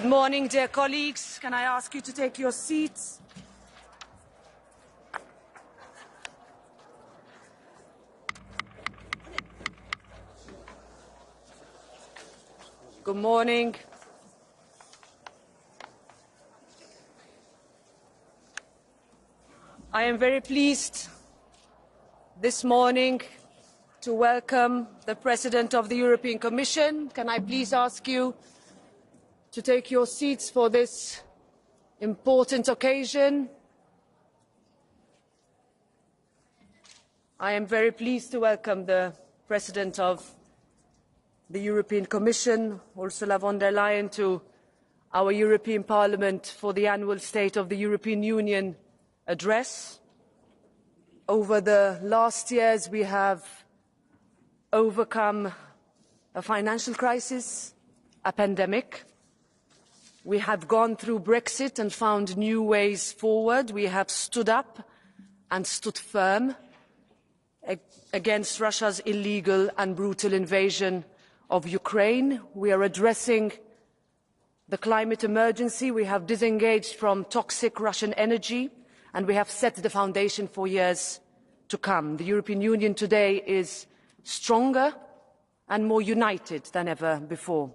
Good morning, dear colleagues. Can I ask you to take your seats? Good morning. I am very pleased this morning to welcome the President of the European Commission. Can I please ask you to take your seats for this important occasion? I am very pleased to welcome the President of the European Commission, Ursula von der Leyen, to our European Parliament for the annual State of the European Union address. Over the last years, we have overcome a financial crisis, a pandemic. We have gone through Brexit and found new ways forward. We have stood up and stood firm against Russia's illegal and brutal invasion of Ukraine. We are addressing the climate emergency. We have disengaged from toxic Russian energy, and we have set the foundation for years to come. The European Union today is stronger and more united than ever before.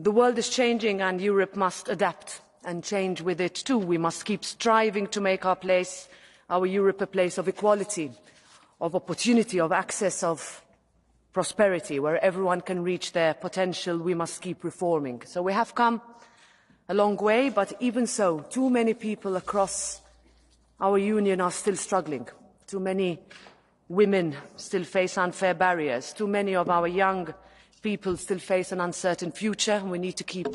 The world is changing and Europe must adapt and change with it too. We must keep striving to make our Europe a place of equality, of opportunity, of access, of prosperity, where everyone can reach their potential. We must keep reforming. So we have come a long way, but even so, too many people across our union are still struggling. Too many women still face unfair barriers. Too many of our young people still face an uncertain future. We need to keep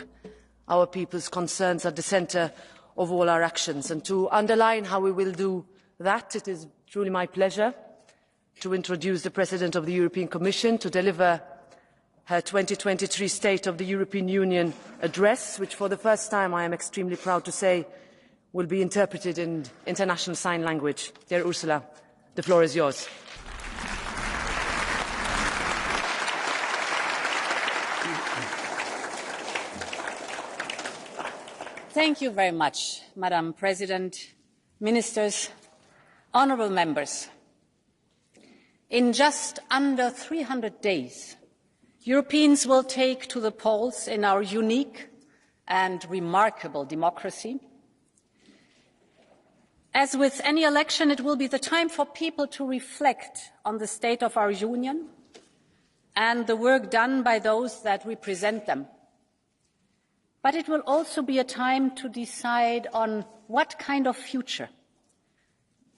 our people's concerns at the centre of all our actions. And to underline how we will do that, it is truly my pleasure to introduce the President of the European Commission to deliver her 2023 State of the European Union address, which for the first time, I am extremely proud to say, will be interpreted in international sign language. Dear Ursula, the floor is yours. Thank you very much, Madam President, Ministers, honourable members. In just under 300 days, Europeans will take to the polls in our unique and remarkable democracy. As with any election, it will be the time for people to reflect on the state of our union and the work done by those that represent them. But it will also be a time to decide on what kind of future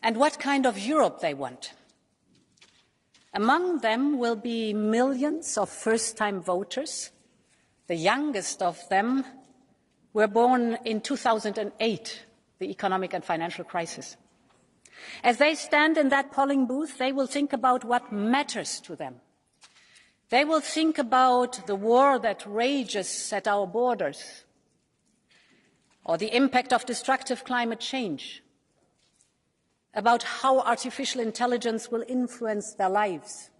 and what kind of Europe they want. Among them will be millions of first-time voters. The youngest of them were born in 2008, the economic and financial crisis. As they stand in that polling booth, they will think about what matters to them. They will think about the war that rages at our borders, or the impact of destructive climate change, about how artificial intelligence will influence their lives,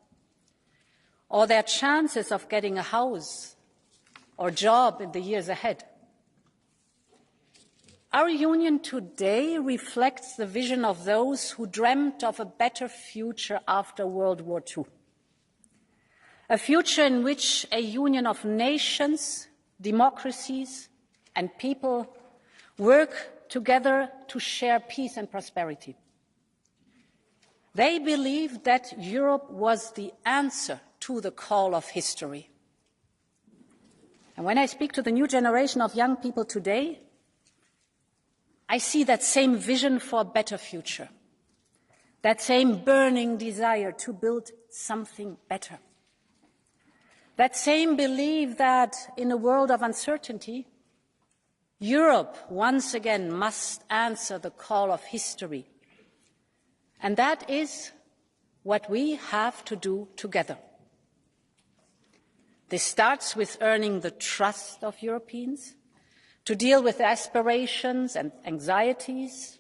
or their chances of getting a house or job in the years ahead. Our union today reflects the vision of those who dreamt of a better future after World War II. A future in which a union of nations, democracies, and people work together to share peace and prosperity. They believed that Europe was the answer to the call of history. And when I speak to the new generation of young people today, I see that same vision for a better future, that same burning desire to build something better, that same belief that in a world of uncertainty, Europe once again must answer the call of history. And that is what we have to do together. This starts with earning the trust of Europeans, to deal with their aspirations and anxieties.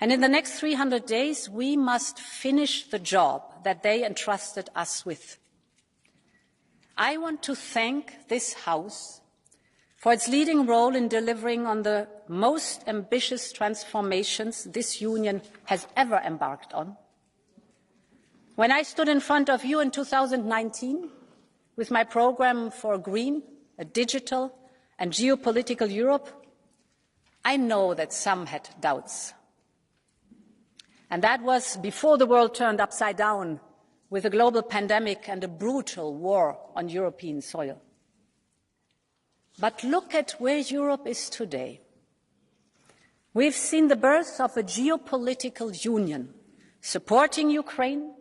And in the next 300 days, we must finish the job that they entrusted us with. I want to thank this House for its leading role in delivering on the most ambitious transformations this Union has ever embarked on. When I stood in front of you in 2019 with my programme for a green, a digital and geopolitical Europe, I know that some had doubts. And that was before the world turned upside down with a global pandemic and a brutal war on European soil. But look at where Europe is today. We've seen the birth of a geopolitical union, supporting Ukraine,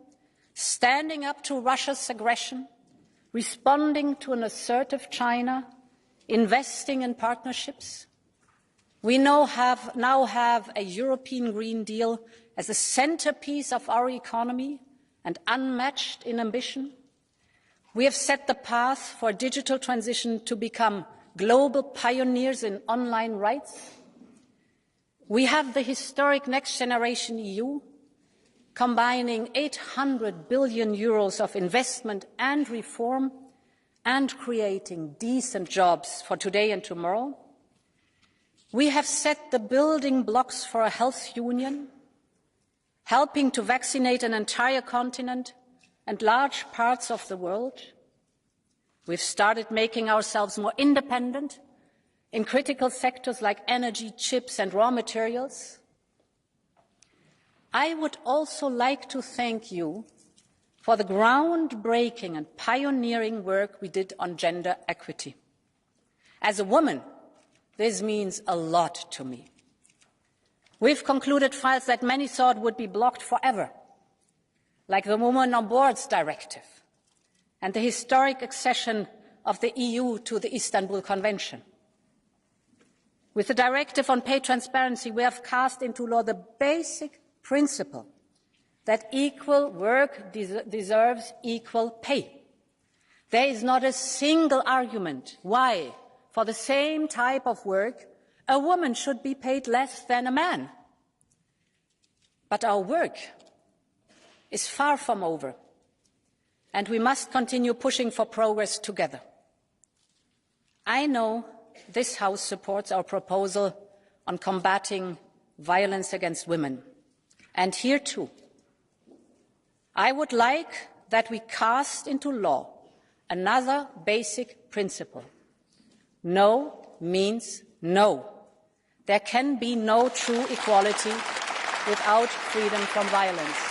standing up to Russia's aggression, responding to an assertive China, investing in partnerships. We now have a European Green Deal as a centerpiece of our economy and unmatched in ambition. We have set the path for digital transition to become global pioneers in online rights. We have the historic Next Generation EU, combining 800 billion euros of investment and reform and creating decent jobs for today and tomorrow. We have set the building blocks for a health union, helping to vaccinate an entire continent and large parts of the world. We've started making ourselves more independent in critical sectors like energy, chips and raw materials. I would also like to thank you for the groundbreaking and pioneering work we did on gender equity. As a woman, this means a lot to me. We've concluded files that many thought would be blocked forever, like the Women on Boards Directive and the historic accession of the EU to the Istanbul Convention. With the Directive on Pay Transparency, we have cast into law the basic principle that equal work deserves equal pay. There is not a single argument why, for the same type of work, a woman should be paid less than a man. But our work is far from over, and we must continue pushing for progress together. I know this House supports our proposal on combating violence against women. And here too, I would like that we cast into law another basic principle. No means no. There can be no true equality without freedom from violence.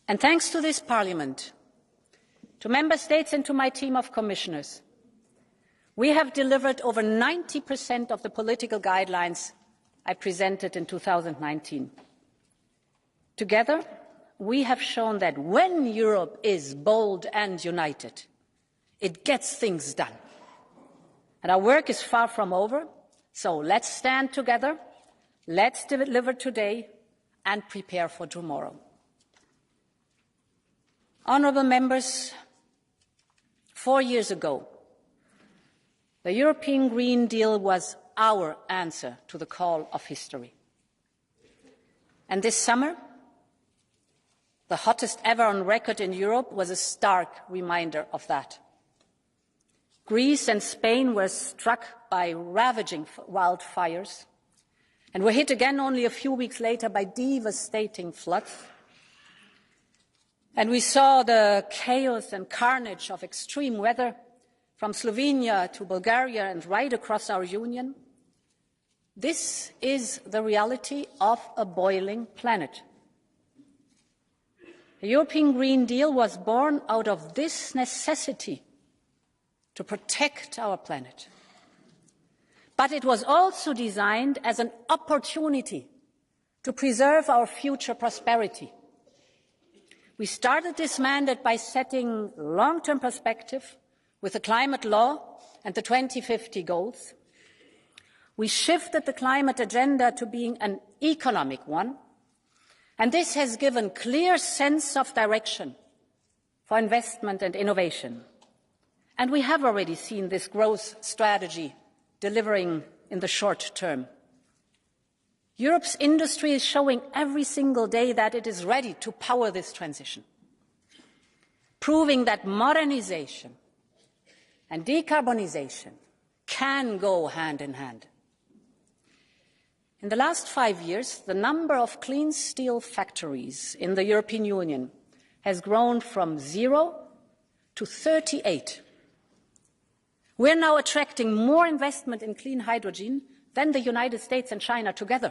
And thanks to this Parliament, to Member States and to my team of commissioners, we have delivered over 90% of the political guidelines I presented in 2019. Together, we have shown that when Europe is bold and united, it gets things done. And our work is far from over, so let's stand together, let's deliver today and prepare for tomorrow. Honourable members, 4 years ago, the European Green Deal was our answer to the call of history. And this summer, the hottest ever on record in Europe, was a stark reminder of that. Greece and Spain were struck by ravaging wildfires and were hit again only a few weeks later by devastating floods. And we saw the chaos and carnage of extreme weather from Slovenia to Bulgaria and right across our union. This is the reality of a boiling planet. The European Green Deal was born out of this necessity to protect our planet. But it was also designed as an opportunity to preserve our future prosperity. We started this mandate by setting long-term perspective with the climate law and the 2050 goals. We shifted the climate agenda to being an economic one, and this has given clear sense of direction for investment and innovation. And we have already seen this growth strategy delivering in the short term. Europe's industry is showing every single day that it is ready to power this transition, proving that modernization and decarbonization can go hand in hand. In the last 5 years, the number of clean steel factories in the European Union has grown from 0 to 38. We're now attracting more investment in clean hydrogen than the United States and China together.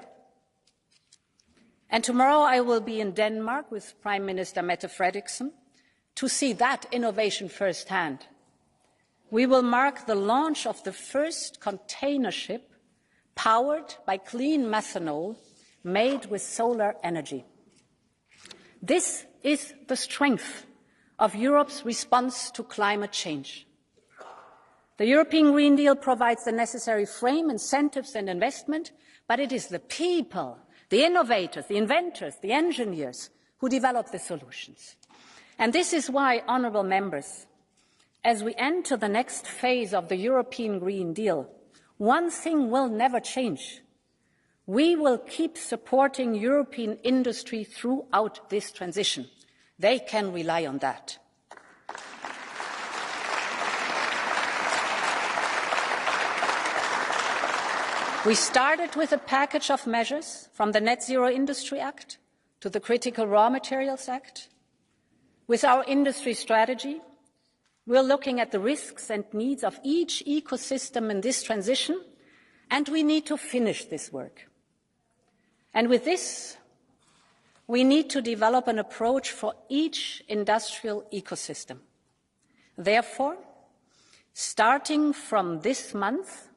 And tomorrow I will be in Denmark with Prime Minister Mette Frederiksen to see that innovation firsthand. We will mark the launch of the first container ship powered by clean methanol made with solar energy. This is the strength of Europe's response to climate change. The European Green Deal provides the necessary frame, incentives and investment, but it is the people, the innovators, the inventors, the engineers who develop the solutions. And this is why, honourable members, as we enter the next phase of the European Green Deal, one thing will never change. We will keep supporting European industry throughout this transition. They can rely on that. We started with a package of measures from the Net Zero Industry Act to the Critical Raw Materials Act. With our industry strategy, we're looking at the risks and needs of each ecosystem in this transition, and we need to finish this work. And with this, we need to develop an approach for each industrial ecosystem. Therefore, starting from this month,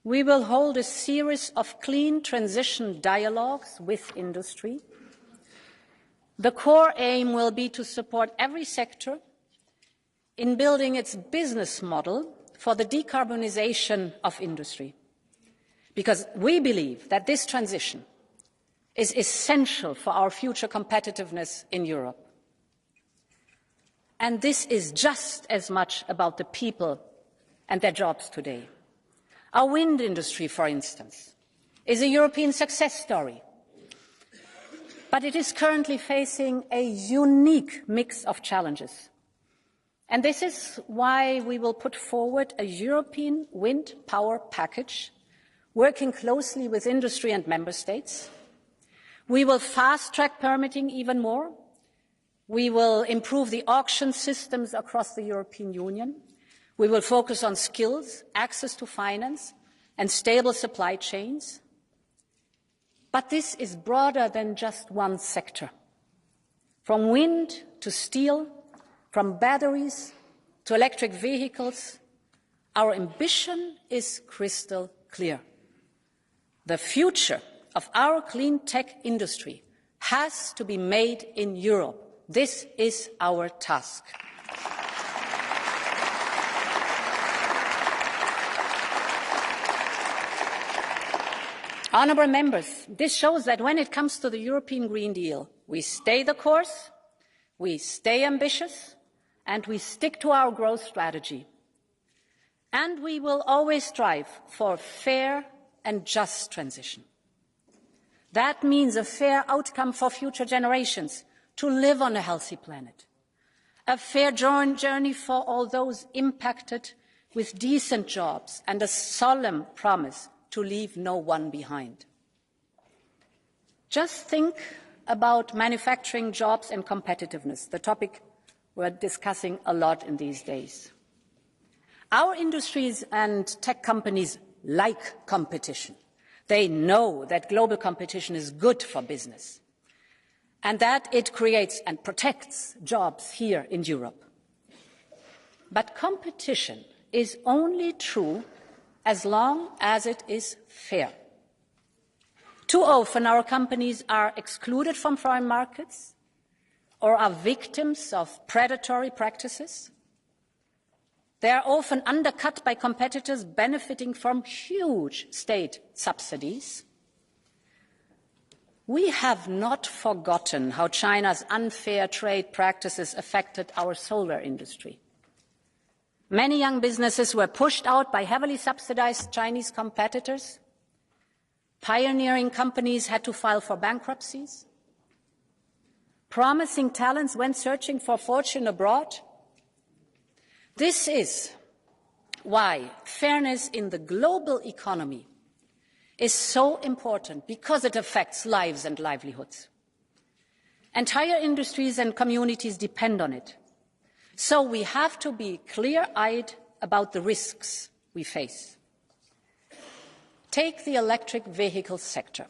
we will hold a series of clean transition dialogues with industry. The core aim will be to support every sector in building its business model for the decarbonization of industry, because we believe that this transition is essential for our future competitiveness in Europe. And this is just as much about the people and their jobs today. Our wind industry, for instance, is a European success story, but it is currently facing a unique mix of challenges. And this is why we will put forward a European wind power package, working closely with industry and member states. We will fast-track permitting even more. We will improve the auction systems across the European Union. We will focus on skills, access to finance, and stable supply chains. But this is broader than just one sector. From wind to steel, from batteries to electric vehicles, our ambition is crystal clear. The future of our clean tech industry has to be made in Europe. This is our task. Honourable members, this shows that when it comes to the European Green Deal, we stay the course, we stay ambitious, and we stick to our growth strategy. And we will always strive for fair and just transition. That means a fair outcome for future generations to live on a healthy planet, a fair journey for all those impacted with decent jobs, and a solemn promise to leave no one behind. Just think about manufacturing jobs and competitiveness, the topic we're discussing a lot in these days. Our industries and tech companies like competition. They know that global competition is good for business and that it creates and protects jobs here in Europe. But competition is only true as long as it is fair. Too often our companies are excluded from foreign markets or are victims of predatory practices. They are often undercut by competitors benefiting from huge state subsidies. We have not forgotten how China's unfair trade practices affected our solar industry. Many young businesses were pushed out by heavily subsidized Chinese competitors. Pioneering companies had to file for bankruptcies. Promising talents went searching for fortune abroad. This is why fairness in the global economy is so important, because it affects lives and livelihoods. Entire industries and communities depend on it. So we have to be clear-eyed about the risks we face. Take the electric vehicle sector.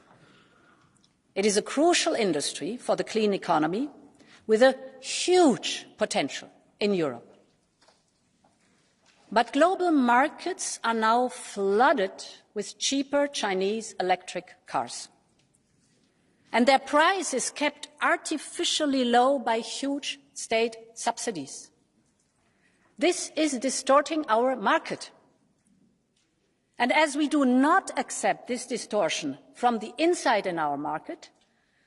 It is a crucial industry for the clean economy with a huge potential in Europe. But global markets are now flooded with cheaper Chinese electric cars. And their price is kept artificially low by huge state subsidies. This is distorting our market. And as we do not accept this distortion from the inside in our market,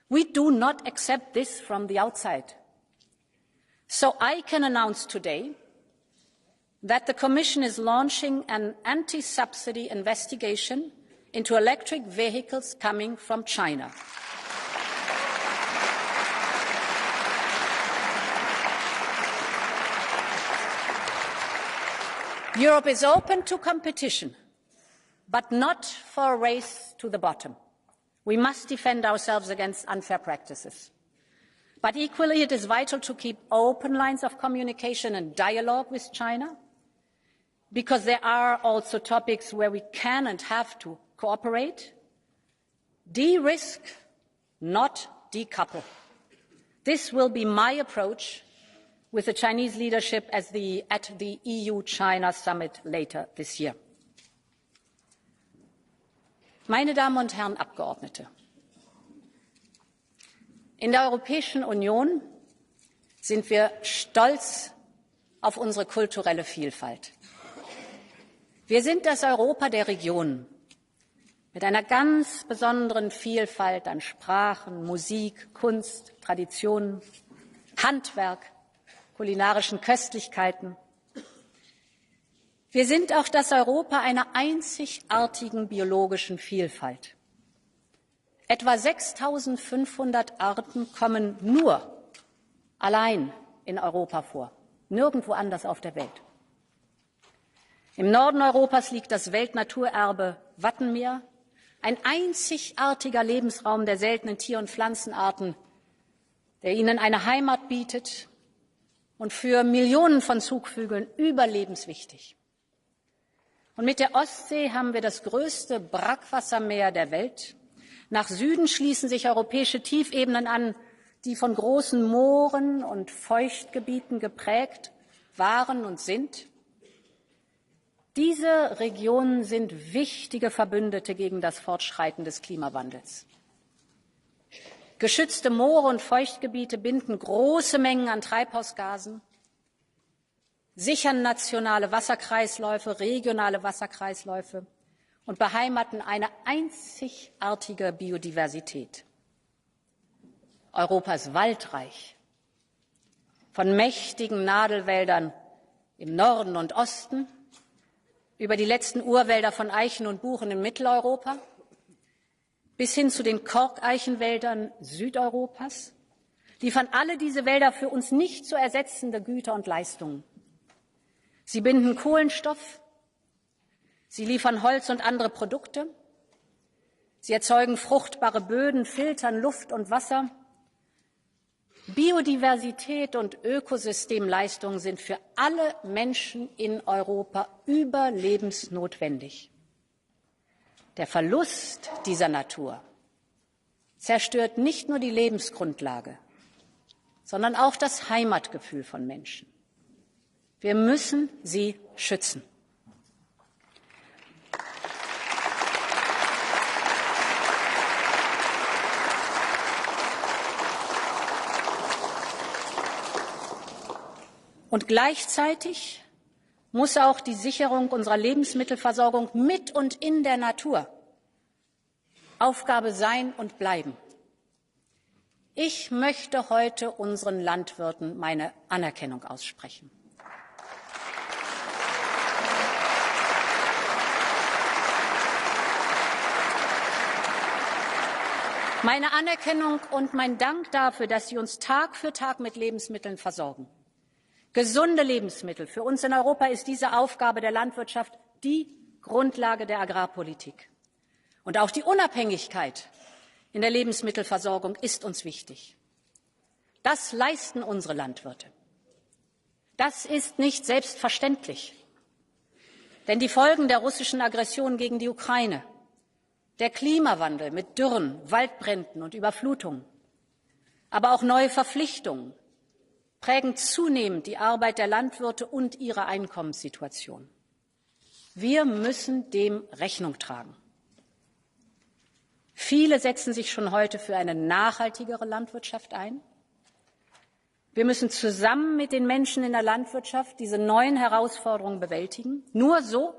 we do not accept this from the outside. So I can announce today that the Commission is launching an anti-subsidy investigation into electric vehicles coming from China. Europe is open to competition, but not for a race to the bottom. We must defend ourselves against unfair practices. But equally, it is vital to keep open lines of communication and dialogue with China, because there are also topics where we can and have to cooperate. De-risk, not decouple. This will be my approach with the Chinese leadership at the EU-China Summit later this year. Meine Damen und Herren Abgeordnete, in der Europäischen Union sind wir stolz auf unsere kulturelle Vielfalt. Wir sind das Europa der Regionen mit einer ganz besonderen Vielfalt an Sprachen, Musik, Kunst, Traditionen, Handwerk, kulinarischen Köstlichkeiten. Wir sind auch das Europa einer einzigartigen biologischen Vielfalt. Etwa 6.500 Arten kommen nur allein in Europa vor, nirgendwo anders auf der Welt. Im Norden Europas liegt das Weltnaturerbe Wattenmeer, ein einzigartiger Lebensraum der seltenen Tier- und Pflanzenarten, der ihnen eine Heimat bietet und für Millionen von Zugvögeln überlebenswichtig. Und mit der Ostsee haben wir das größte Brackwassermeer der Welt. Nach Süden schließen sich europäische Tiefebenen an, die von großen Mooren und Feuchtgebieten geprägt waren und sind. Diese Regionen sind wichtige Verbündete gegen das Fortschreiten des Klimawandels. Geschützte Moore und Feuchtgebiete binden große Mengen an Treibhausgasen, sichern nationale Wasserkreisläufe, regionale Wasserkreisläufe und beheimaten eine einzigartige Biodiversität. Europa ist waldreich, von mächtigen Nadelwäldern im Norden und Osten über die letzten Urwälder von Eichen und Buchen in Mitteleuropa bis hin zu den Korkeichenwäldern Südeuropas liefern alle diese Wälder für uns nicht zu ersetzende Güter und Leistungen. Sie binden Kohlenstoff, sie liefern Holz und andere Produkte, sie erzeugen fruchtbare Böden, filtern Luft und Wasser. Biodiversität und Ökosystemleistungen sind für alle Menschen in Europa überlebensnotwendig. Der Verlust dieser Natur zerstört nicht nur die Lebensgrundlage, sondern auch das Heimatgefühl von Menschen. Wir müssen sie schützen. Und gleichzeitig muss auch die Sicherung unserer Lebensmittelversorgung mit und in der Natur Aufgabe sein und bleiben. Ich möchte heute unseren Landwirten meine Anerkennung aussprechen. Meine Anerkennung und mein Dank dafür, dass Sie uns Tag für Tag mit Lebensmitteln versorgen. Gesunde Lebensmittel. Für uns in Europa ist diese Aufgabe der Landwirtschaft die Grundlage der Agrarpolitik. Und auch die Unabhängigkeit in der Lebensmittelversorgung ist uns wichtig. Das leisten unsere Landwirte. Das ist nicht selbstverständlich. Denn die Folgen der russischen Aggression gegen die Ukraine, der Klimawandel mit Dürren, Waldbränden und Überflutungen, aber auch neue Verpflichtungen prägen zunehmend die Arbeit der Landwirte und ihre Einkommenssituation. Wir müssen dem Rechnung tragen. Viele setzen sich schon heute für eine nachhaltigere Landwirtschaft ein. Wir müssen zusammen mit den Menschen in der Landwirtschaft diese neuen Herausforderungen bewältigen. Nur so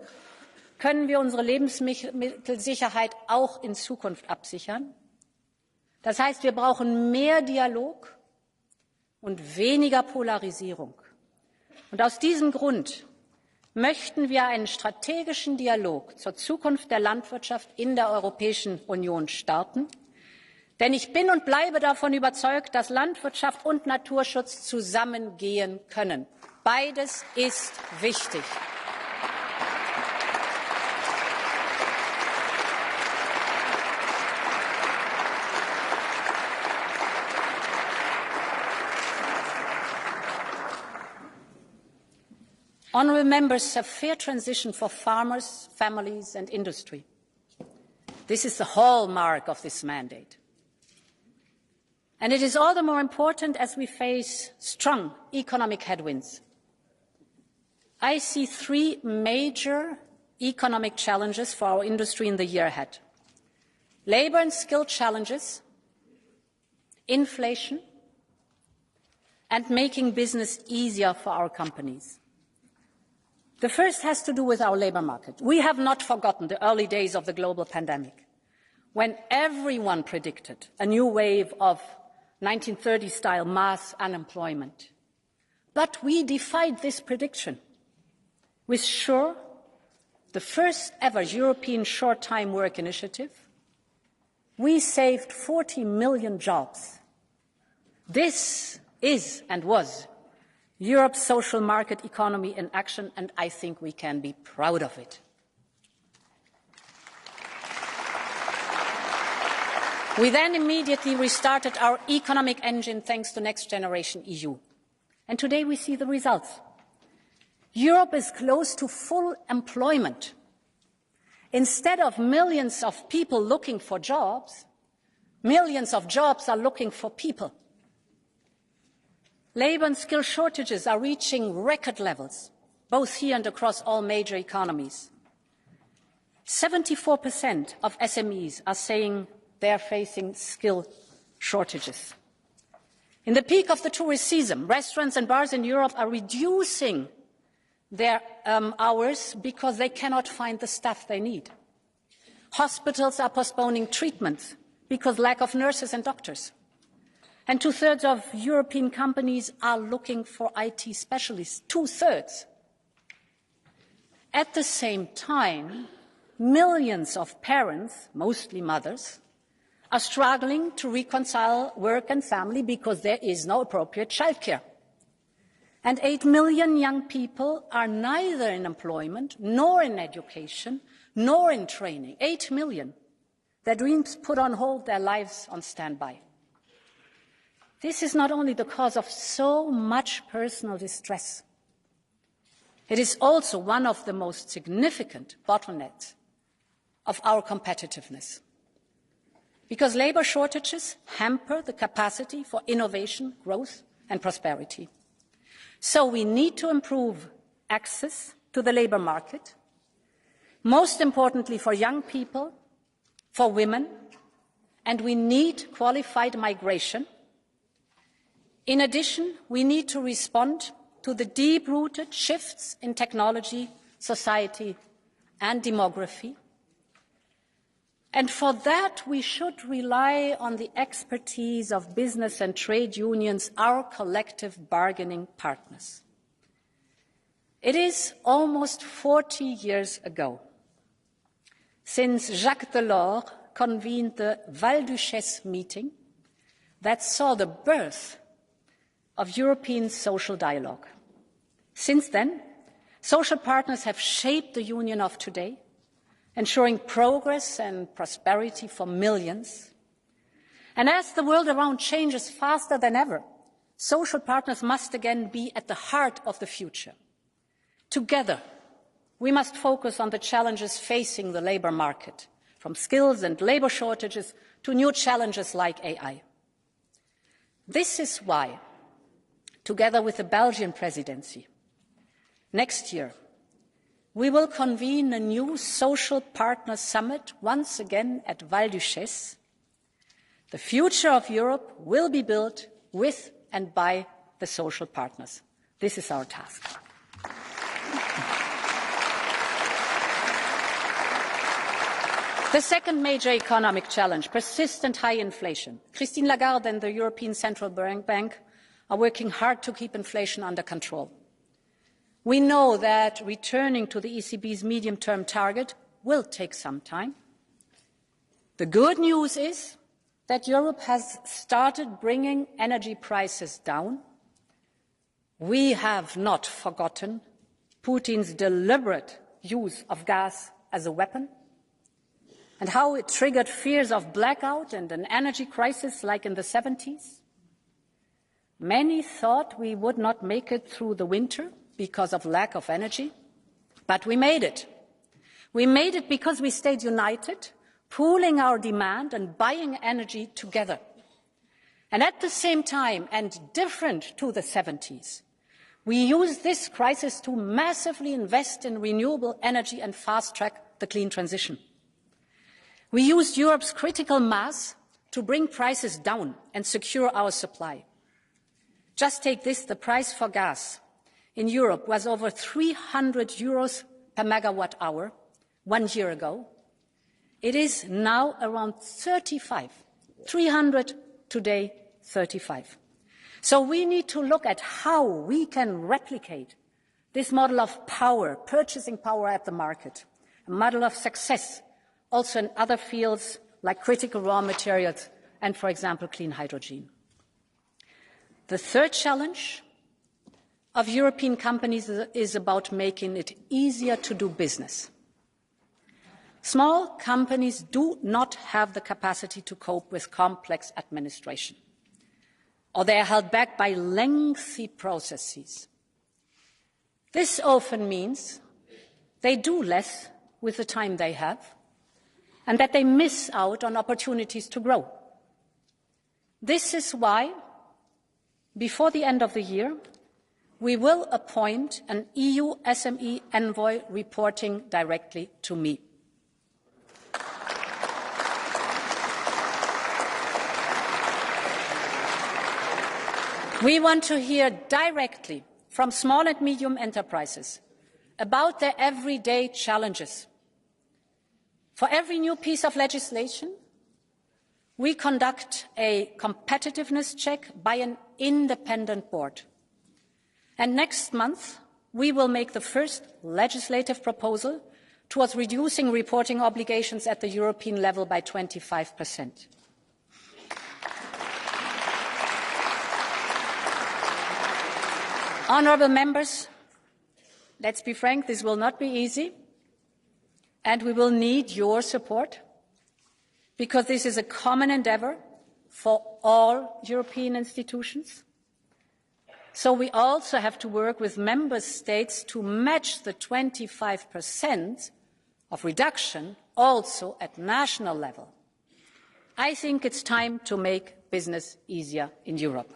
können wir unsere Lebensmittelsicherheit auch in Zukunft absichern. Das heißt, wir brauchen mehr Dialog und weniger Polarisierung. Und aus diesem Grund möchten wir einen strategischen Dialog zur Zukunft der Landwirtschaft in der Europäischen Union starten. Denn ich bin und bleibe davon überzeugt, dass Landwirtschaft und Naturschutz zusammengehen können. Beides ist wichtig. Honourable Members, a fair transition for farmers, families and industry. This is the hallmark of this mandate. And it is all the more important as we face strong economic headwinds. I see three major economic challenges for our industry in the year ahead. Labour and skill challenges, inflation, and making business easier for our companies. The first has to do with our labour market. We have not forgotten the early days of the global pandemic, when everyone predicted a new wave of 1930-style mass unemployment. But we defied this prediction. With SURE, the first ever European short-time work initiative, we saved 40 million jobs. This is and was Europe's social market economy in action, and I think we can be proud of it. We then immediately restarted our economic engine thanks to Next Generation EU. And today we see the results. Europe is close to full employment. Instead of millions of people looking for jobs, millions of jobs are looking for people. Labour and skill shortages are reaching record levels, both here and across all major economies. 74% of SMEs are saying they are facing skill shortages. In the peak of the tourist season, restaurants and bars in Europe are reducing their hours because they cannot find the staff they need. Hospitals are postponing treatments because lack of nurses and doctors. And 2/3 of European companies are looking for IT specialists, 2/3. At the same time, millions of parents, mostly mothers, are struggling to reconcile work and family because there is no appropriate childcare. And 8 million young people are neither in employment, nor in education, nor in training. 8 million. Their dreams put on hold, their lives on standby. This is not only the cause of so much personal distress. It is also one of the most significant bottlenecks of our competitiveness. Because labour shortages hamper the capacity for innovation, growth and prosperity. So we need to improve access to the labour market, most importantly for young people, for women, and we need qualified migration. In addition, we need to respond to the deep-rooted shifts in technology, society and demography. And for that, we should rely on the expertise of business and trade unions, our collective bargaining partners. It is almost 40 years ago since Jacques Delors convened the Val-Duchesse meeting that saw the birth of European social dialogue. Since then, social partners have shaped the Union of today, ensuring progress and prosperity for millions. And as the world around changes faster than ever, social partners must again be at the heart of the future. Together, we must focus on the challenges facing the labour market, from skills and labour shortages to new challenges like AI. This is why, together with the Belgian presidency, next year, we will convene a new social partner summit once again at Val-Duchesse. The future of Europe will be built with and by the social partners. This is our task. The second major economic challenge, persistent high inflation. Christine Lagarde and the European Central Bank are working hard to keep inflation under control. We know that returning to the ECB's medium-term target will take some time. The good news is that Europe has started bringing energy prices down. We have not forgotten Putin's deliberate use of gas as a weapon and how it triggered fears of blackout and an energy crisis like in the 70s. Many thought we would not make it through the winter because of lack of energy, but we made it. We made it because we stayed united, pooling our demand and buying energy together. And at the same time, and different to the 70s, we used this crisis to massively invest in renewable energy and fast-track the clean transition. We used Europe's critical mass to bring prices down and secure our supply. Just take this, the price for gas in Europe was over 300 euros per megawatt hour 1 year ago. It is now around 35. 300 today, 35. So we need to look at how we can replicate this model of power, purchasing power at the market, a model of success also in other fields like critical raw materials and, for example, clean hydrogen. The third challenge of European companies is about making it easier to do business. Small companies do not have the capacity to cope with complex administration, or they are held back by lengthy processes. This often means they do less with the time they have, and that they miss out on opportunities to grow. This is why, before the end of the year, we will appoint an EU SME envoy reporting directly to me. We want to hear directly from small and medium enterprises about their everyday challenges. For every new piece of legislation, we conduct a competitiveness check by an independent board. And next month, we will make the first legislative proposal towards reducing reporting obligations at the European level by 25%. Honourable members, let's be frank, this will not be easy, and we will need your support, because this is a common endeavour for all European institutions. So we also have to work with member states to match the 25% of reduction also at national level. I think it's time to make business easier in Europe.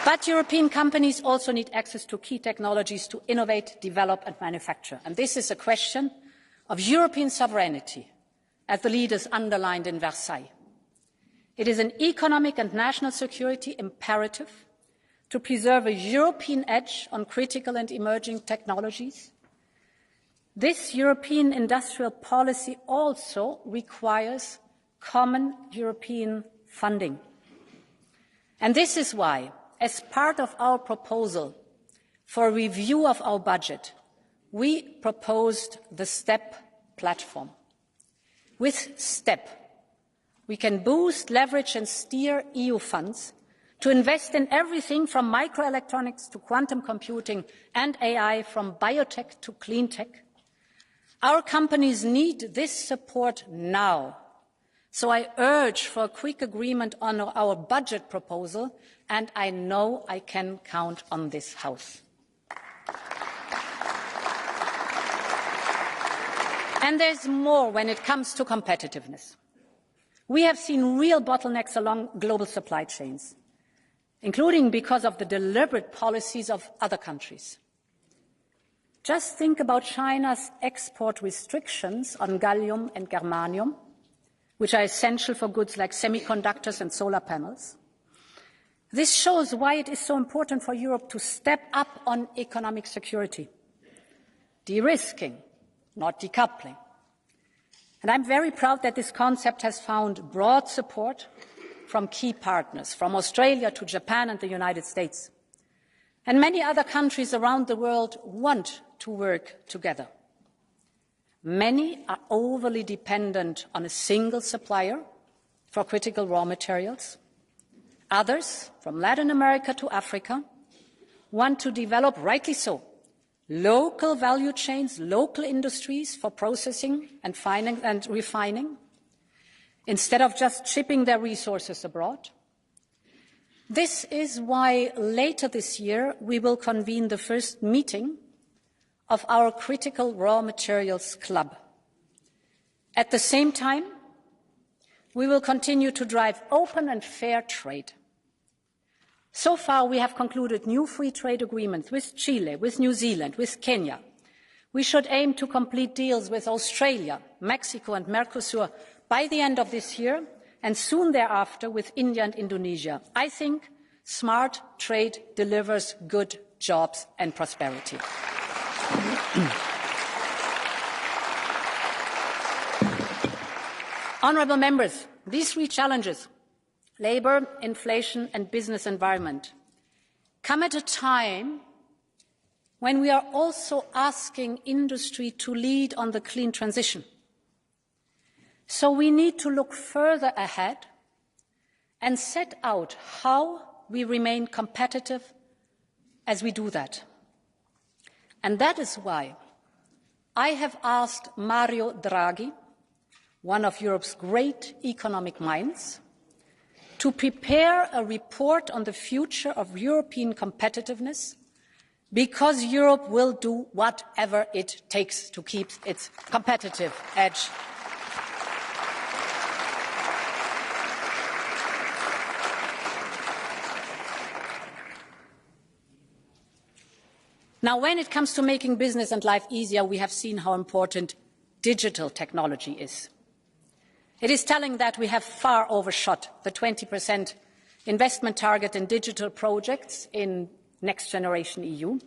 But European companies also need access to key technologies to innovate, develop and manufacture. And this is a question of European sovereignty, as the leaders underlined in Versailles. It is an economic and national security imperative to preserve a European edge on critical and emerging technologies. This European industrial policy also requires common European funding. And this is why, as part of our proposal for review of our budget, we proposed the STEP platform. With STEP, we can boost, leverage and steer EU funds to invest in everything from microelectronics to quantum computing and AI, from biotech to clean tech. Our companies need this support now. So I urge for a quick agreement on our budget proposal, and I know I can count on this House. And there's more when it comes to competitiveness. We have seen real bottlenecks along global supply chains, including because of the deliberate policies of other countries. Just think about China's export restrictions on gallium and germanium, which are essential for goods like semiconductors and solar panels. This shows why it is so important for Europe to step up on economic security, de-risking, not decoupling. And I'm very proud that this concept has found broad support from key partners, from Australia to Japan and the United States. And many other countries around the world want to work together. Many are overly dependent on a single supplier for critical raw materials. Others, from Latin America to Africa, want to develop, rightly so, local value chains, local industries for processing and refining, instead of just shipping their resources abroad. This is why later this year we will convene the first meeting of our Critical Raw Materials Club. At the same time, we will continue to drive open and fair trade. So far, we have concluded new free trade agreements with Chile, with New Zealand, with Kenya. We should aim to complete deals with Australia, Mexico and Mercosur by the end of this year, and soon thereafter with India and Indonesia. I think smart trade delivers good jobs and prosperity. Honourable members, these three challenges, labour, inflation and business environment, come at a time when we are also asking industry to lead on the clean transition. So we need to look further ahead and set out how we remain competitive as we do that. And that is why I have asked Mario Draghi, one of Europe's great economic minds, to prepare a report on the future of European competitiveness, because Europe will do whatever it takes to keep its competitive edge. Now, when it comes to making business and life easier, we have seen how important digital technology is. It is telling that we have far overshot the 20% investment target in digital projects in Next Generation EU.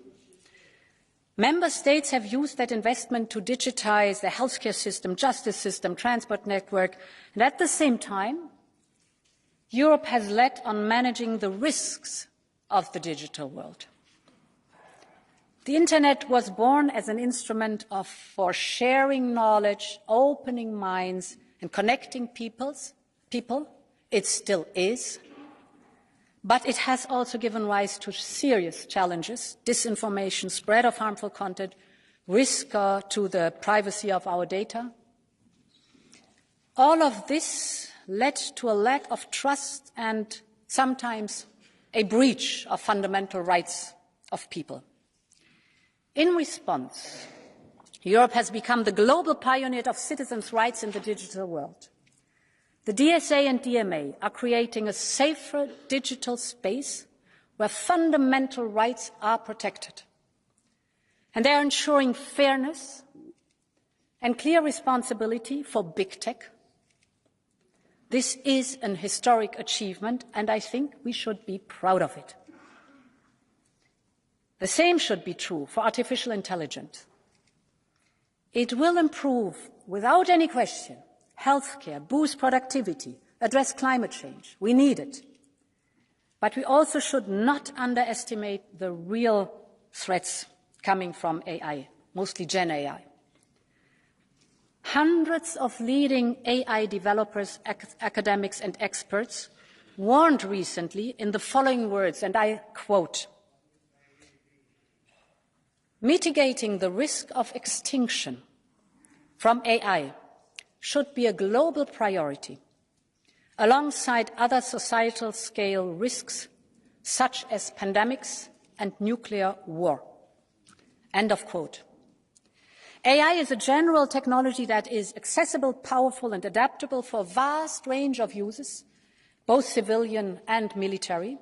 Member States have used that investment to digitise the healthcare system, justice system, transport network, and at the same time, Europe has led on managing the risks of the digital world. The Internet was born as an instrument for sharing knowledge, opening minds, and connecting people. It still is. But it has also given rise to serious challenges: disinformation, spread of harmful content, risk to the privacy of our data. All of this led to a lack of trust and sometimes a breach of fundamental rights of people. In response, Europe has become the global pioneer of citizens' rights in the digital world. The DSA and DMA are creating a safer digital space where fundamental rights are protected. And they are ensuring fairness and clear responsibility for big tech. This is an historic achievement, and I think we should be proud of it. The same should be true for artificial intelligence. It will improve, without any question, healthcare, boost productivity, address climate change. We need it. But we also should not underestimate the real threats coming from AI, mostly Gen AI. Hundreds of leading AI developers, academics and experts warned recently in the following words, and I quote, "Mitigating the risk of extinction from AI should be a global priority, alongside other societal scale risks such as pandemics and nuclear war." End of quote. AI is a general technology that is accessible, powerful and adaptable for a vast range of uses, both civilian and military,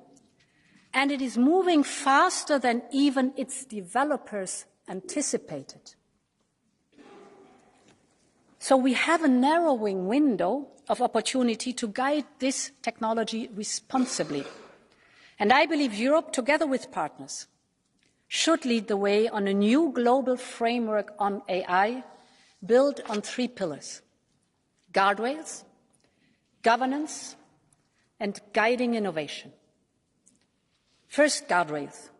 and it is moving faster than even its developers anticipated. So we have a narrowing window of opportunity to guide this technology responsibly. And I believe Europe, together with partners, should lead the way on a new global framework on AI built on 3 pillars: guardrails, governance, and guiding innovation. First, guardrails.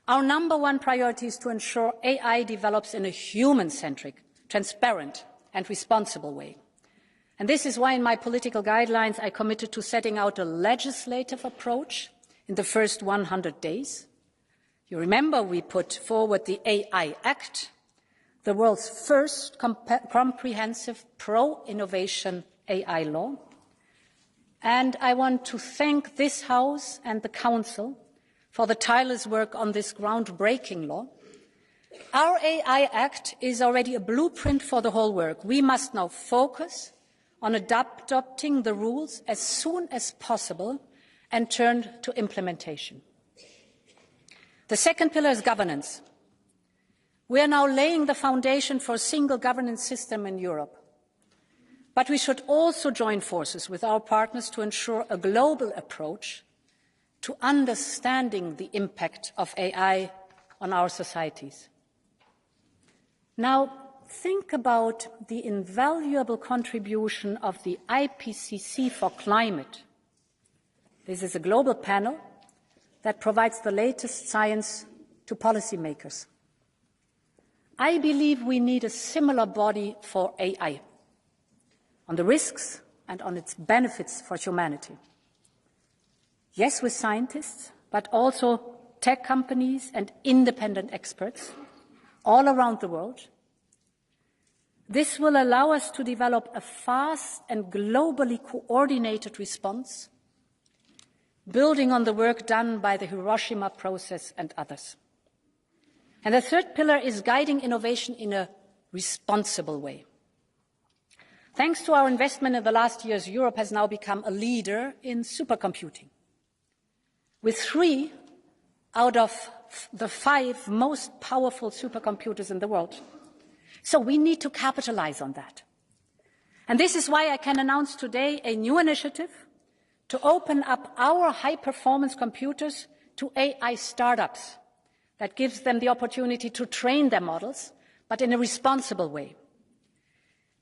Our number one priority is to ensure AI develops in a human-centric, transparent, and responsible way. And this is why in my political guidelines I committed to setting out a legislative approach in the first 100 days. You remember we put forward the AI Act, the world's first comprehensive pro-innovation AI law. And I want to thank this House and the Council for the tireless work on this groundbreaking law. Our AI Act is already a blueprint for the whole work. We must now focus on adopting the rules as soon as possible and turn to implementation. The second pillar is governance. We are now laying the foundation for a single governance system in Europe. But we should also join forces with our partners to ensure a global approach to understanding the impact of AI on our societies. Now, think about the invaluable contribution of the IPCC for climate. This is a global panel that provides the latest science to policymakers. I believe we need a similar body for AI, on the risks and on its benefits for humanity. Yes, with scientists, but also tech companies and independent experts all around the world. This will allow us to develop a fast and globally coordinated response, building on the work done by the Hiroshima process and others. And the third pillar is guiding innovation in a responsible way. Thanks to our investment in the last years, Europe has now become a leader in supercomputing, with 3 out of the 5 most powerful supercomputers in the world. So we need to capitalize on that. And this is why I can announce today a new initiative to open up our high-performance computers to AI startups that gives them the opportunity to train their models, but in a responsible way.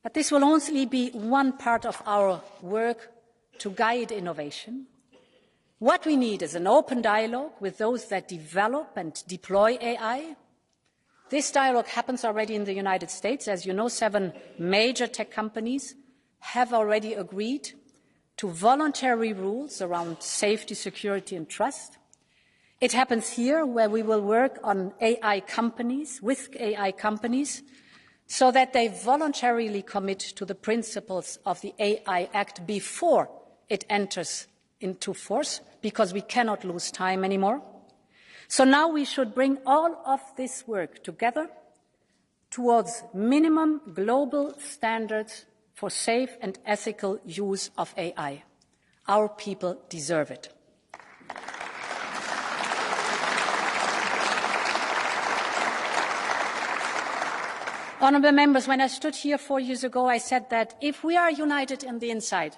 But this will only be one part of our work to guide innovation. What we need is an open dialogue with those that develop and deploy AI. This dialogue happens already in the United States. As you know, 7 major tech companies have already agreed to voluntary rules around safety, security and trust. It happens here, where we will work on AI companies, with AI companies, so that they voluntarily commit to the principles of the AI Act before it enters into force, because we cannot lose time anymore. So now we should bring all of this work together towards minimum global standards for safe and ethical use of AI. Our people deserve it. Honourable members, when I stood here 4 years ago, I said that if we are united on the inside,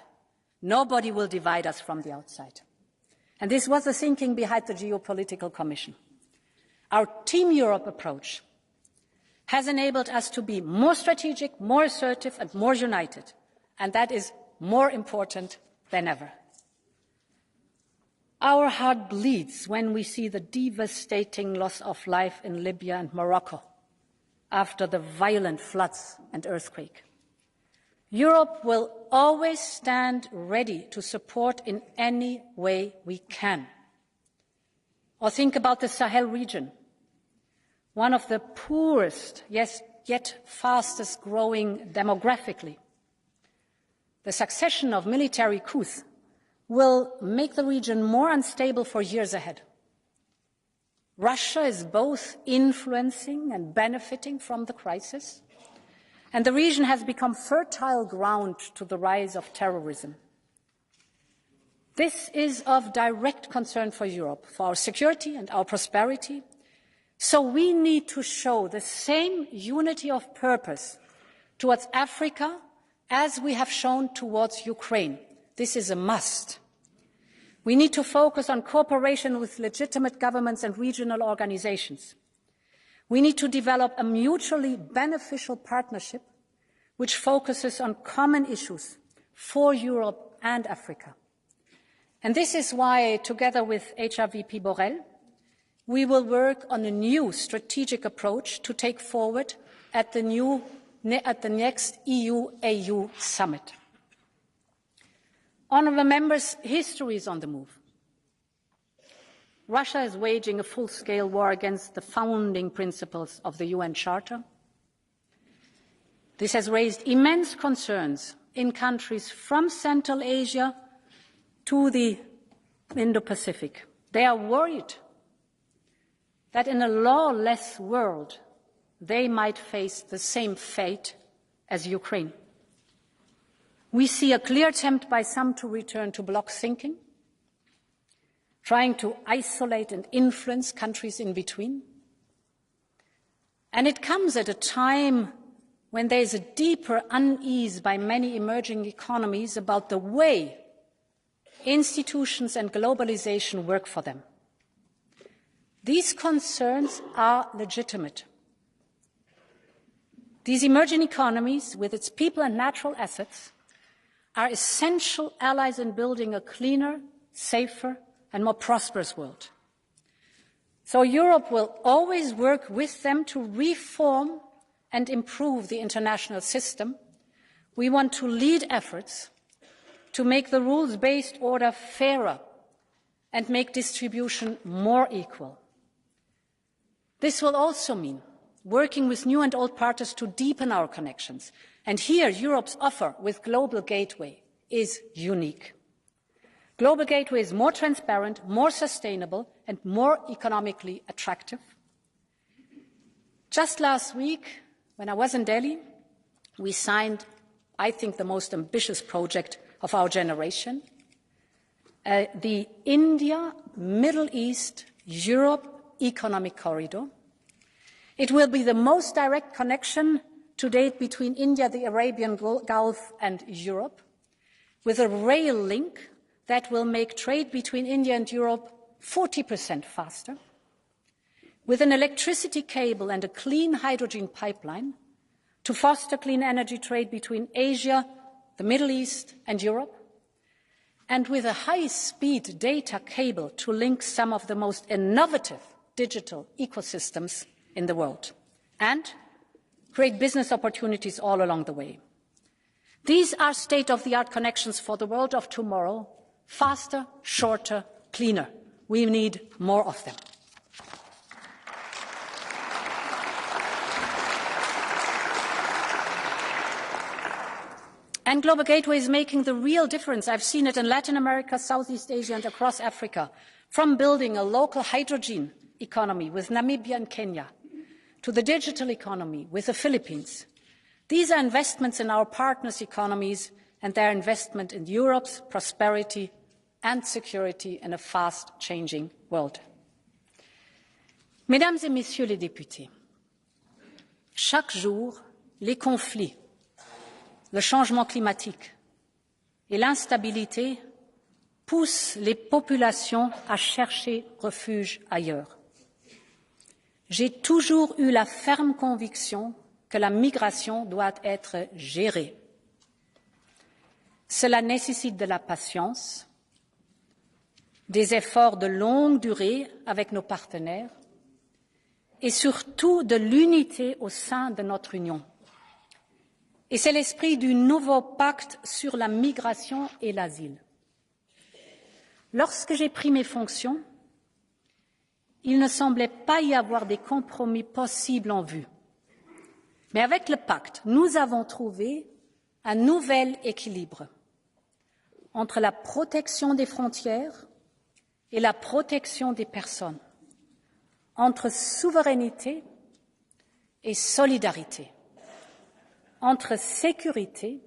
nobody will divide us from the outside. And this was the thinking behind the Geopolitical Commission. Our Team Europe approach has enabled us to be more strategic, more assertive and more united. And that is more important than ever. Our heart bleeds when we see the devastating loss of life in Libya and Morocco after the violent floods and earthquake. Europe will always stand ready to support in any way we can. Or think about the Sahel region, one of the poorest, yet fastest growing demographically. The succession of military coups will make the region more unstable for years ahead. Russia is both influencing and benefiting from the crisis, and the region has become fertile ground to the rise of terrorism. This is of direct concern for Europe, for our security and our prosperity. So we need to show the same unity of purpose towards Africa as we have shown towards Ukraine. This is a must. We need to focus on cooperation with legitimate governments and regional organizations. We need to develop a mutually beneficial partnership which focuses on common issues for Europe and Africa. And this is why, together with HRVP Borrell, we will work on a new strategic approach to take forward at the next EU-AU summit. Honourable members, history is on the move. Russia is waging a full-scale war against the founding principles of the UN Charter. This has raised immense concerns in countries from Central Asia to the Indo-Pacific. They are worried that in a lawless world, they might face the same fate as Ukraine. We see a clear attempt by some to return to bloc thinking, trying to isolate and influence countries in between. And it comes at a time when there is a deeper unease by many emerging economies about the way institutions and globalization work for them. These concerns are legitimate. These emerging economies, with its people and natural assets, are essential allies in building a cleaner, safer, and more prosperous world. So Europe will always work with them to reform and improve the international system. We want to lead efforts to make the rules-based order fairer and make distribution more equal. This will also mean working with new and old partners to deepen our connections. And here, Europe's offer with Global Gateway is unique. Global Gateway is more transparent, more sustainable, and more economically attractive. Just last week, when I was in Delhi, we signed, I think, the most ambitious project of our generation, the India, Middle East, Europe Economic Corridor. It will be the most direct connection to date between India, the Arabian Gulf, and Europe, with a rail link that will make trade between India and Europe 40% faster, with an electricity cable and a clean hydrogen pipeline to foster clean energy trade between Asia, the Middle East, and Europe, and with a high-speed data cable to link some of the most innovative digital ecosystems in the world, and create business opportunities all along the way. These are state-of-the-art connections for the world of tomorrow, faster, shorter, cleaner. We need more of them. And Global Gateway is making the real difference. I've seen it in Latin America, Southeast Asia, and across Africa, from building a local hydrogen economy with Namibia and Kenya, to the digital economy with the Philippines. These are investments in our partners' economies, and they are investment in Europe's prosperity and security in a fast-changing world. Mesdames et Messieurs les députés, chaque jour, les conflits, le changement climatique et l'instabilité poussent les populations à chercher refuge ailleurs. J'ai toujours eu la ferme conviction que la migration doit être gérée. Cela nécessite de la patience, des efforts de longue durée avec nos partenaires et surtout de l'unité au sein de notre Union. Et c'est l'esprit du nouveau pacte sur la migration et l'asile. Lorsque j'ai pris mes fonctions, il ne semblait pas y avoir des compromis possibles en vue. Mais avec le pacte, nous avons trouvé un nouvel équilibre entre la protection des frontières et la protection des personnes, entre souveraineté et solidarité, entre sécurité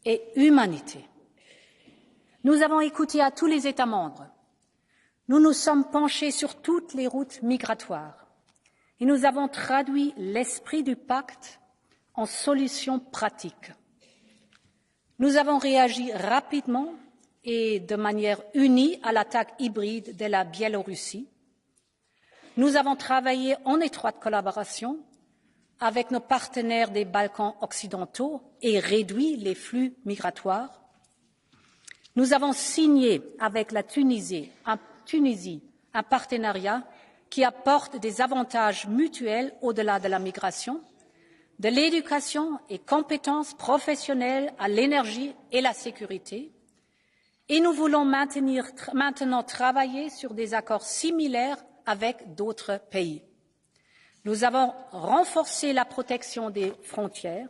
et humanité. Nous avons écouté à tous les États membres. Nous nous sommes penchés sur toutes les routes migratoires et nous avons traduit l'esprit du pacte en solutions pratiques. Nous avons réagi rapidement et de manière unie à l'attaque hybride de la Biélorussie. Nous avons travaillé en étroite collaboration avec nos partenaires des Balkans occidentaux et réduit les flux migratoires. Nous avons signé avec la Tunisie un partenariat qui apporte des avantages mutuels au-delà de la migration, de l'éducation et compétences professionnelles à l'énergie et la sécurité. Et nous voulons maintenant travailler sur des accords similaires avec d'autres pays. Nous avons renforcé la protection des frontières.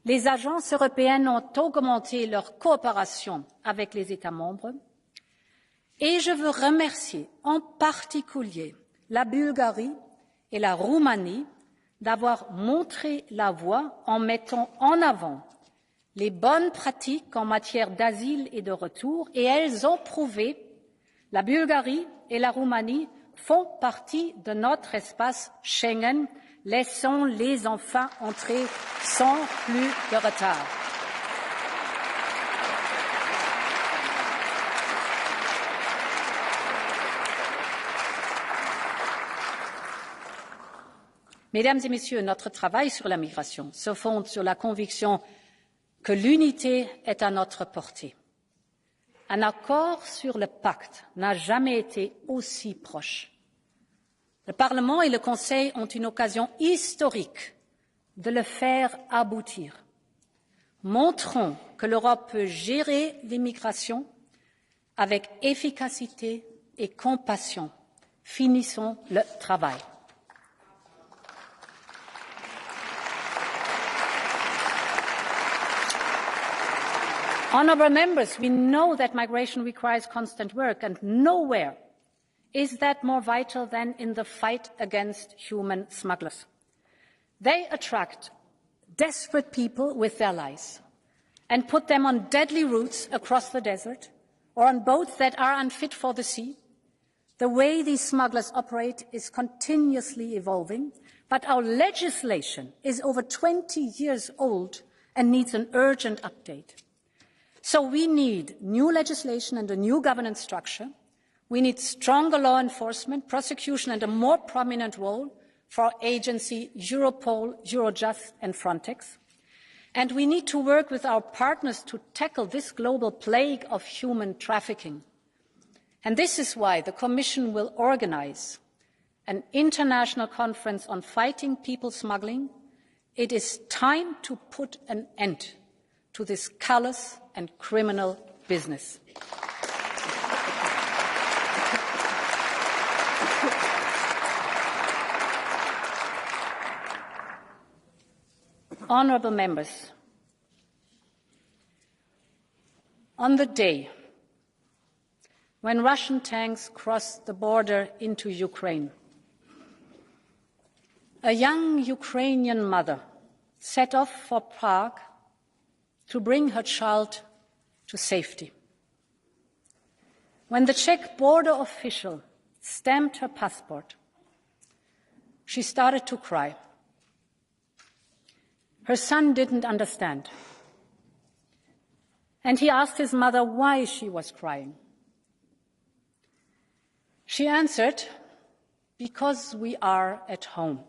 Les agences européennes ont augmenté leur coopération avec les États membres. Et je veux remercier en particulier la Bulgarie et la Roumanie d'avoir montré la voie en mettant en avant les bonnes pratiques en matière d'asile et de retour, et elles ont prouvé, la Bulgarie et la Roumanie font partie de notre espace Schengen. Laissons-les enfin entrer sans plus de retard. Mesdames et Messieurs, notre travail sur la migration se fonde sur la conviction que l'unité est à notre portée. Un accord sur le pacte n'a jamais été aussi proche. Le Parlement et le Conseil ont une occasion historique de le faire aboutir. Montrons que l'Europe peut gérer l'immigration avec efficacité et compassion. Finissons le travail. Honourable members, we know that migration requires constant work, and nowhere is that more vital than in the fight against human smugglers. They attract desperate people with their lies and put them on deadly routes across the desert or on boats that are unfit for the sea. The way these smugglers operate is continuously evolving, but our legislation is over 20 years old and needs an urgent update. So we need new legislation and a new governance structure. We need stronger law enforcement, prosecution and a more prominent role for our agency Europol, Eurojust and Frontex. And we need to work with our partners to tackle this global plague of human trafficking. And this is why the Commission will organise an international conference on fighting people smuggling. It is time to put an end to this callous and criminal business. Honourable members, on the day when Russian tanks crossed the border into Ukraine, a young Ukrainian mother set off for Prague to bring her child to safety. When the Czech border official stamped her passport, she started to cry. Her son didn't understand, and he asked his mother why she was crying. She answered, "Because we are at home."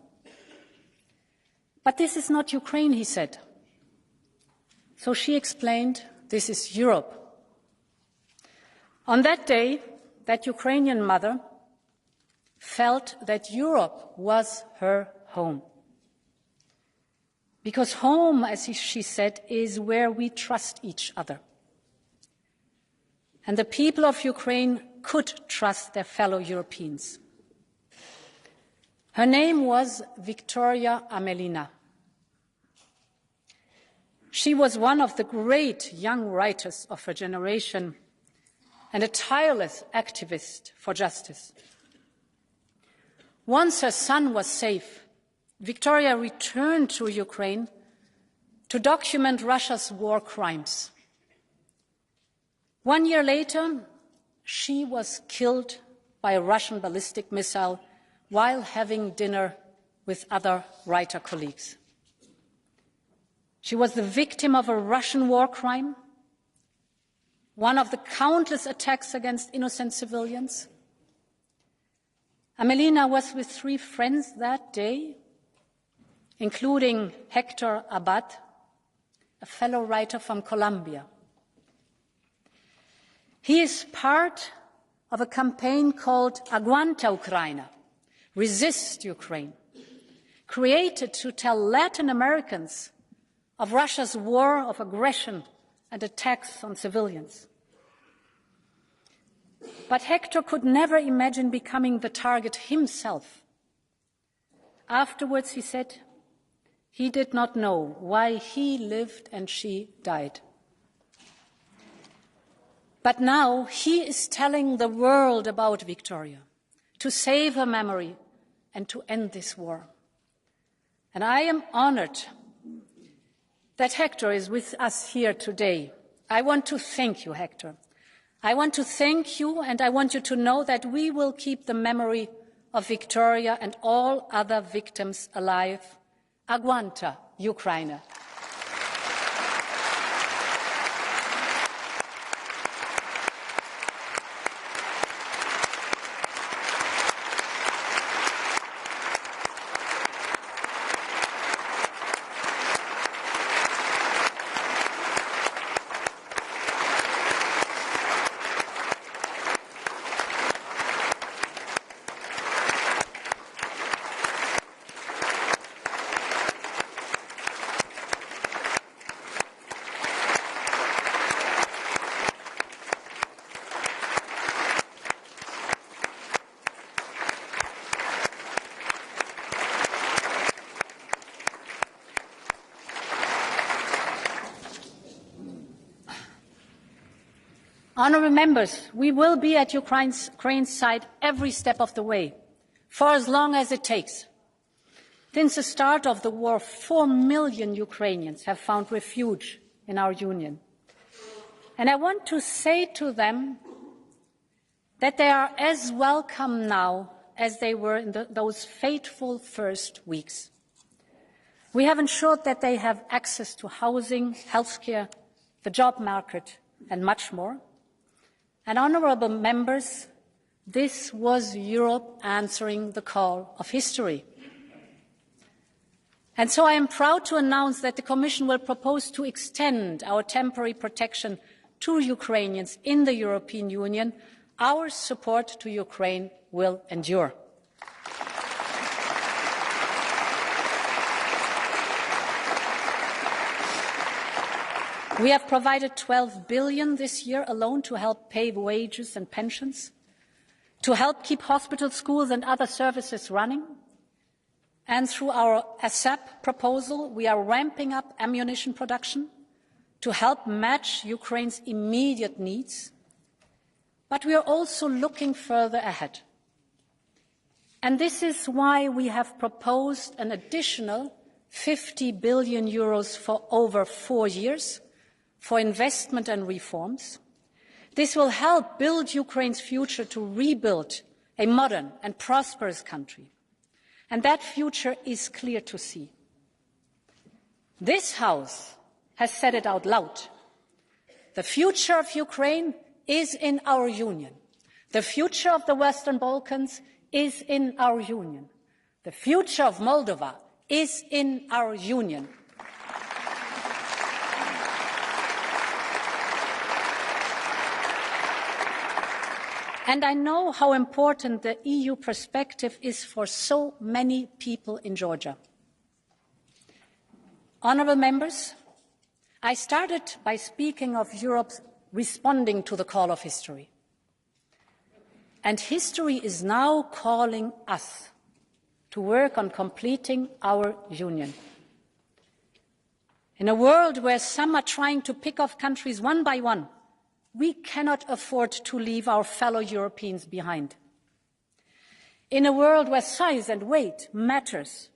"But this is not Ukraine," he said. So she explained, "This is Europe." On that day, that Ukrainian mother felt that Europe was her home. Because home, as she said, is where we trust each other. And the people of Ukraine could trust their fellow Europeans. Her name was Victoria Amelina. She was one of the great young writers of her generation and a tireless activist for justice. Once her son was safe, Victoria returned to Ukraine to document Russia's war crimes. 1 year later, she was killed by a Russian ballistic missile while having dinner with other writer colleagues. She was the victim of a Russian war crime, one of the countless attacks against innocent civilians. Amelina was with 3 friends that day, including Hector Abad, a fellow writer from Colombia. He is part of a campaign called Aguanta Ukraina, Resist Ukraine, created to tell Latin Americans of Russia's war of aggression and attacks on civilians. But Hector could never imagine becoming the target himself. Afterwards, he said, he did not know why he lived and she died. But now he is telling the world about Victoria, to save her memory and to end this war. And I am honored that Hector is with us here today. I want to thank you, Hector. I want to thank you, and I want you to know that we will keep the memory of Victoria and all other victims alive. Aguanta, Ukraina. Honourable members, we will be at Ukraine's side every step of the way, for as long as it takes. Since the start of the war, 4 million Ukrainians have found refuge in our Union. And I want to say to them that they are as welcome now as they were in those fateful first weeks. We have ensured that they have access to housing, healthcare, the job market, and much more. And honourable members, this was Europe answering the call of history. And so I am proud to announce that the Commission will propose to extend our temporary protection to Ukrainians in the European Union. Our support to Ukraine will endure. We have provided 12 billion this year alone to help pay wages and pensions, to help keep hospitals, schools and other services running. And through our ASAP proposal, we are ramping up ammunition production to help match Ukraine's immediate needs. But we are also looking further ahead. And this is why we have proposed an additional 50 billion euros for over 4 years for investment and reforms. This will help build Ukraine's future to rebuild a modern and prosperous country. And that future is clear to see. This House has said it out loud. The future of Ukraine is in our Union. The future of the Western Balkans is in our Union. The future of Moldova is in our Union. And I know how important the EU perspective is for so many people in Georgia. Honourable members, I started by speaking of Europe responding to the call of history. And history is now calling us to work on completing our union. In a world where some are trying to pick off countries one by one, we cannot afford to leave our fellow Europeans behind. In a world where size and weight matters,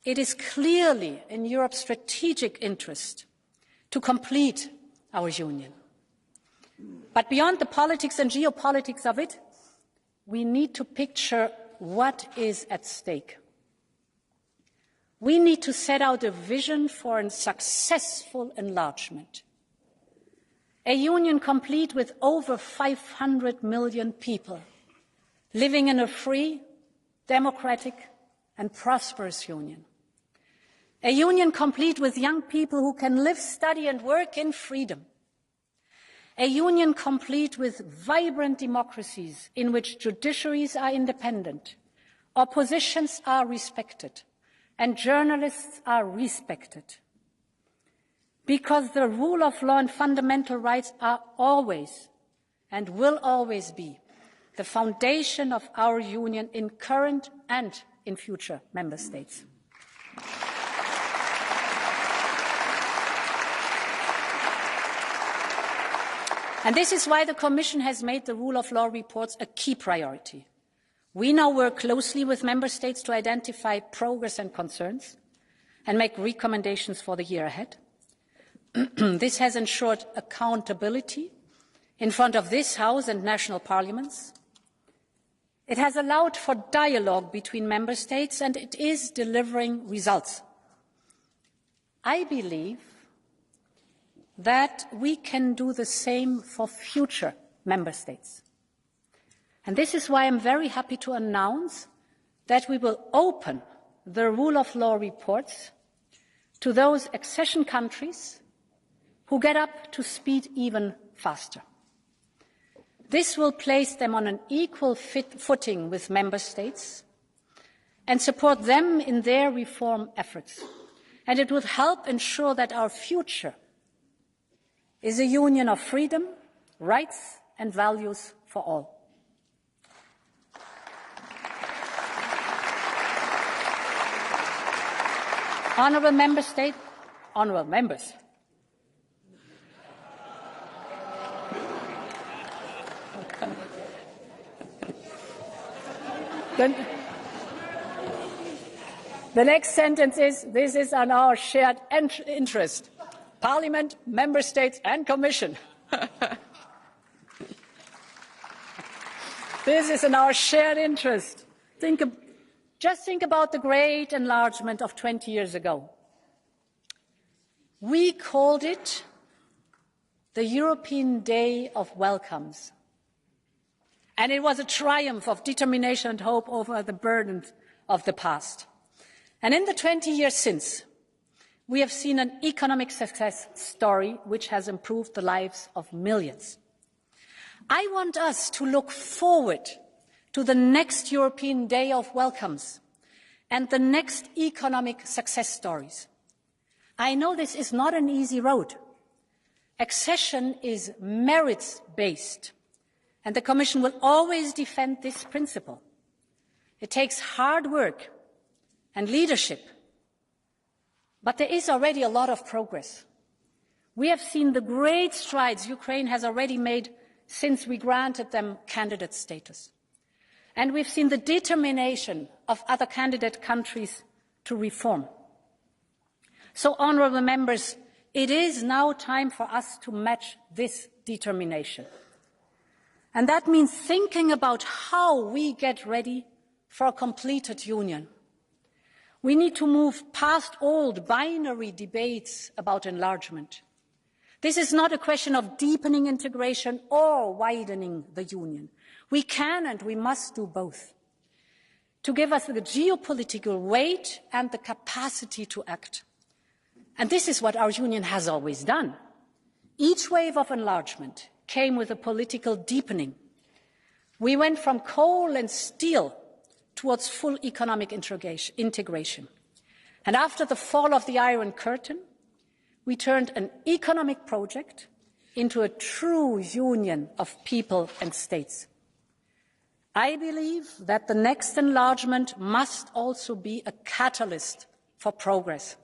it is clearly in Europe's strategic interest to complete our union. But beyond the politics and geopolitics of it, we need to picture what is at stake. We need to set out a vision for a successful enlargement. A union complete with over 500 million people living in a free, democratic and prosperous union. A union complete with young people who can live, study and work in freedom. A union complete with vibrant democracies in which judiciaries are independent, oppositions are respected, and journalists are respected. Because the rule of law and fundamental rights are always and will always be the foundation of our union in current and in future member states. And this is why the Commission has made the rule of law reports a key priority. We now work closely with member states to identify progress and concerns and make recommendations for the year ahead. This has ensured accountability in front of this House and national parliaments. It has allowed for dialogue between member states and it is delivering results. I believe that we can do the same for future member states. And this is why I'm very happy to announce that we will open the rule of law reports to those accession countries who get up to speed even faster. This will place them on an equal footing with member states and support them in their reform efforts. And it will help ensure that our future is a union of freedom, rights and values for all. Honourable members, the next sentence is, this is on our shared interest. Parliament, member states and Commission. This is in our shared interest. Just think about the great enlargement of 20 years ago. We called it the European Day of Welcomes. And it was a triumph of determination and hope over the burdens of the past. And in the 20 years since, we have seen an economic success story which has improved the lives of millions. I want us to look forward to the next European Day of Welcomes and the next economic success stories. I know this is not an easy road. Accession is merits-based, and the Commission will always defend this principle. It takes hard work and leadership, but there is already a lot of progress. We have seen the great strides Ukraine has already made since we granted them candidate status. And we've seen the determination of other candidate countries to reform. So, honourable members, it is now time for us to match this determination. And that means thinking about how we get ready for a completed union. We need to move past old binary debates about enlargement. This is not a question of deepening integration or widening the union. We can and we must do both to give us the geopolitical weight and the capacity to act. And this is what our union has always done. Each wave of enlargement came with a political deepening. We went from coal and steel towards full economic integration. And after the fall of the Iron Curtain, we turned an economic project into a true union of people and states. I believe that the next enlargement must also be a catalyst for progress.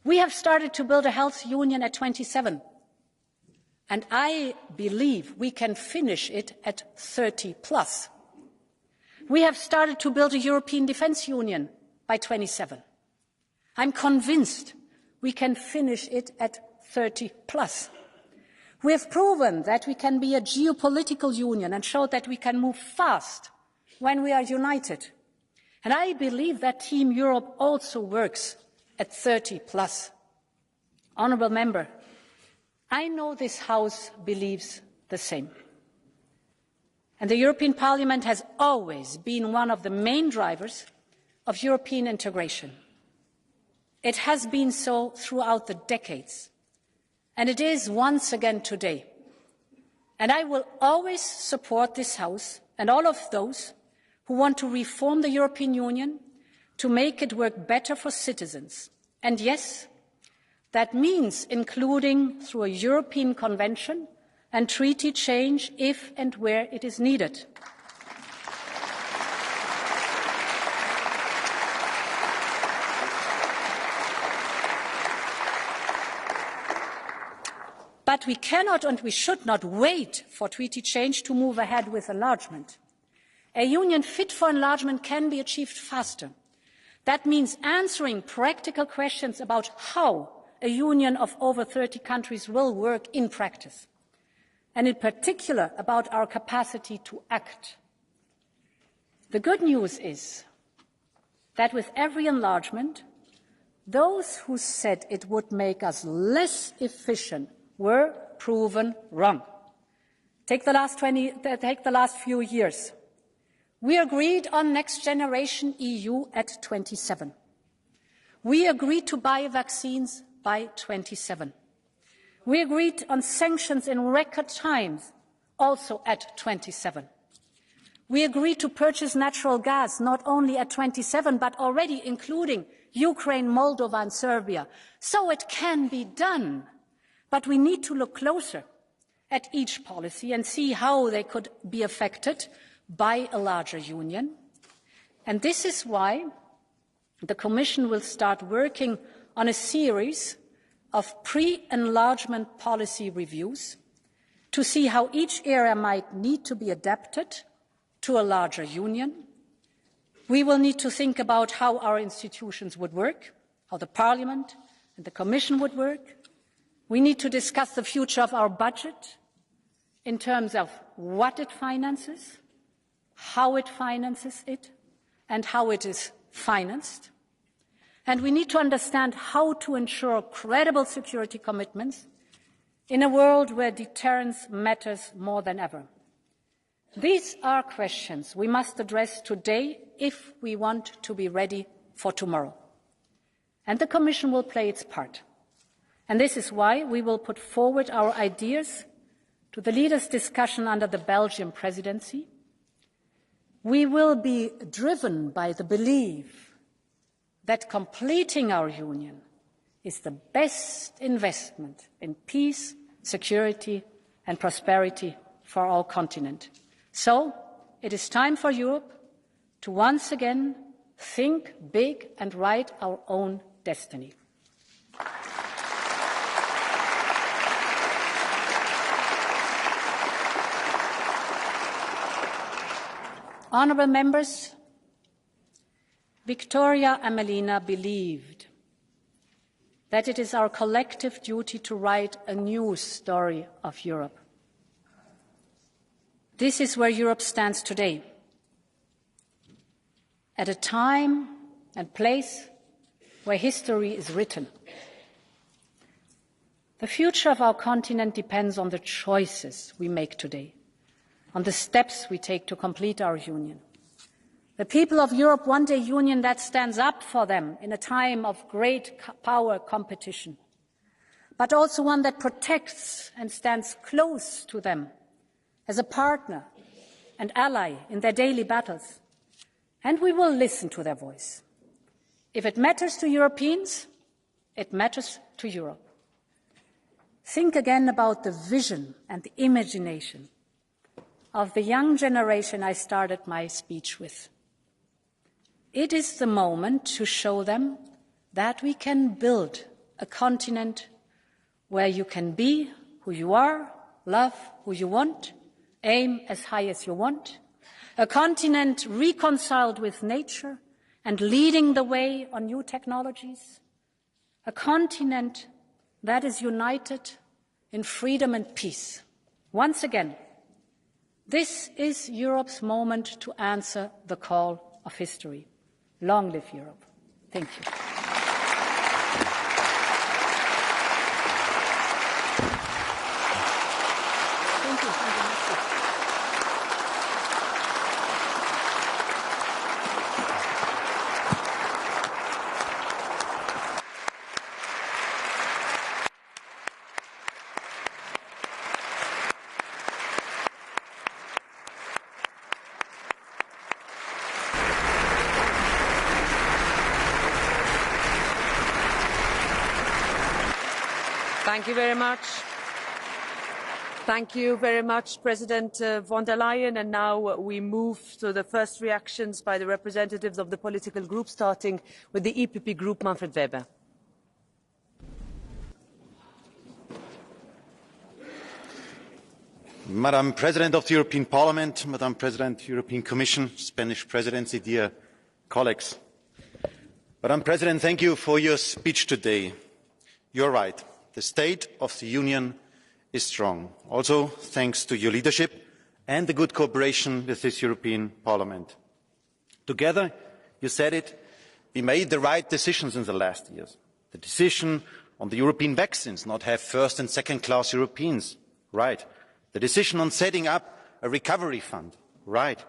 We have started to build a health union at 27, and I believe we can finish it at 30 plus. We have started to build a European Defence Union by 27. I'm convinced we can finish it at 30 plus. We have proven that we can be a geopolitical union and showed that we can move fast when we are united. And I believe that Team Europe also works at 30 plus. Honourable Member, I know this House believes the same. And the European Parliament has always been one of the main drivers of European integration. It has been so throughout the decades. And it is once again today. And I will always support this House and all of those who want to reform the European Union to make it work better for citizens. And yes, that means including through a European Convention and treaty change if and where it is needed. But we cannot and we should not wait for treaty change to move ahead with enlargement. A union fit for enlargement can be achieved faster. That means answering practical questions about how a union of over 30 countries will work in practice, and in particular about our capacity to act. The good news is that with every enlargement, those who said it would make us less efficient were proven wrong. Take the last few years. We agreed on Next Generation EU at 27. We agreed to buy vaccines by 27. We agreed on sanctions in record times, also at 27. We agreed to purchase natural gas not only at 27, but already including Ukraine, Moldova and Serbia. So it can be done. But we need to look closer at each policy and see how they could be affected by a larger union. And this is why the Commission will start working on a series of pre-enlargement policy reviews to see how each area might need to be adapted to a larger union. We will need to think about how our institutions would work, how the Parliament and the Commission would work. We need to discuss the future of our budget in terms of what it finances, how it finances it, and how it is financed. And we need to understand how to ensure credible security commitments in a world where deterrence matters more than ever. These are questions we must address today if we want to be ready for tomorrow. And the Commission will play its part. And this is why we will put forward our ideas to the leaders' discussion under the Belgian presidency. We will be driven by the belief that completing our union is the best investment in peace, security and prosperity for our continent. So it is time for Europe to once again think big and write our own destiny. Honourable Members, Victoria Amelina believed that it is our collective duty to write a new story of Europe. This is where Europe stands today, at a time and place where history is written. The future of our continent depends on the choices we make today, on the steps we take to complete our union. The people of Europe want a union that stands up for them in a time of great power competition, but also one that protects and stands close to them as a partner and ally in their daily battles, and we will listen to their voice. If it matters to Europeans, it matters to Europe. Think again about the vision and the imagination of the young generation I started my speech with. It is the moment to show them that we can build a continent where you can be who you are, love who you want, aim as high as you want, a continent reconciled with nature and leading the way on new technologies, a continent that is united in freedom and peace. Once again, this is Europe's moment to answer the call of history. Long live Europe. Thank you. Thank you very much. Thank you very much, President von der Leyen. And now we move to the first reactions by the representatives of the political groups, starting with the EPP Group, Manfred Weber. Madam President of the European Parliament, Madam President, European Commission, Spanish Presidency, dear colleagues. Madam President, thank you for your speech today. You're right. The state of the Union is strong, also thanks to your leadership and the good cooperation with this European Parliament. Together, you said it, we made the right decisions in the last years. The decision on the European vaccines, not have first and second class Europeans, right. The decision on setting up a recovery fund, right.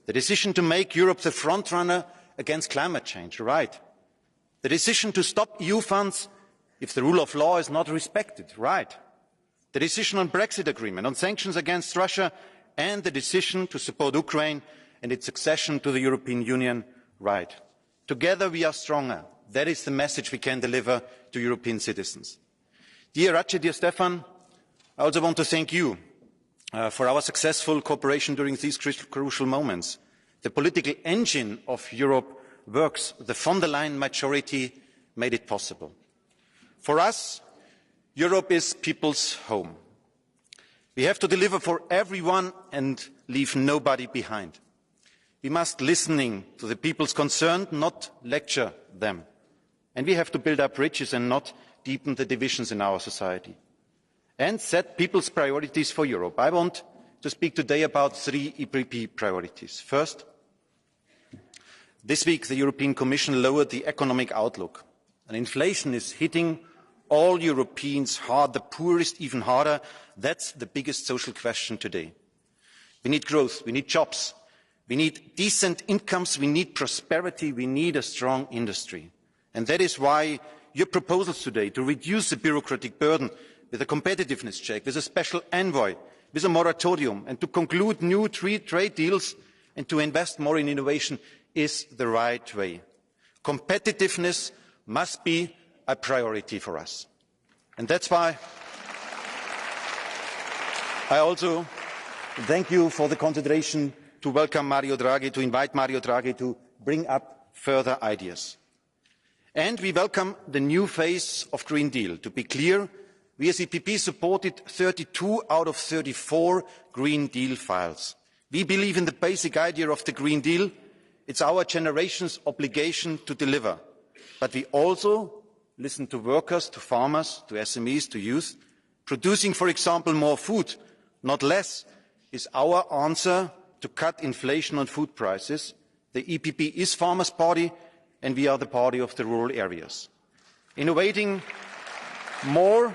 The decision to make Europe the front runner against climate change, right. The decision to stop EU funds if the rule of law is not respected, right. The decision on Brexit agreement, on sanctions against Russia, and the decision to support Ukraine and its accession to the European Union, right. Together we are stronger. That is the message we can deliver to European citizens. Dear Ratche, dear Stefan, I also want to thank you for our successful cooperation during these crucial moments. The political engine of Europe works. The von der Leyen majority made it possible. For us, Europe is people's home. We have to deliver for everyone and leave nobody behind. We must listen to the people's concerned, not lecture them. And we have to build up bridges and not deepen the divisions in our society. And set people's priorities for Europe. I want to speak today about 3 EPP priorities. First, this week the European Commission lowered the economic outlook. And inflation is hitting all Europeans hard, the poorest even harder. That's the biggest social question today. We need growth, we need jobs, we need decent incomes, we need prosperity, we need a strong industry. And that is why your proposals today to reduce the bureaucratic burden with a competitiveness check, with a special envoy, with a moratorium, and to conclude new trade deals and to invest more in innovation is the right way. Competitiveness must be a priority for us. And that's why I also thank you for the consideration to welcome Mario Draghi, to invite Mario Draghi to bring up further ideas. And we welcome the new phase of Green Deal. To be clear, we as EPP supported 32 out of 34 Green Deal files. We believe in the basic idea of the Green Deal. It's our generation's obligation to deliver. But we also listen to workers, to farmers, to SMEs, to youth. Producing, for example, more food, not less, is our answer to cut inflation on food prices. The EPP is Farmers' Party, and we are the party of the rural areas. Innovating more,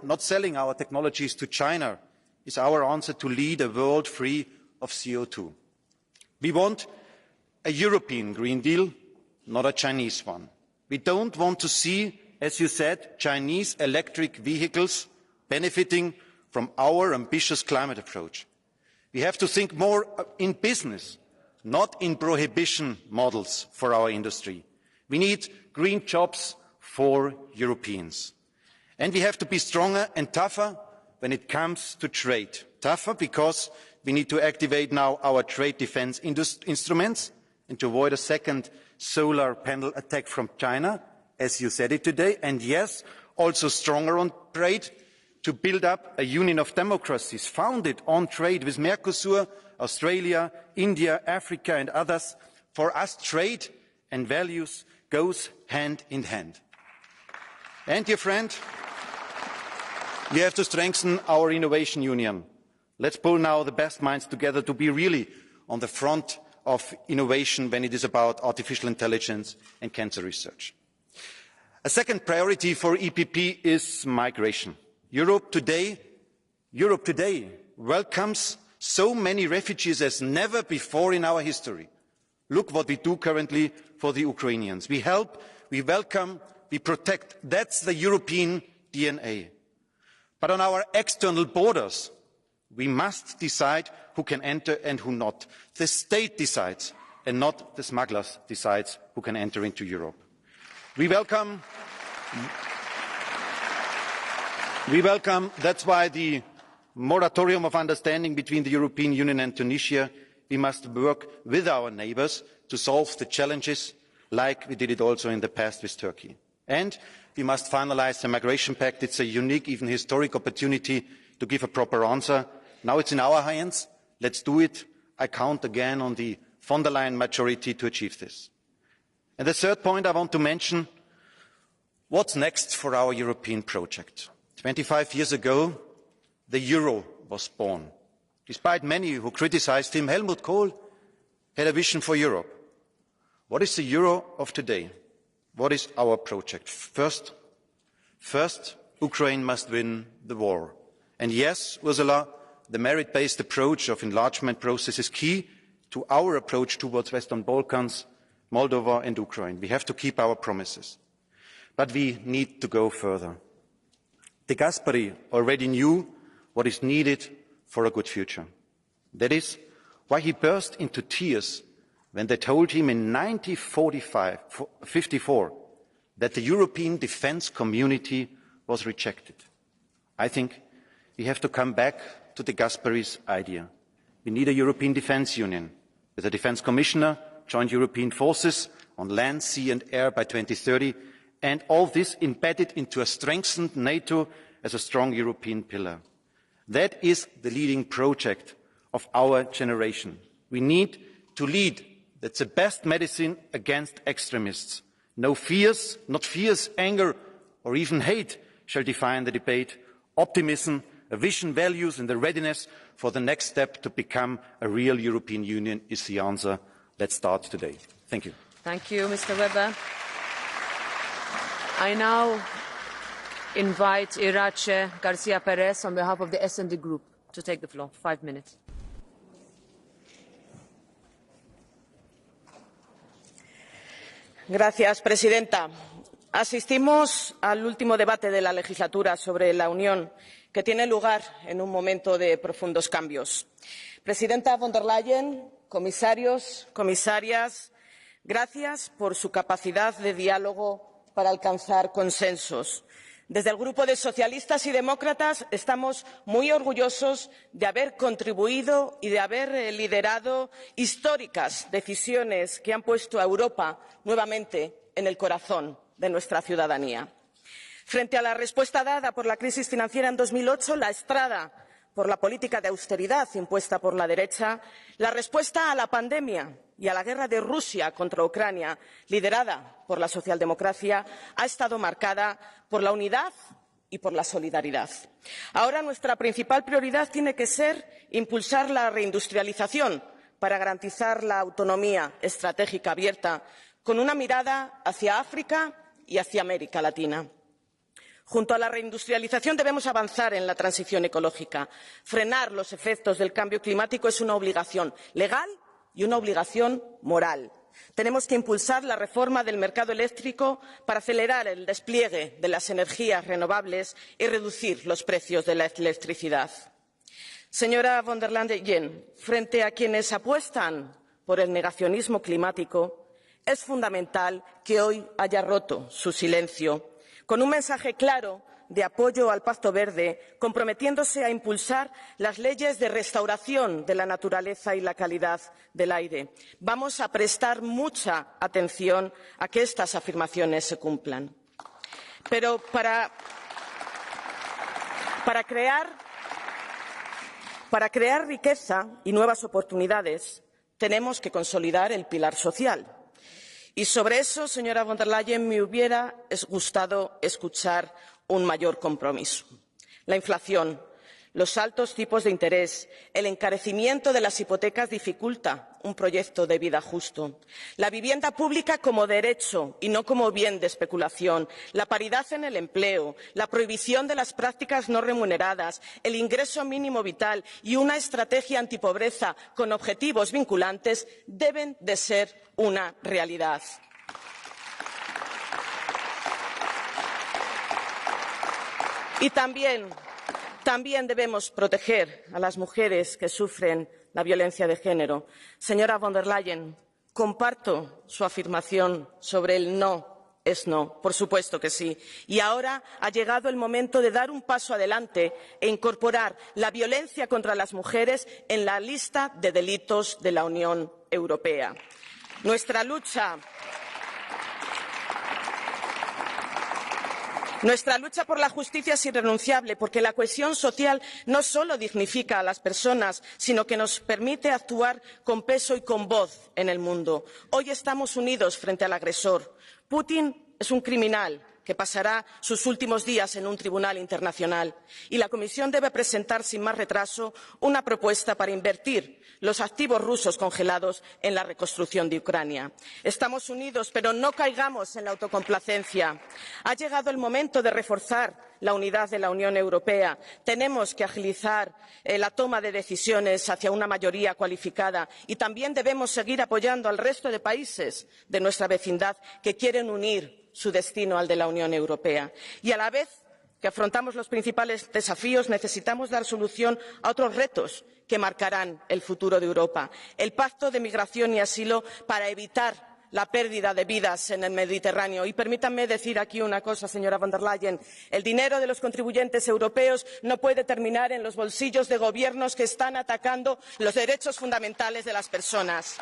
not selling our technologies to China, is our answer to lead a world free of CO2. We want a European Green Deal, not a Chinese one. We don't want to see, as you said, Chinese electric vehicles benefiting from our ambitious climate approach. We have to think more in business, not in prohibition models for our industry. We need green jobs for Europeans. And we have to be stronger and tougher when it comes to trade. Tougher because we need to activate now our trade defence instruments and to avoid a second solar panel attack from China, as you said it today. And yes, also stronger on trade, to build up a union of democracies founded on trade with Mercosur, Australia, India, Africa and others. For us, trade and values goes hand in hand. And, dear friend, we have to strengthen our innovation union. Let's pull now the best minds together to be really on the front of innovation when it is about artificial intelligence and cancer research. A second priority for EPP is migration. Europe today welcomes so many refugees as never before in our history. Look what we do currently for the Ukrainians. We help, we welcome, we protect. That's the European DNA. But on our external borders, we must decide who can enter and who not. The state decides, and not the smugglers decides who can enter into Europe. We welcome, that's why the moratorium of understanding between the European Union and Tunisia. We must work with our neighbours to solve the challenges like we did it also in the past with Turkey. And we must finalise the migration pact. It's a unique, even historic opportunity to give a proper answer. Now it's in our hands. Let's do it. I count again on the von der Leyen majority to achieve this. And the third point I want to mention, what's next for our European project? 25 years ago, the euro was born. Despite many who criticised him, Helmut Kohl had a vision for Europe. What is the euro of today? What is our project? First, Ukraine must win the war. And yes, Ursula, the merit-based approach of enlargement process is key to our approach towards Western Balkans, Moldova and Ukraine. We have to keep our promises. But we need to go further. De Gasperi already knew what is needed for a good future. That is why he burst into tears when they told him in 1954 that the European defence community was rejected. I think we have to come back to de Gasperi's idea. We need a European defence union with a defence commissioner, joint European forces on land, sea and air by 2030, and all this embedded into a strengthened NATO as a strong European pillar. That is the leading project of our generation. We need to lead. That's the best medicine against extremists. No fears, not fears, anger or even hate shall define the debate. Optimism, a vision, values and the readiness for the next step to become a real European Union is the answer. Let's start today. Thank you. Thank you, Mr. Weber. I now invite Irache Garcia Perez on behalf of the S&D Group to take the floor. 5 minutes. Señora presidenta, asistimos al último debate de la legislatura sobre la Unión, que tiene lugar en un momento de profundos cambios. Presidenta von der Leyen, comisarios, comisarias, gracias por su capacidad de diálogo para alcanzar consensos. Desde el Grupo de Socialistas y Demócratas estamos muy orgullosos de haber contribuido y de haber liderado históricas decisiones que han puesto a Europa nuevamente en el corazón de nuestra ciudadanía. Frente a la respuesta dada por la crisis financiera en 2008, la estrada por la política de austeridad impuesta por la derecha, la respuesta a la pandemia y a la guerra de Rusia contra Ucrania, liderada por la socialdemocracia, ha estado marcada por la unidad y por la solidaridad. Ahora nuestra principal prioridad tiene que ser impulsar la reindustrialización para garantizar la autonomía estratégica abierta, con una mirada hacia África y hacia América Latina. Junto a la reindustrialización debemos avanzar en la transición ecológica. Frenar los efectos del cambio climático es una obligación legal y una obligación moral. Tenemos que impulsar la reforma del mercado eléctrico para acelerar el despliegue de las energías renovables y reducir los precios de la electricidad. Señora von der Leyen, frente a quienes apuestan por el negacionismo climático, es fundamental que hoy haya roto su silencio con un mensaje claro de apoyo al Pacto Verde, comprometiéndose a impulsar las leyes de restauración de la naturaleza y la calidad del aire. Vamos a prestar mucha atención a que estas afirmaciones se cumplan. Pero para crear riqueza y nuevas oportunidades tenemos que consolidar el pilar social. Y sobre eso, señora von der Leyen, me hubiera gustado escuchar un mayor compromiso. La inflación, los altos tipos de interés, el encarecimiento de las hipotecas dificulta un proyecto de vida justo. La vivienda pública como derecho y no como bien de especulación, la paridad en el empleo, la prohibición de las prácticas no remuneradas, el ingreso mínimo vital y una estrategia antipobreza con objetivos vinculantes deben de ser una realidad. Y también debemos proteger a las mujeres que sufren la violencia de género. Señora von der Leyen, comparto su afirmación sobre el no es no, por supuesto que sí. Y ahora ha llegado el momento de dar un paso adelante e incorporar la violencia contra las mujeres en la lista de delitos de la Unión Europea. Nuestra lucha por la justicia es irrenunciable, porque la cohesión social no solo dignifica a las personas, sino que nos permite actuar con peso y con voz en el mundo. Hoy estamos unidos frente al agresor. Putin es un criminal que pasará sus últimos días en un tribunal internacional, y la Comisión debe presentar sin más retraso una propuesta para invertir los activos rusos congelados en la reconstrucción de Ucrania. Estamos unidos, pero no caigamos en la autocomplacencia. Ha llegado el momento de reforzar la unidad de la Unión Europea. Tenemos que agilizar la toma de decisiones hacia una mayoría cualificada, y también debemos seguir apoyando al resto de países de nuestra vecindad que quieren unir su destino al de la Unión Europea. Y a la vez que afrontamos los principales desafíos, necesitamos dar solución a otros retos que marcarán el futuro de Europa. El Pacto de Migración y Asilo para evitar la pérdida de vidas en el Mediterráneo. Y permítanme decir aquí una cosa, señora von der Leyen. El dinero de los contribuyentes europeos no puede terminar en los bolsillos de gobiernos que están atacando los derechos fundamentales de las personas.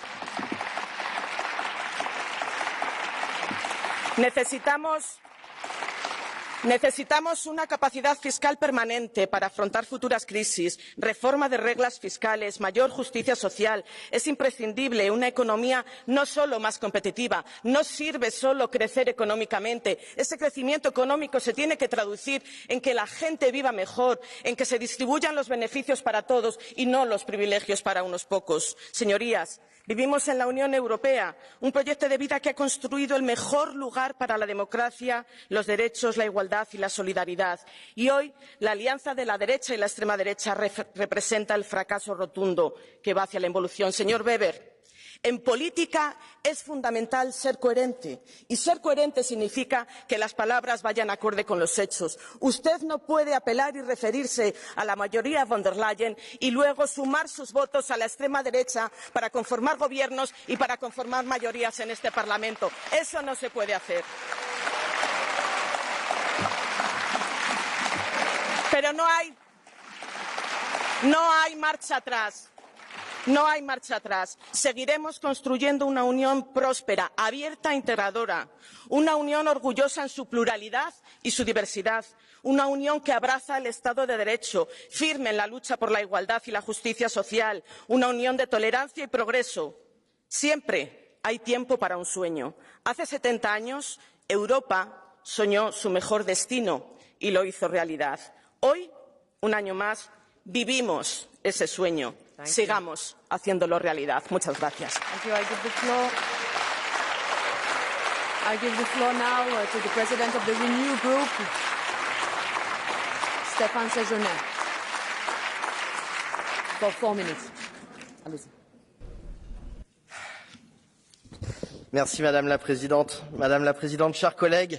Necesitamos una capacidad fiscal permanente para afrontar futuras crisis, reforma de reglas fiscales, mayor justicia social. Es imprescindible una economía no solo más competitiva. No sirve solo crecer económicamente. Ese crecimiento económico se tiene que traducir en que la gente viva mejor, en que se distribuyan los beneficios para todos y no los privilegios para unos pocos. Señorías, vivimos en la Unión Europea un proyecto de vida que ha construido el mejor lugar para la democracia, los derechos, la igualdad y la solidaridad. Y hoy la alianza de la derecha y la extrema derecha representa el fracaso rotundo que va hacia la involución. Señor Weber, en política es fundamental ser coherente, y ser coherente significa que las palabras vayan acorde con los hechos. Usted no puede apelar y referirse a la mayoría von der Leyen y luego sumar sus votos a la extrema derecha para conformar gobiernos y para conformar mayorías en este Parlamento. Eso no se puede hacer. Pero no hay marcha atrás. No hay marcha atrás. Seguiremos construyendo una Unión próspera, abierta e integradora. Una Unión orgullosa en su pluralidad y su diversidad. Una Unión que abraza el Estado de Derecho, firme en la lucha por la igualdad y la justicia social. Una Unión de tolerancia y progreso. Siempre hay tiempo para un sueño. Hace 70 años, Europa soñó su mejor destino y lo hizo realidad. Hoy, un año más, vivimos ese sueño. Sigamos haciéndolo realidad. Muchas gracias. I give the floor now to the President of the Renew Group, Stéphane Séjourné, for 4 minutes. Allez-y. Merci Madame la Présidente, chers collègues.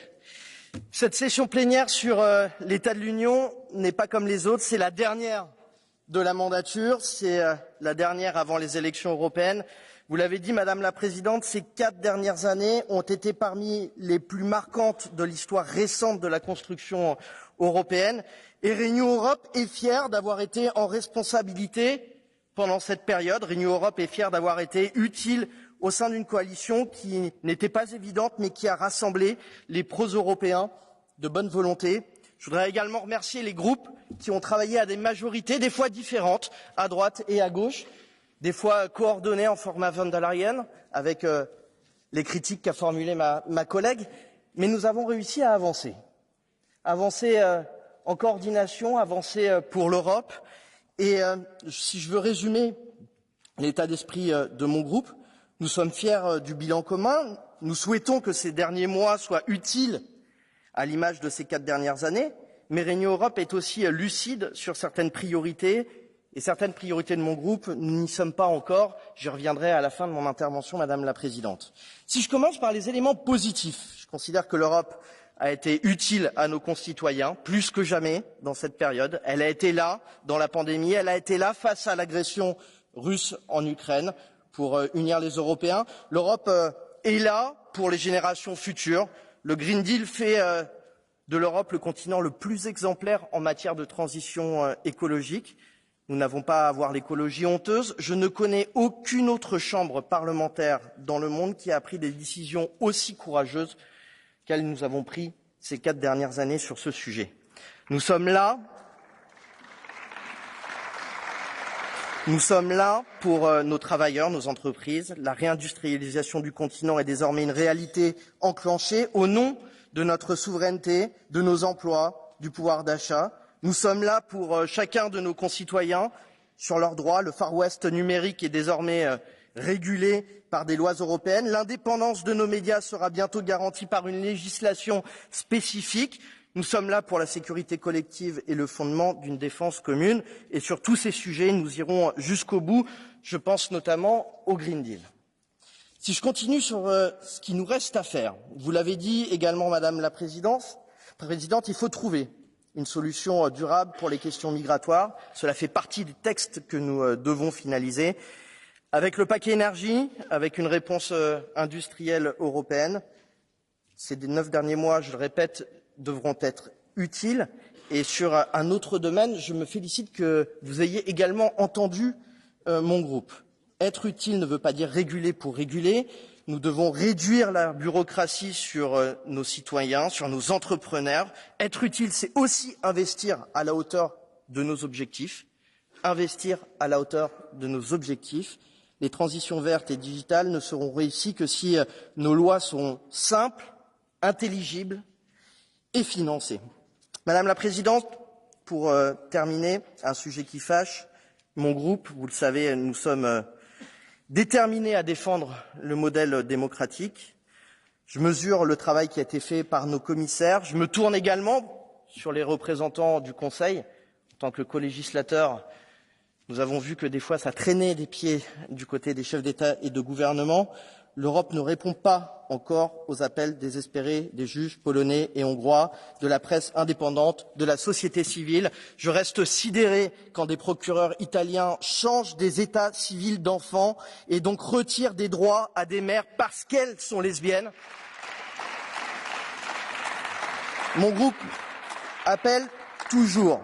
Cette session plénière sur l'état de l'Union n'est pas comme les autres, c'est la dernière de la mandature, c'est la dernière avant les élections européennes. Vous l'avez dit Madame la Présidente, ces 4 dernières années ont été parmi les plus marquantes de l'histoire récente de la construction européenne et Renew Europe est fière d'avoir été en responsabilité pendant cette période. Renew Europe est fière d'avoir été utile au sein d'une coalition qui n'était pas évidente mais qui a rassemblé les pro-européens de bonne volonté. Je voudrais également remercier les groupes qui ont travaillé à des majorités, des fois différentes, à droite et à gauche, des fois coordonnées en format von der Leyen, avec les critiques qu'a formulées ma collègue, mais nous avons réussi à avancer. Avancer en coordination, avancer pour l'Europe. Et si je veux résumer l'état d'esprit de mon groupe, nous sommes fiers du bilan commun. Nous souhaitons que ces derniers mois soient utiles à l'image de ces 4 dernières années. Mais Renew Europe est aussi lucide sur certaines priorités. Et certaines priorités de mon groupe, nous n'y sommes pas encore. J'y reviendrai à la fin de mon intervention, Madame la Présidente. Si je commence par les éléments positifs, je considère que l'Europe a été utile à nos concitoyens, plus que jamais dans cette période. Elle a été là dans la pandémie, elle a été là face à l'agression russe en Ukraine pour unir les Européens. L'Europe est là pour les générations futures. Le Green Deal fait de l'Europe le continent le plus exemplaire en matière de transition écologique. Nous n'avons pas à avoir l'écologie honteuse. Je ne connais aucune autre chambre parlementaire dans le monde qui a pris des décisions aussi courageuses qu'elles nous avons prises ces 4 dernières années sur ce sujet. Nous sommes là pour nos travailleurs, nos entreprises. La réindustrialisation du continent est désormais une réalité enclenchée au nom de notre souveraineté, de nos emplois, du pouvoir d'achat. Nous sommes là pour chacun de nos concitoyens sur leurs droits. Le Far West numérique est désormais régulé par des lois européennes. L'indépendance de nos médias sera bientôt garantie par une législation spécifique. Nous sommes là pour la sécurité collective et le fondement d'une défense commune. Et sur tous ces sujets, nous irons jusqu'au bout. Je pense notamment au Green Deal. Si je continue sur ce qui nous reste à faire, vous l'avez dit également, Madame la Présidente, il faut trouver une solution durable pour les questions migratoires. Cela fait partie des textes que nous devons finaliser. Avec le paquet énergie, avec une réponse industrielle européenne, ces 9 derniers mois, je le répète, devront être utiles. Et sur un autre domaine, je me félicite que vous ayez également entendu mon groupe. Être utile ne veut pas dire réguler pour réguler. Nous devons réduire la bureaucratie sur nos citoyens, sur nos entrepreneurs. Être utile, c'est aussi investir à la hauteur de nos objectifs. Investir à la hauteur de nos objectifs. Les transitions vertes et digitales ne seront réussies que si nos lois sont simples, intelligibles et financées. Madame la Présidente, pour terminer, un sujet qui fâche, mon groupe, vous le savez, nous sommes déterminés à défendre le modèle démocratique. Je mesure le travail qui a été fait par nos commissaires. Je me tourne également sur les représentants du Conseil. En tant que colégislateur, nous avons vu que des fois ça traînait des pieds du côté des chefs d'État et de gouvernement. L'Europe ne répond pas encore aux appels désespérés des juges polonais et hongrois, de la presse indépendante, de la société civile. Je reste sidéré quand des procureurs italiens changent des états civils d'enfants et donc retirent des droits à des mères parce qu'elles sont lesbiennes. Mon groupe appelle toujours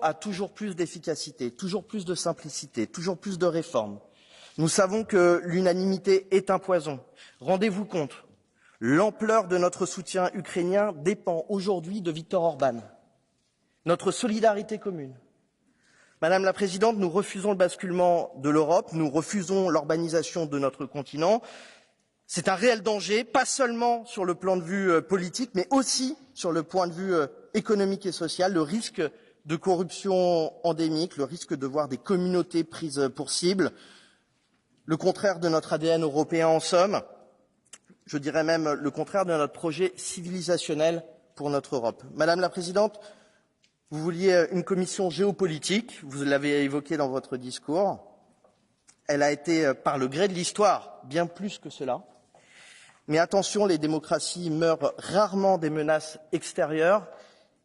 à toujours plus d'efficacité, toujours plus de simplicité, toujours plus de réformes. Nous savons que l'unanimité est un poison. Rendez-vous compte, l'ampleur de notre soutien ukrainien dépend aujourd'hui de Viktor Orban. Notre solidarité commune. Madame la Présidente, nous refusons le basculement de l'Europe, nous refusons l'urbanisation de notre continent. C'est un réel danger, pas seulement sur le plan de vue politique, mais aussi sur le point de vue économique et social. Le risque de corruption endémique, le risque de voir des communautés prises pour cible, le contraire de notre ADN européen en somme, je dirais même le contraire de notre projet civilisationnel pour notre Europe. Madame la Présidente, vous vouliez une commission géopolitique, vous l'avez évoqué dans votre discours. Elle a été, par le gré de l'histoire, bien plus que cela. Mais attention, les démocraties meurent rarement des menaces extérieures,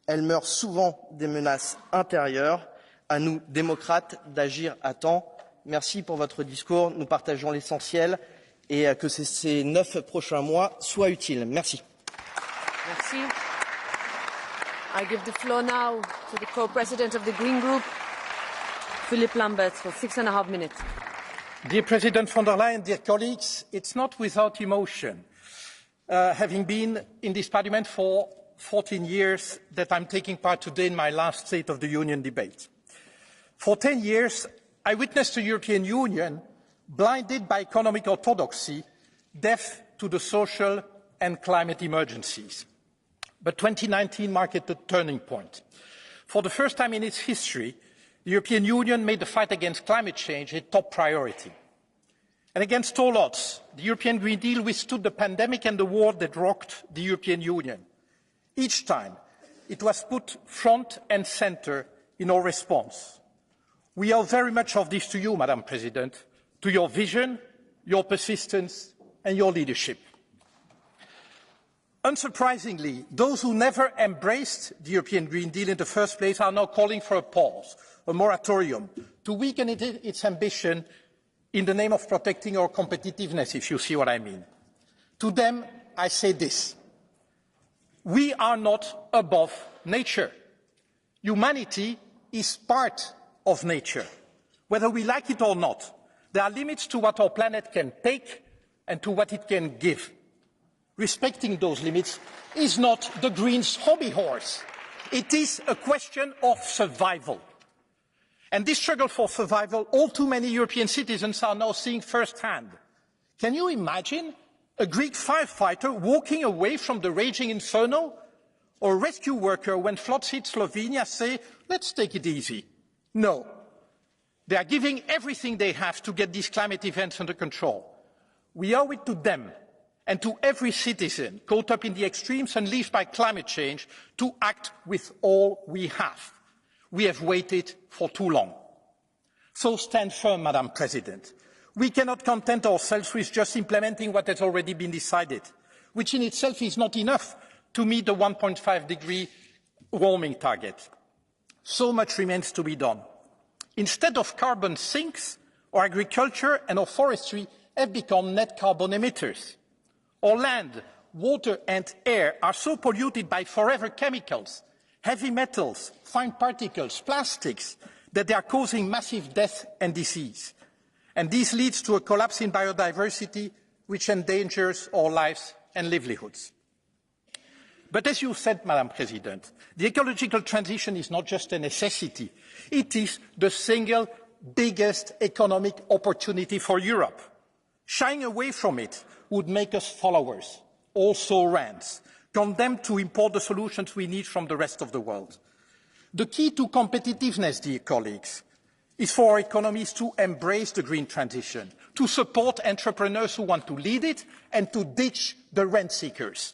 elles meurent souvent des menaces intérieures. À nous, démocrates, d'agir à temps. Merci pour votre discours, nous partageons l'essentiel et que ces 9 prochains mois soient utiles. Merci. Merci. I give the floor now to the co-president of the Green Group, Philippe Lamberts, for 6.5 minutes. Dear President von der Leyen, dear colleagues, it's not without emotion, having been in this Parliament for 14 years, that I'm taking part today in my last State of the Union debate. For 10 years, I witnessed a European Union blinded by economic orthodoxy, deaf to the social and climate emergencies. But 2019 marked a turning point. For the first time in its history, the European Union made the fight against climate change a top priority. And against all odds, the European Green Deal withstood the pandemic and the war that rocked the European Union. Each time, it was put front and centre in our response. We owe very much of this to you, Madam President, to your vision, your persistence and your leadership. Unsurprisingly, those who never embraced the European Green Deal in the first place are now calling for a pause, a moratorium, to weaken its ambition in the name of protecting our competitiveness, if you see what I mean. To them, I say this. We are not above nature. Humanity is part of nature. Whether we like it or not, there are limits to what our planet can take and to what it can give. Respecting those limits is not the Greens' hobby horse. It is a question of survival. And this struggle for survival, all too many European citizens are now seeing firsthand. Can you imagine a Greek firefighter walking away from the raging inferno? Or a rescue worker, when floods hit Slovenia, say, let's take it easy? No. They are giving everything they have to get these climate events under control. We owe it to them and to every citizen caught up in the extremes unleashed by climate change to act with all we have. We have waited for too long. So stand firm, Madam President. We cannot content ourselves with just implementing what has already been decided, which in itself is not enough to meet the 1.5-degree warming target. So much remains to be done. Instead of carbon sinks, our agriculture and our forestry have become net carbon emitters. Our land, water and air are so polluted by forever chemicals, heavy metals, fine particles, plastics, that they are causing massive death and disease. And this leads to a collapse in biodiversity which endangers our lives and livelihoods. But as you said, Madam President, the ecological transition is not just a necessity. It is the single biggest economic opportunity for Europe. Shying away from it would make us followers, also rants, condemned to import the solutions we need from the rest of the world. The key to competitiveness, dear colleagues, is for our economies to embrace the green transition, to support entrepreneurs who want to lead it, and to ditch the rent seekers.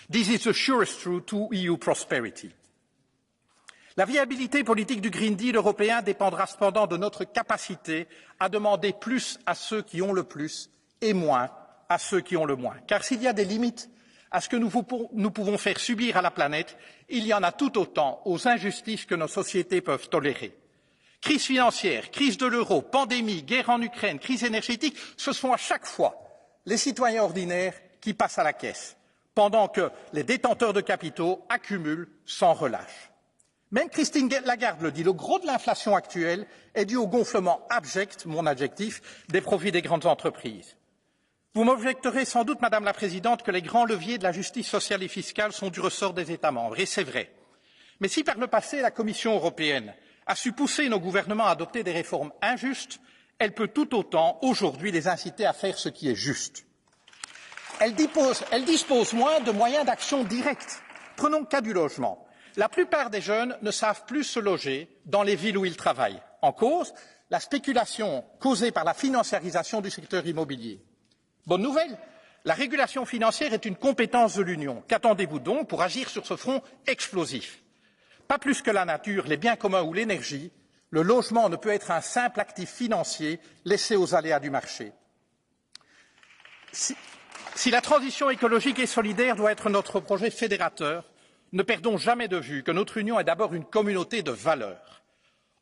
This is the surest route to EU prosperity. La viabilité politique du Green Deal européen dépendra cependant de notre capacité à demander plus à ceux qui ont le plus et moins à ceux qui ont le moins. Car s'il y a des limites à ce que nous pouvons faire subir à la planète, il y en a tout autant aux injustices que nos sociétés peuvent tolérer. Crise financière, crise de l'euro, pandémie, guerre en Ukraine, crise énergétique, ce sont à chaque fois les citoyens ordinaires qui passent à la caisse, pendant que les détenteurs de capitaux accumulent sans relâche. Même Christine Lagarde le dit, le gros de l'inflation actuelle est dû au gonflement abject, mon adjectif, des profits des grandes entreprises. Vous m'objecterez sans doute, Madame la Présidente, que les grands leviers de la justice sociale et fiscale sont du ressort des États membres, et c'est vrai. Mais si par le passé la Commission européenne a su pousser nos gouvernements à adopter des réformes injustes, elle peut tout autant aujourd'hui les inciter à faire ce qui est juste. Elle dispose moins de moyens d'action directs. Prenons le cas du logement. La plupart des jeunes ne savent plus se loger dans les villes où ils travaillent. En cause, la spéculation causée par la financiarisation du secteur immobilier. Bonne nouvelle, la régulation financière est une compétence de l'Union. Qu'attendez-vous donc pour agir sur ce front explosif? Pas plus que la nature, les biens communs ou l'énergie, Le logement ne peut être un simple actif financier laissé aux aléas du marché. Si la transition écologique et solidaire doit être notre projet fédérateur, ne perdons jamais de vue que notre Union est d'abord une communauté de valeurs.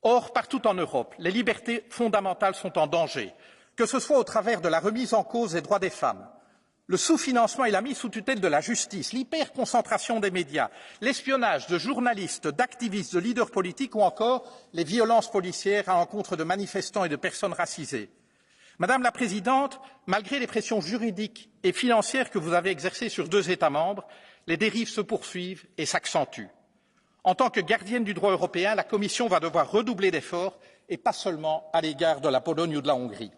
Or, partout en Europe, les libertés fondamentales sont en danger, que ce soit au travers de la remise en cause des droits des femmes, le sous-financement et la mise sous tutelle de la justice, l'hyperconcentration des médias, l'espionnage de journalistes, d'activistes, de leaders politiques ou encore les violences policières à l'encontre de manifestants et de personnes racisées. Madame la Présidente, malgré les pressions juridiques et financières que vous avez exercées sur 2 États membres, les dérives se poursuivent et s'accentuent. En tant que gardienne du droit européen, la Commission va devoir redoubler d'efforts et pas seulement à l'égard de la Pologne ou de la Hongrie.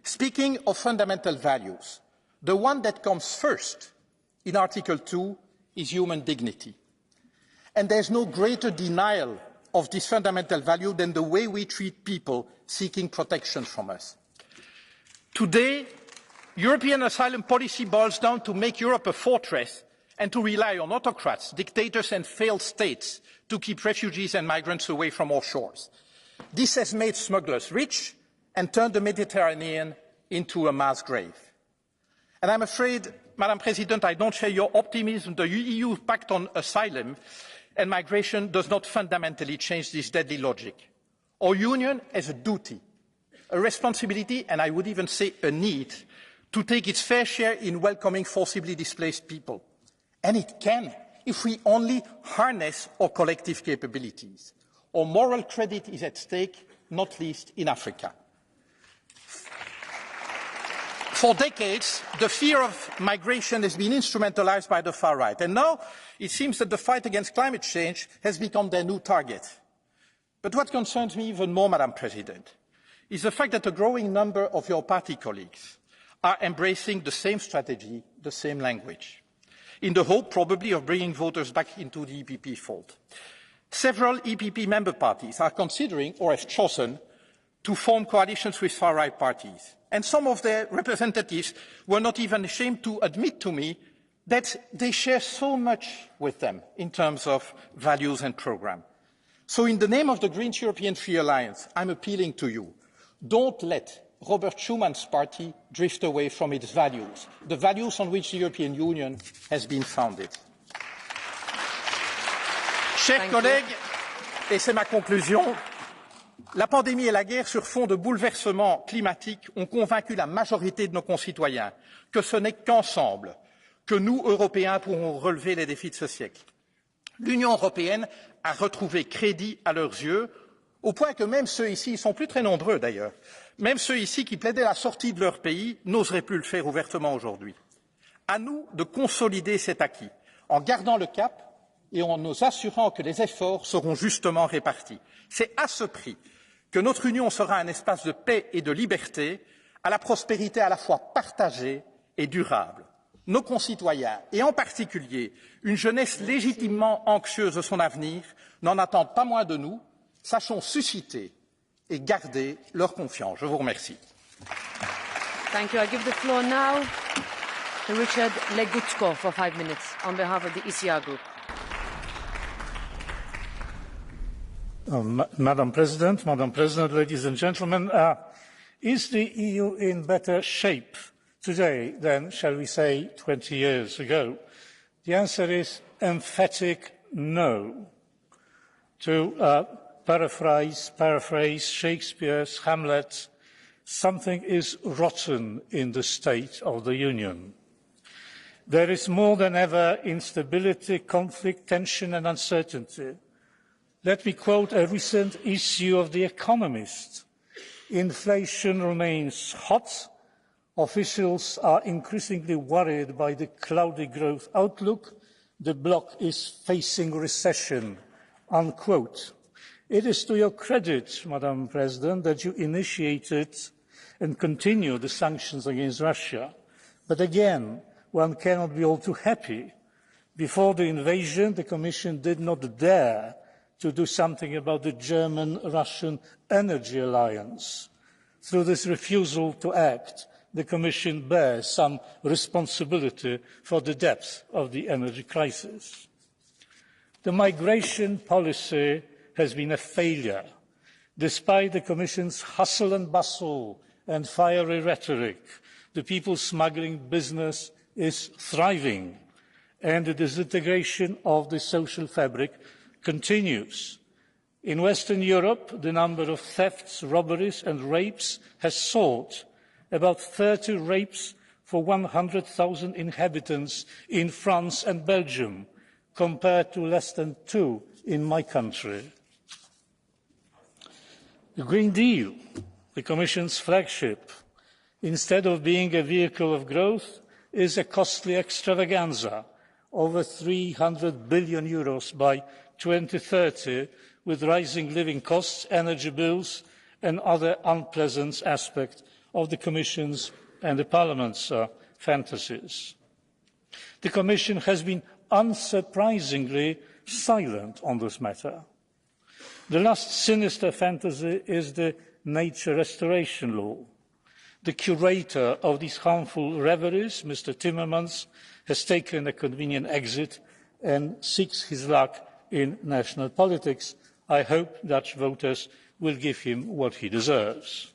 Speaking of fundamental values, the one that comes first in Article 2 is human dignity. And there is no greater denial of this fundamental value than the way we treat people seeking protection from us. Today, European asylum policy boils down to make Europe a fortress and to rely on autocrats, dictators and failed states to keep refugees and migrants away from our shores. This has made smugglers rich and turned the Mediterranean into a mass grave. And I'm afraid, Madam President, I don't share your optimism. The EU Pact on Asylum and Migration does not fundamentally change this deadly logic. Our Union has a duty, a responsibility, and I would even say a need, to take its fair share in welcoming forcibly displaced people. And it can, if we only harness our collective capabilities. Our moral credit is at stake, not least in Africa. For decades, the fear of migration has been instrumentalized by the far right. And now it seems that the fight against climate change has become their new target. But what concerns me even more, Madam President, is the fact that a growing number of your party colleagues are embracing the same strategy, the same language, in the hope probably of bringing voters back into the EPP fold. Several EPP member parties are considering or have chosen to form coalitions with far-right parties. And some of their representatives were not even ashamed to admit to me that they share so much with them in terms of values and programme. So in the name of the Greens European Free Alliance, I'm appealing to you. Don't let Robert Schuman's party drift away from its values, the values on which the European Union has been founded. Chers collègues, et c'est ma conclusion, la pandémie et la guerre sur fond de bouleversements climatiques ont convaincu la majorité de nos concitoyens que ce n'est qu'ensemble que nous, Européens, pourrons relever les défis de ce siècle. L'Union européenne a retrouvé crédit à leurs yeux, au point que même ceux ici, ils sont plus très nombreux d'ailleurs, même ceux ici qui plaidaient la sortie de leur pays n'oseraient plus le faire ouvertement aujourd'hui. À nous de consolider cet acquis en gardant le cap et en nous assurant que les efforts seront justement répartis. C'est à ce prix que notre Union sera un espace de paix et de liberté, à la prospérité à la fois partagée et durable. Nos concitoyens, et en particulier une jeunesse légitimement anxieuse de son avenir, n'en attendent pas moins de nous. Sachons susciter et garder leur confiance. Je vous remercie. Thank you. I give the floor now to Richard Legutko for 5 minutes on behalf of the ECR Group. Madam President, ladies and gentlemen, is the EU in better shape today than, shall we say, 20 years ago? The answer is emphatic no. To paraphrase Shakespeare's Hamlet, something is rotten in the state of the Union. There is more than ever instability, conflict, tension and uncertainty. Let me quote a recent issue of The Economist. Inflation remains hot. Officials are increasingly worried by the cloudy growth outlook. The bloc is facing recession, unquote. It is to your credit, Madam President, that you initiated and continue the sanctions against Russia. But again, one cannot be all too happy. Before the invasion, the Commission did not dare to do something about the German-Russian energy alliance. Through this refusal to act, the Commission bears some responsibility for the depth of the energy crisis. The migration policy has been a failure. Despite the Commission's hustle and bustle and fiery rhetoric, the people smuggling business is thriving, and the disintegration of the social fabric continues. In Western Europe, the number of thefts, robberies and rapes has soared. About 30 rapes for 100,000 inhabitants in France and Belgium, compared to less than 2 in my country. The Green Deal, the Commission's flagship, instead of being a vehicle of growth, is a costly extravaganza, over €300 billion by 2030, with rising living costs, energy bills and other unpleasant aspects of the Commission's and the Parliament's fantasies. The Commission has been unsurprisingly silent on this matter. The last sinister fantasy is the nature restoration law. The curator of these harmful reveries, Mr. Timmermans, has taken a convenient exit and seeks his luck in national politics. I hope Dutch voters will give him what he deserves.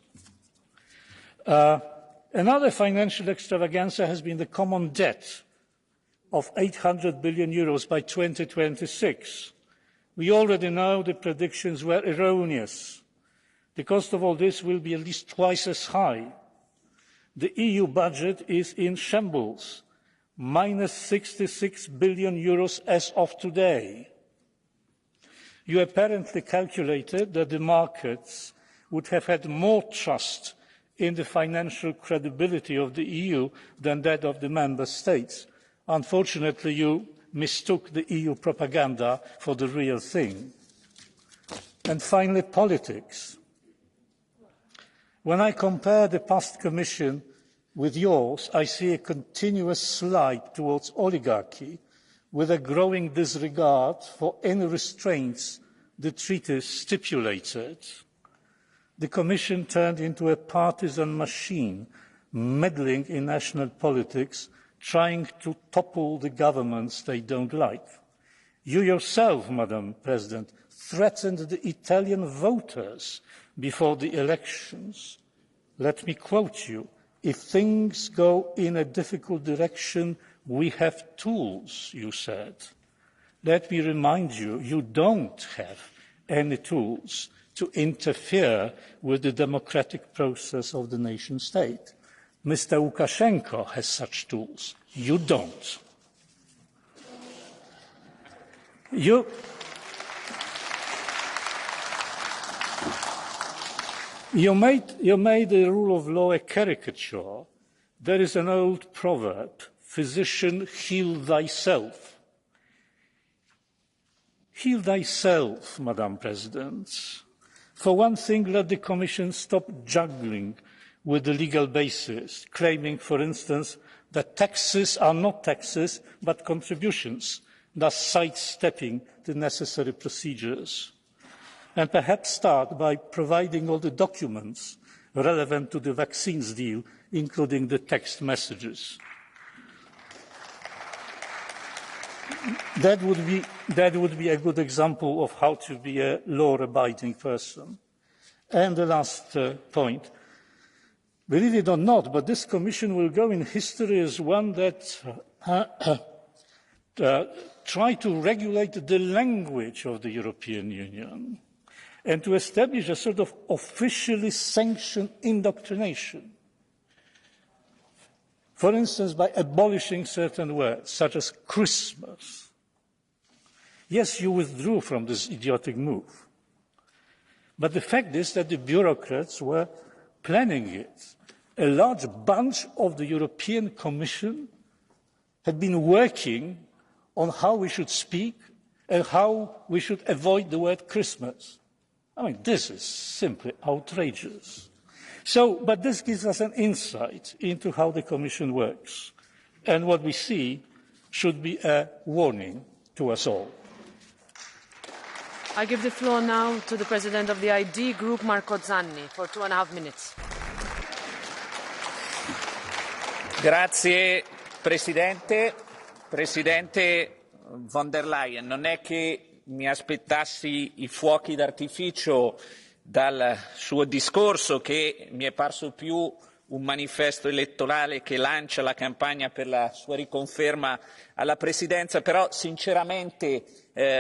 Another financial extravaganza has been the common debt of €800 billion by 2026. We already know the predictions were erroneous. The cost of all this will be at least twice as high. The EU budget is in shambles, minus €66 billion as of today. You apparently calculated that the markets would have had more trust in the financial credibility of the EU than that of the member states. Unfortunately, you mistook the EU propaganda for the real thing. And finally, politics. When I compare the past Commission with yours, I see a continuous slide towards oligarchy, with a growing disregard for any restraints the treaties stipulated. The Commission turned into a partisan machine, meddling in national politics, trying to topple the governments they don't like. You yourself, Madam President, threatened the Italian voters before the elections. Let me quote you: "If things go in a difficult direction, we have tools," you said. Let me remind you, you don't have any tools to interfere with the democratic process of the nation state. Mr. Lukashenko has such tools. You don't. You made the rule of law a caricature. There is an old proverb, "Physician, heal thyself." Heal thyself, Madam President. For one thing, let the Commission stop juggling with the legal basis, claiming, for instance, that taxes are not taxes but contributions, thus sidestepping the necessary procedures. And perhaps start by providing all the documents relevant to the vaccines deal, including the text messages. That would be a good example of how to be a law-abiding person. And the last point. Believe it or not, but this Commission will go in history as one that tried to regulate the language of the European Union and to establish a sort of officially sanctioned indoctrination. For instance, by abolishing certain words, such as Christmas. Yes, you withdrew from this idiotic move. But the fact is that the bureaucrats were planning it. A large bunch of the European Commission had been working on how we should speak and how we should avoid the word Christmas. I mean, this is simply outrageous. But this gives us an insight into how the Commission works. And what we see should be a warning to us all. I give the floor now to the President of the ID Group, Marco Zanni, for 2.5 minutes. Grazie Presidente. Presidente von der Leyen, non è che mi aspettassi i fuochi d'artificio dal suo discorso, che mi è parso più un manifesto elettorale che lancia la campagna per la sua riconferma alla presidenza, però sinceramente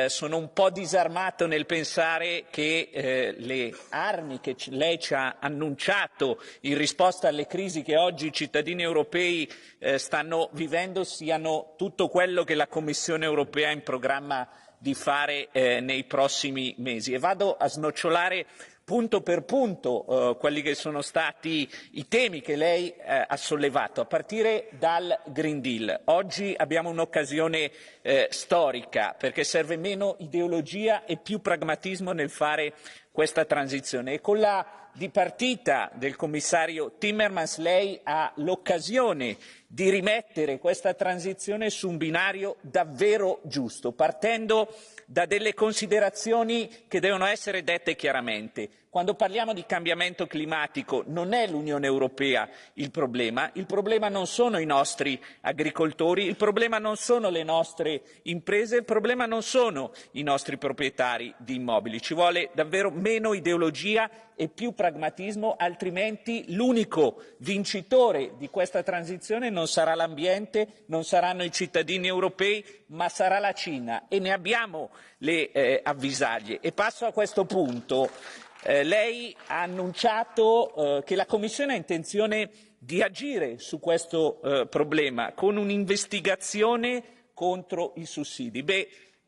sono un po' disarmato nel pensare che le armi che lei ci ha annunciato in risposta alle crisi che oggi i cittadini europei stanno vivendo siano tutto quello che la Commissione europea ha in programma di fare nei prossimi mesi. E vado a snocciolare punto per punto quelli che sono stati i temi che lei ha sollevato, a partire dal Green Deal. Oggi abbiamo un'occasione storica, perché serve meno ideologia e più pragmatismo nel fare questa transizione. E con la dipartita del commissario Timmermans lei ha l'occasione di rimettere questa transizione su un binario davvero giusto, partendo da delle considerazioni che devono essere dette chiaramente. Quando parliamo di cambiamento climatico non è l'Unione Europea il problema non sono i nostri agricoltori, il problema non sono le nostre imprese, il problema non sono i nostri proprietari di immobili. Ci vuole davvero meno ideologia e più pragmatismo, altrimenti l'unico vincitore di questa transizione non sarà l'ambiente, non saranno i cittadini europei, ma sarà la Cina, e ne abbiamo le avvisaglie. E passo a questo punto. Lei ha annunciato che la Commissione ha intenzione di agire su questo problema con un'investigazione contro i sussidi.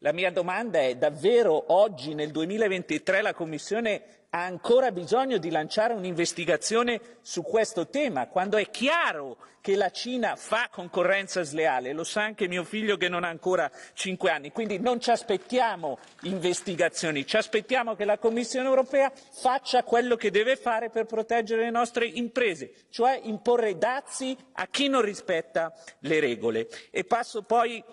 La mia domanda è: davvero oggi, nel 2023, la Commissione ha ancora bisogno di lanciare un'investigazione su questo tema, quando è chiaro che la Cina fa concorrenza sleale? Lo sa anche mio figlio che non ha ancora 5 anni. Quindi non ci aspettiamo investigazioni, ci aspettiamo che la Commissione europea faccia quello che deve fare per proteggere le nostre imprese, cioè imporre dazi a chi non rispetta le regole. E passo poi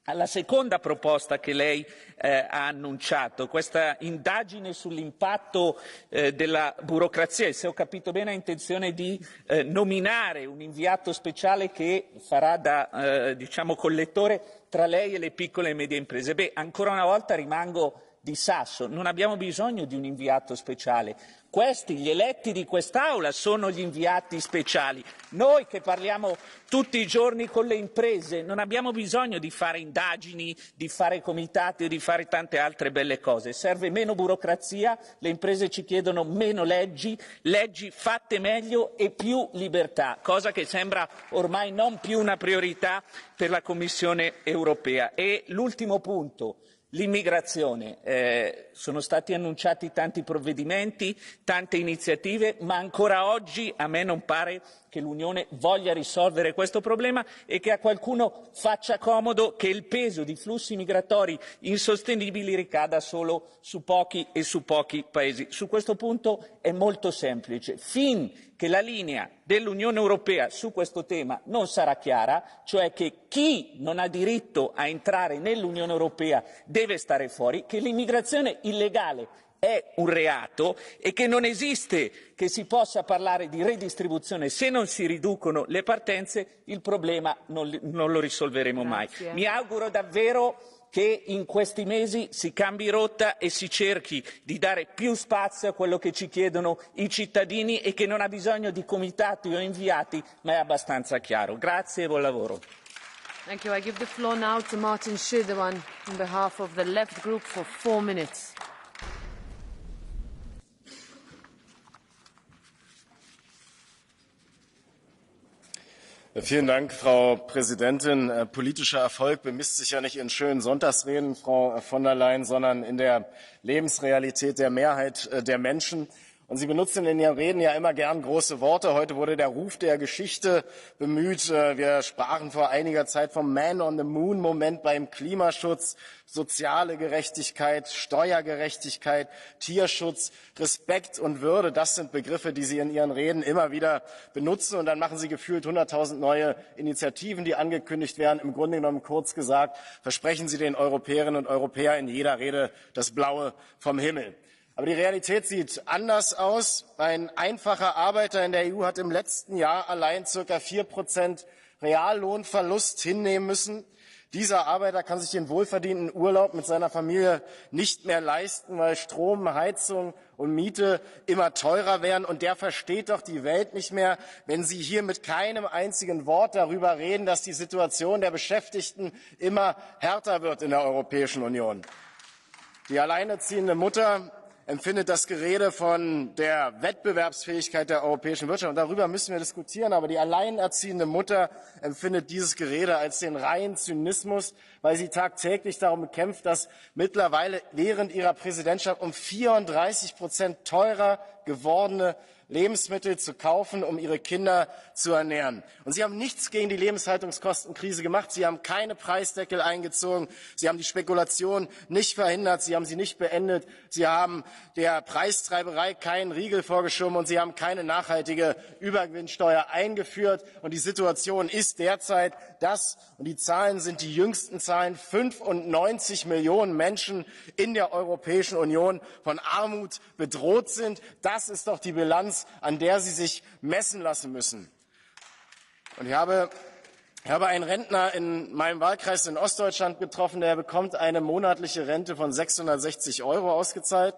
alla seconda proposta che lei ha annunciato, questa indagine sull'impatto della burocrazia, e se ho capito bene ha intenzione di nominare un inviato speciale che farà da diciamo collettore tra lei e le piccole e medie imprese. Ancora una volta rimango di sasso, non abbiamo bisogno di un inviato speciale. Questi, gli eletti di quest'Aula, sono gli inviati speciali. Noi che parliamo tutti i giorni con le imprese non abbiamo bisogno di fare indagini, di fare comitati o di fare tante altre belle cose. Serve meno burocrazia, le imprese ci chiedono meno leggi, leggi fatte meglio e più libertà, cosa che sembra ormai non più una priorità per la Commissione europea. E l'ultimo punto. L'immigrazione. Sono stati annunciati tanti provvedimenti, tante iniziative, ma ancora oggi a me non pare che l'Unione voglia risolvere questo problema e che a qualcuno faccia comodo che il peso di flussi migratori insostenibili ricada solo su pochi e su pochi paesi. Su questo punto è molto semplice. Finché la linea dell'Unione Europea su questo tema non sarà chiara, cioè che chi non ha diritto a entrare nell'Unione Europea deve stare fuori, che l'immigrazione illegale è un reato e che non esiste che si possa parlare di redistribuzione se non si riducono le partenze, il problema non lo risolveremo mai. Mi auguro davvero che in questi mesi si cambi rotta e si cerchi di dare più spazio a quello che ci chiedono i cittadini e che non ha bisogno di comitati o inviati, ma è abbastanza chiaro. Grazie e buon lavoro. Thank you. I give the floor now to Martin Schiedemann on behalf of the Left Group for 4 minutes. Vielen Dank, Frau Präsidentin. Politischer Erfolg bemisst sich ja nicht in schönen Sonntagsreden, Frau von der Leyen, sondern in der Lebensrealität der Mehrheit der Menschen. Und Sie benutzen in Ihren Reden ja immer gern große Worte. Heute wurde der Ruf der Geschichte bemüht. Wir sprachen vor einiger Zeit vom Man-on-the-Moon-Moment beim Klimaschutz, soziale Gerechtigkeit, Steuergerechtigkeit, Tierschutz, Respekt und Würde. Das sind Begriffe, die Sie in Ihren Reden immer wieder benutzen. Und dann machen Sie gefühlt 100.000 neue Initiativen, die angekündigt werden. Im Grunde genommen, kurz gesagt, versprechen Sie den Europäerinnen und Europäern in jeder Rede das Blaue vom Himmel. Aber die Realität sieht anders aus. Ein einfacher Arbeiter in der EU hat im letzten Jahr allein ca. 4% Reallohnverlust hinnehmen müssen. Dieser Arbeiter kann sich den wohlverdienten Urlaub mit seiner Familie nicht mehr leisten, weil Strom, Heizung und Miete immer teurer werden. Und der versteht doch die Welt nicht mehr, wenn Sie hier mit keinem einzigen Wort darüber reden, dass die Situation der Beschäftigten immer härter wird in der Europäischen Union. Die alleinerziehende Mutter empfindet das Gerede von der Wettbewerbsfähigkeit der europäischen Wirtschaft. Und darüber müssen wir diskutieren. Aber die alleinerziehende Mutter empfindet dieses Gerede als den reinen Zynismus, weil sie tagtäglich darum kämpft, dass mittlerweile während ihrer Präsidentschaft um 34% teurer gewordene Lebensmittel zu kaufen, um ihre Kinder zu ernähren. Und Sie haben nichts gegen die Lebenshaltungskostenkrise gemacht. Sie haben keine Preisdeckel eingezogen. Sie haben die Spekulation nicht verhindert. Sie haben sie nicht beendet. Sie haben der Preistreiberei keinen Riegel vorgeschoben und Sie haben keine nachhaltige Übergewinnsteuer eingeführt. Und die Situation ist derzeit, und die Zahlen sind die jüngsten Zahlen, 95 Millionen Menschen in der Europäischen Union von Armut bedroht sind. Das ist doch die Bilanz, an der Sie sich messen lassen müssen. Und ich habe einen Rentner in meinem Wahlkreis in Ostdeutschland getroffen, der bekommt eine monatliche Rente von 660 € ausgezahlt,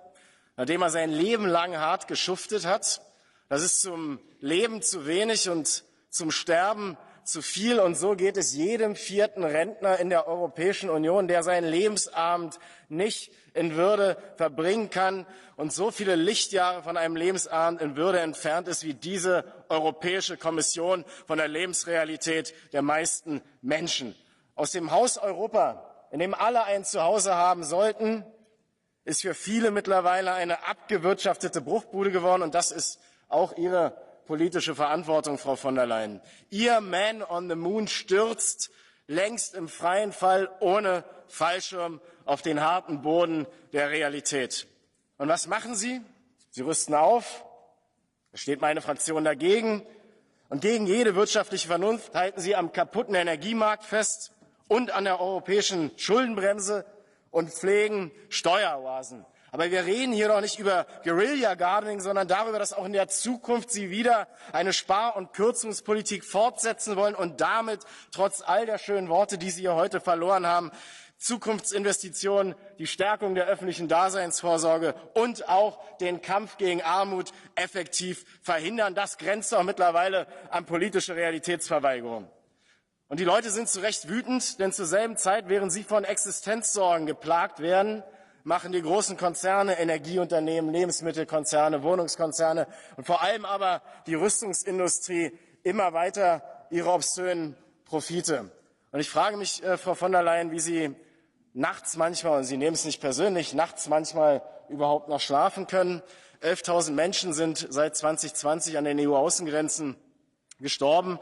nachdem er sein Leben lang hart geschuftet hat. Das ist zum Leben zu wenig und zum Sterben zu viel. Und so geht es jedem vierten Rentner in der Europäischen Union, der seinen Lebensabend nicht in Würde verbringen kann und so viele Lichtjahre von einem Lebensabend in Würde entfernt ist, wie diese Europäische Kommission von der Lebensrealität der meisten Menschen. Aus dem Haus Europa, in dem alle ein Zuhause haben sollten, ist für viele mittlerweile eine abgewirtschaftete Bruchbude geworden. Und das ist auch Ihre politische Verantwortung, Frau von der Leyen. Ihr Man on the Moon stürzt längst im freien Fall ohne Fallschirm auf den harten Boden der Realität. Und was machen Sie? Sie rüsten auf. Da steht meine Fraktion dagegen. Und gegen jede wirtschaftliche Vernunft halten Sie am kaputten Energiemarkt fest und an der europäischen Schuldenbremse und pflegen Steueroasen. Aber wir reden hier doch nicht über Guerilla Gardening, sondern darüber, dass auch in der Zukunft Sie wieder eine Spar- und Kürzungspolitik fortsetzen wollen und damit, trotz all der schönen Worte, die Sie hier heute verloren haben, Zukunftsinvestitionen, die Stärkung der öffentlichen Daseinsvorsorge und auch den Kampf gegen Armut effektiv verhindern. Das grenzt doch mittlerweile an politische Realitätsverweigerung. Und die Leute sind zu Recht wütend, denn zur selben Zeit, während sie von Existenzsorgen geplagt werden, machen die großen Konzerne, Energieunternehmen, Lebensmittelkonzerne, Wohnungskonzerne und vor allem aber die Rüstungsindustrie immer weiter ihre obszönen Profite. Und ich frage mich, Frau von der Leyen, wie Sie nachts manchmal, und Sie nehmen es nicht persönlich, nachts manchmal überhaupt noch schlafen können. 11.000 Menschen sind seit 2020 an den EU-Außengrenzen gestorben.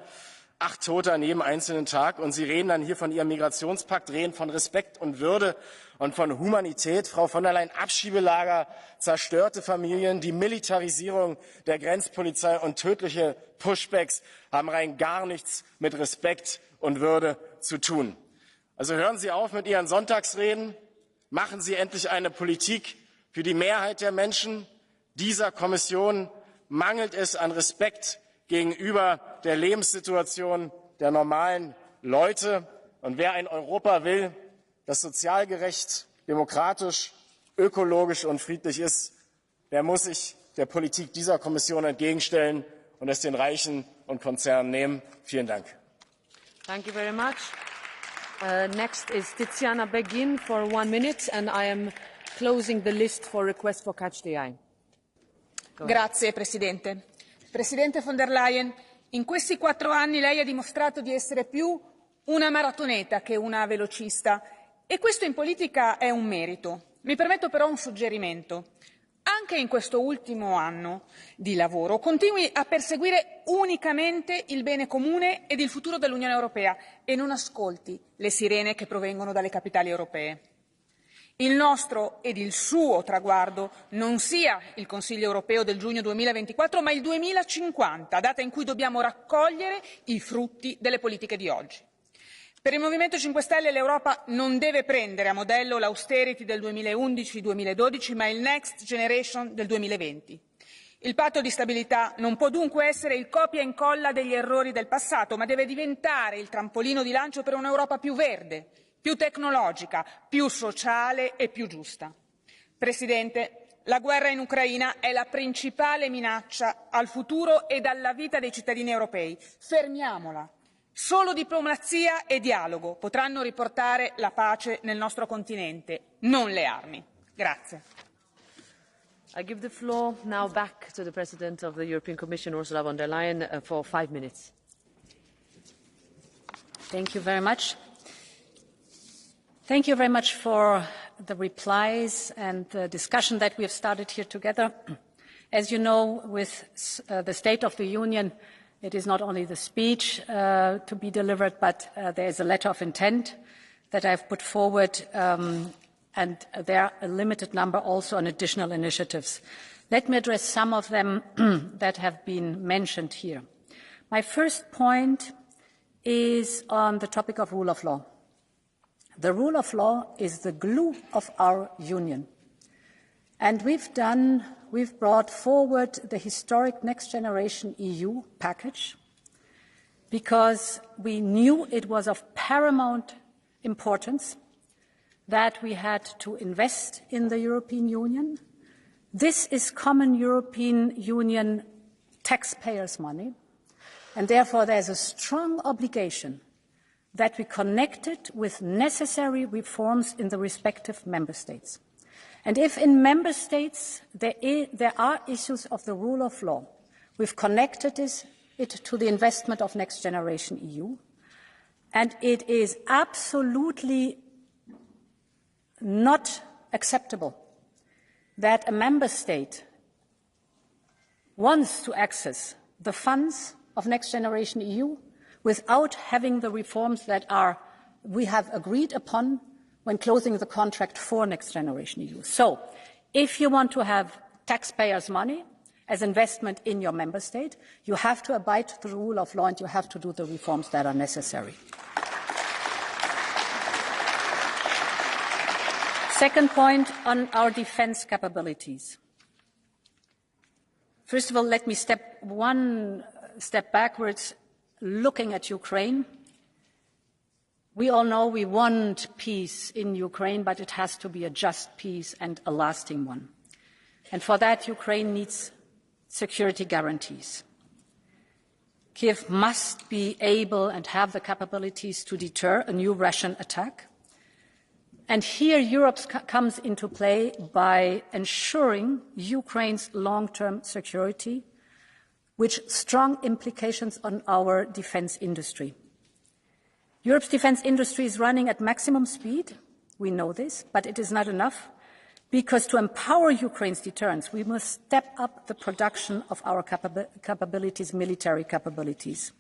8 Tote an jedem einzelnen Tag. Und Sie reden dann hier von Ihrem Migrationspakt, reden von Respekt und Würde und von Humanität. Frau von der Leyen, Abschiebelager, zerstörte Familien, die Militarisierung der Grenzpolizei und tödliche Pushbacks haben rein gar nichts mit Respekt und Würde zu tun. Also hören Sie auf mit Ihren Sonntagsreden. Machen Sie endlich eine Politik für die Mehrheit der Menschen. Dieser Kommission mangelt es an Respekt gegenüber der Lebenssituation der normalen Leute. Und wer ein Europa will, das sozial gerecht, demokratisch, ökologisch und friedlich ist, der muss sich der Politik dieser Kommission entgegenstellen und es den Reichen und Konzernen nehmen. Vielen Dank. Thank you very much. Next is Tiziana Beghin for 1 minute, and I am closing the list for requests for catch the eye. Grazie Presidente. Presidente von der Leyen, in questi 4 anni lei ha dimostrato di essere più una maratoneta che una velocista e questo in politica è un merito. Mi permetto però un suggerimento. Anche in questo ultimo anno di lavoro continui a perseguire unicamente il bene comune ed il futuro dell'Unione Europea e non ascolti le sirene che provengono dalle capitali europee. Il nostro ed il suo traguardo non sia il Consiglio europeo del giugno 2024, ma il 2050, data in cui dobbiamo raccogliere i frutti delle politiche di oggi. Per il Movimento 5 Stelle l'Europa non deve prendere a modello l'austerity del 2011-2012, ma il Next Generation del 2020. Il patto di stabilità non può dunque essere il copia e incolla degli errori del passato, ma deve diventare il trampolino di lancio per un'Europa più verde, più tecnologica, più sociale e più giusta. Presidente, la guerra in Ucraina è la principale minaccia al futuro ed alla vita dei cittadini europei. Fermiamola. Solo diplomazia e dialogo potranno riportare la pace nel nostro continente, non le armi. Grazie. I give the floor now back to the President of the European Commission, Ursula von der Leyen, for 5 minutes. Thank you very much. Thank you very much for the replies and the discussion that we have started here together. As you know, with the State of the Union, it is not only the speech to be delivered, but there is a letter of intent that I have put forward, and there are a limited number also on additional initiatives. Let me address some of them that have been mentioned here. My first point is on the topic of rule of law. The rule of law is the glue of our union. And we've brought forward the historic Next Generation EU package because we knew it was of paramount importance that we had to invest in the European Union. This is common European Union taxpayers' money, and therefore there's a strong obligation that we connect it with necessary reforms in the respective member states. And if in member states there are issues of the rule of law, we've connected it to the investment of Next Generation EU, and it is absolutely not acceptable that a member state wants to access the funds of Next Generation EU without having the reforms that we have agreed upon when closing the contract for Next Generation EU. So, if you want to have taxpayers' money as investment in your member state, you have to abide the rule of law and you have to do the reforms that are necessary. Second point on our defence capabilities. First of all, let me one step backwards, looking at Ukraine. We all know we want peace in Ukraine, but it has to be a just peace and a lasting one. And for that, Ukraine needs security guarantees. Kiev must be able and have the capabilities to deter a new Russian attack. And here Europe comes into play by ensuring Ukraine's long-term security, with strong implications on our defence industry. Europe's defence industry is running at maximum speed. We know this, but it is not enough, because to empower Ukraine's deterrence, we must step up the production of our capabilities, military capabilities.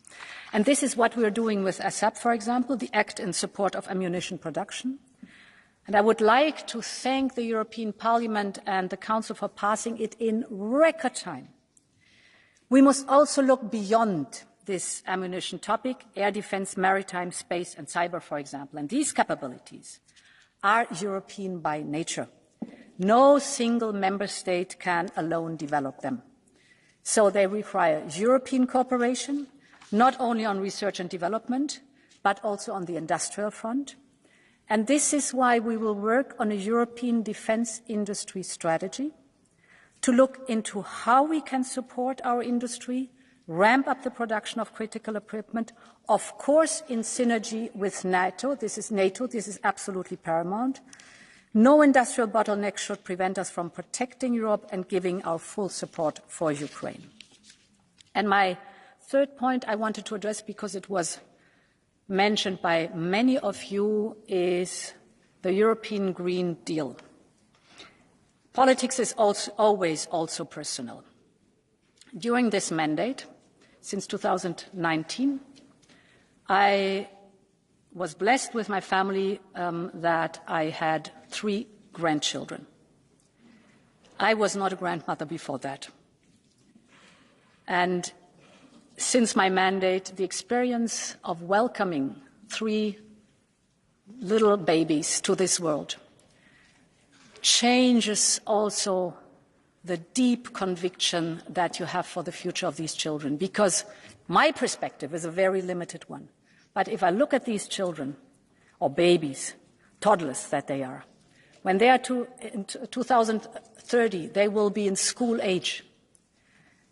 And this is what we are doing with ASAP, for example, the Act in Support of Ammunition Production. And I would like to thank the European Parliament and the Council for passing it in record time. We must also look beyond this ammunition topic, air defence, maritime, space and cyber, for example. And these capabilities are European by nature. No single member state can alone develop them. So they require European cooperation, not only on research and development, but also on the industrial front. And this is why we will work on a European defence industry strategy to look into how we can support our industry, ramp up the production of critical equipment, of course in synergy with NATO. This is absolutely paramount. No industrial bottleneck should prevent us from protecting Europe and giving our full support for Ukraine. And my third point I wanted to address, because it was mentioned by many of you, is the European Green Deal. Politics is always also personal. During this mandate, since 2019, I was blessed with my family that I had 3 grandchildren. I was not a grandmother before that. And since my mandate, the experience of welcoming 3 little babies to this world changes also the deep conviction that you have for the future of these children, because my perspective is a very limited one. But if I look at these children, or babies, toddlers that they are, when they are in 2030, they will be in school age.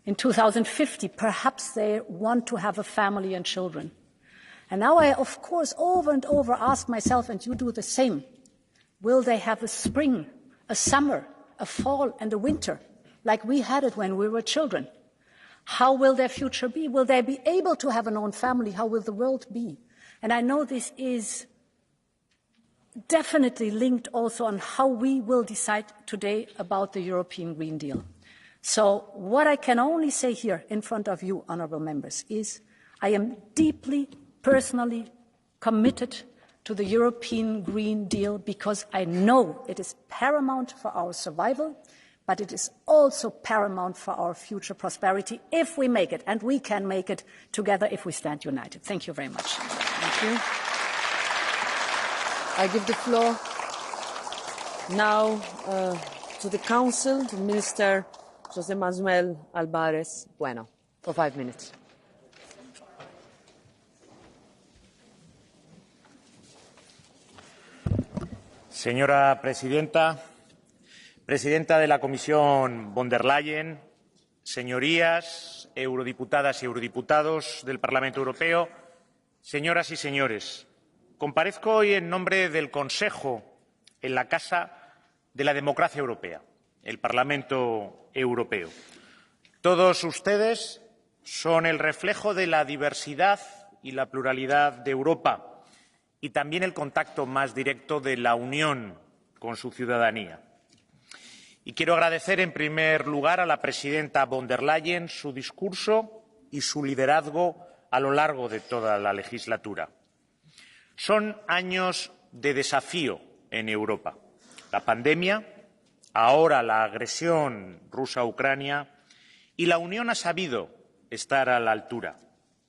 In 2050, perhaps they want to have a family and children. And now I, of course, over and over ask myself, and you do the same, will they have a spring, a summer, a fall and a winter, like we had it when we were children? How will their future be? Will they be able to have an own family? How will the world be? And I know this is definitely linked also on how we will decide today about the European Green Deal. So what I can only say here in front of you, honourable members, is I am deeply, personally committed to the European Green Deal because I know it is paramount for our survival, but it is also paramount for our future prosperity if we make it, and we can make it together if we stand united. Thank you very much. Thank you. I give the floor now to the Council, to Minister José Manuel Álvarez Bueno, for 5 minutes. Señora Presidenta, Presidenta de la Comisión von der Leyen, señorías, eurodiputadas y eurodiputados del Parlamento Europeo, señoras y señores, comparezco hoy en nombre del Consejo en la Casa de la Democracia Europea, el Parlamento Europeo. Todos ustedes son el reflejo de la diversidad y la pluralidad de Europa y también el contacto más directo de la Unión con su ciudadanía. Y quiero agradecer en primer lugar a la presidenta von der Leyen su discurso y su liderazgo a lo largo de toda la legislatura. Son años de desafío en Europa. La pandemia, ahora la agresión rusa a Ucrania, y la Unión ha sabido estar a la altura,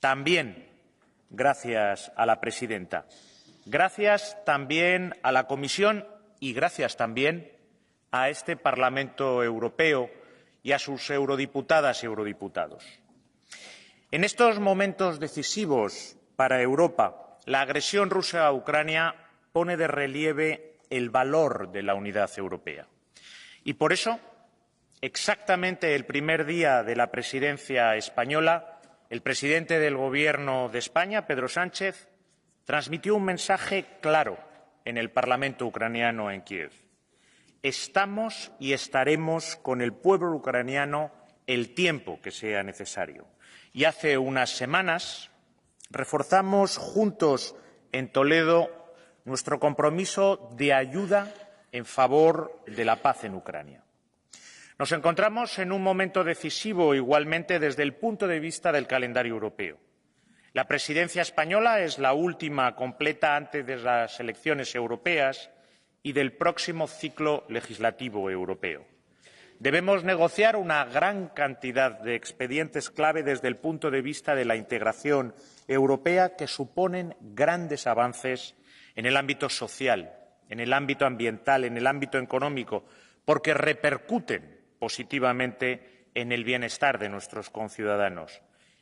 también gracias a la presidenta. Gracias también a la Comisión y gracias también a este Parlamento Europeo y a sus eurodiputadas y eurodiputados. En estos momentos decisivos para Europa, la agresión rusa a Ucrania pone de relieve el valor de la unidad europea. Y por eso, exactamente el primer día de la presidencia española, el presidente del Gobierno de España, Pedro Sánchez, transmitió un mensaje claro en el Parlamento ucraniano en Kiev. Estamos y estaremos con el pueblo ucraniano el tiempo que sea necesario. Y hace unas semanas reforzamos juntos en Toledo nuestro compromiso de ayuda en favor de la paz en Ucrania. Nos encontramos en un momento decisivo igualmente desde el punto de vista del calendario europeo. La presidencia española es la última completa antes de las elecciones europeas y del próximo ciclo legislativo europeo. Debemos negociar una gran cantidad de expedientes clave desde el punto de vista de la integración europea que suponen grandes avances en el ámbito social, en el ámbito ambiental, en el ámbito económico, porque repercuten positivamente en el bienestar de nuestros conciudadanos.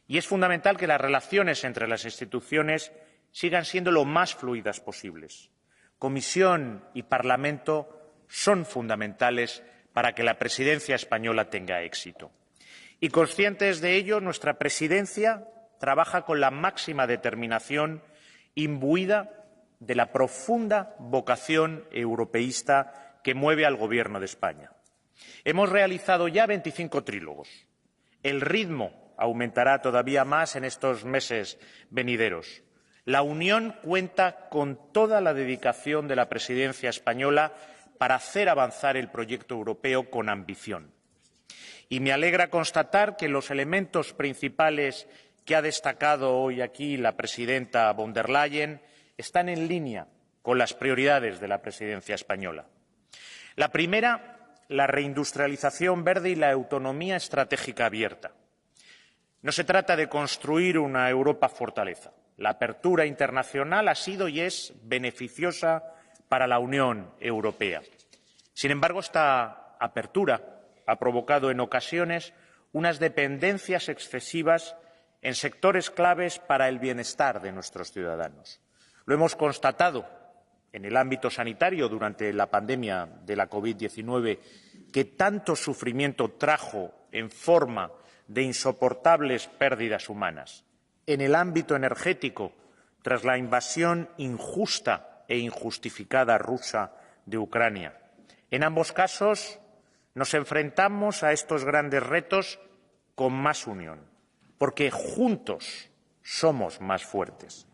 Y es fundamental que las relaciones entre las instituciones sigan siendo lo más fluidas posibles. Comisión y Parlamento son fundamentales para que la presidencia española tenga éxito. Y conscientes de ello, nuestra presidencia trabaja con la máxima determinación, imbuida de la profunda vocación europeísta que mueve al Gobierno de España. Hemos realizado ya 25 trílogos. El ritmo aumentará todavía más en estos meses venideros. La Unión cuenta con toda la dedicación de la presidencia española para hacer avanzar el proyecto europeo con ambición. Y me alegra constatar que los elementos principales que ha destacado hoy aquí la presidenta von der Leyen están en línea con las prioridades de la presidencia española. La primera, la reindustrialización verde y la autonomía estratégica abierta. No se trata de construir una Europa fortaleza. La apertura internacional ha sido y es beneficiosa para la Unión Europea. Sin embargo, esta apertura ha provocado en ocasiones unas dependencias excesivas en sectores claves para el bienestar de nuestros ciudadanos. Lo hemos constatado en el ámbito sanitario durante la pandemia de la COVID-19, que tanto sufrimiento trajo en forma de insoportables pérdidas humanas. En el ámbito energético, tras la invasión injusta e injustificada rusa de Ucrania. En ambos casos, nos enfrentamos a estos grandes retos con más unión, porque juntos somos más fuertes.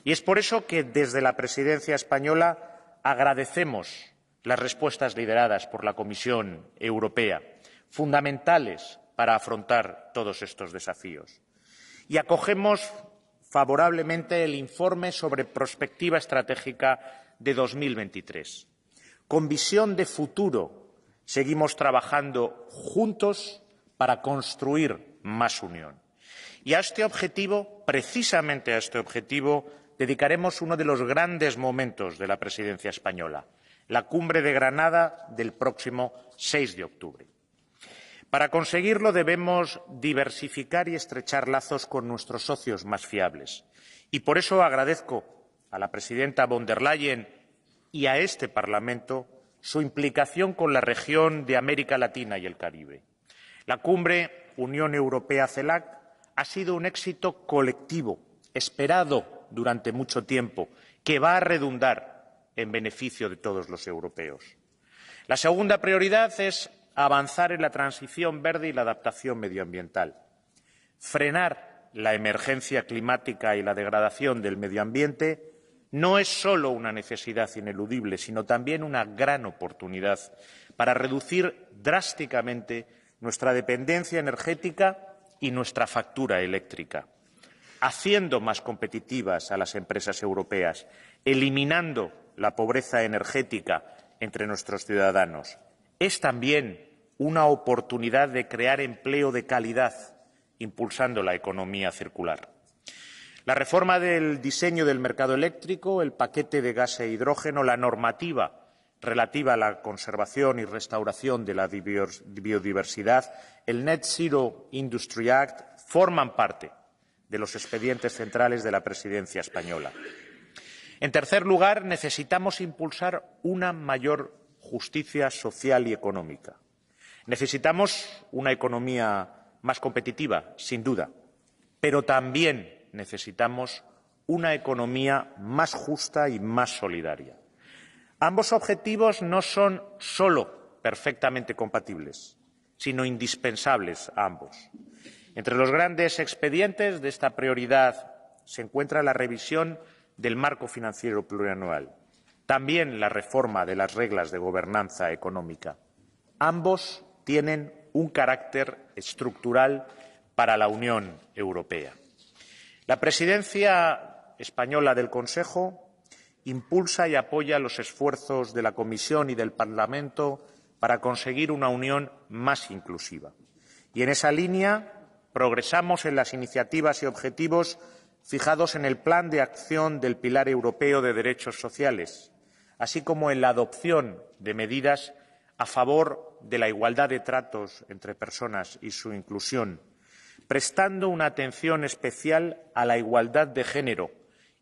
Y es por eso que desde la presidencia española agradecemos las respuestas lideradas por la Comisión Europea, fundamentales para afrontar todos estos desafíos. Y acogemos favorablemente el informe sobre prospectiva estratégica de 2023. Con visión de futuro, seguimos trabajando juntos para construir más unión. Y a este objetivo, precisamente a este objetivo, dedicaremos uno de los grandes momentos de la presidencia española, la Cumbre de Granada del próximo 6 de octubre. Para conseguirlo debemos diversificar y estrechar lazos con nuestros socios más fiables. Y por eso agradezco a la presidenta von der Leyen y a este Parlamento su implicación con la región de América Latina y el Caribe. La Cumbre Unión Europea-CELAC ha sido un éxito colectivo, esperado durante mucho tiempo, que va a redundar en beneficio de todos los europeos. La segunda prioridad es avanzar en la transición verde y la adaptación medioambiental. Frenar la emergencia climática y la degradación del medio ambiente no es solo una necesidad ineludible, sino también una gran oportunidad para reducir drásticamente nuestra dependencia energética y nuestra factura eléctrica, haciendo más competitivas a las empresas europeas, eliminando la pobreza energética entre nuestros ciudadanos. Es también una oportunidad de crear empleo de calidad, impulsando la economía circular. La reforma del diseño del mercado eléctrico, el paquete de gas e hidrógeno, la normativa relativa a la conservación y restauración de la biodiversidad, el Net Zero Industry Act, forman parte de los expedientes centrales de la presidencia española. En tercer lugar, necesitamos impulsar una mayor justicia social y económica. Necesitamos una economía más competitiva, sin duda, pero también necesitamos una economía más justa y más solidaria. Ambos objetivos no son solo perfectamente compatibles, sino indispensables a ambos. Entre los grandes expedientes de esta prioridad se encuentra la revisión del marco financiero plurianual, también la reforma de las reglas de gobernanza económica. Ambos tienen un carácter estructural para la Unión Europea. La presidencia española del Consejo impulsa y apoya los esfuerzos de la Comisión y del Parlamento para conseguir una Unión más inclusiva. Y en esa línea progresamos en las iniciativas y objetivos fijados en el Plan de Acción del Pilar Europeo de Derechos Sociales, así como en la adopción de medidas a favor de la igualdad de tratos entre personas y su inclusión, prestando una atención especial a la igualdad de género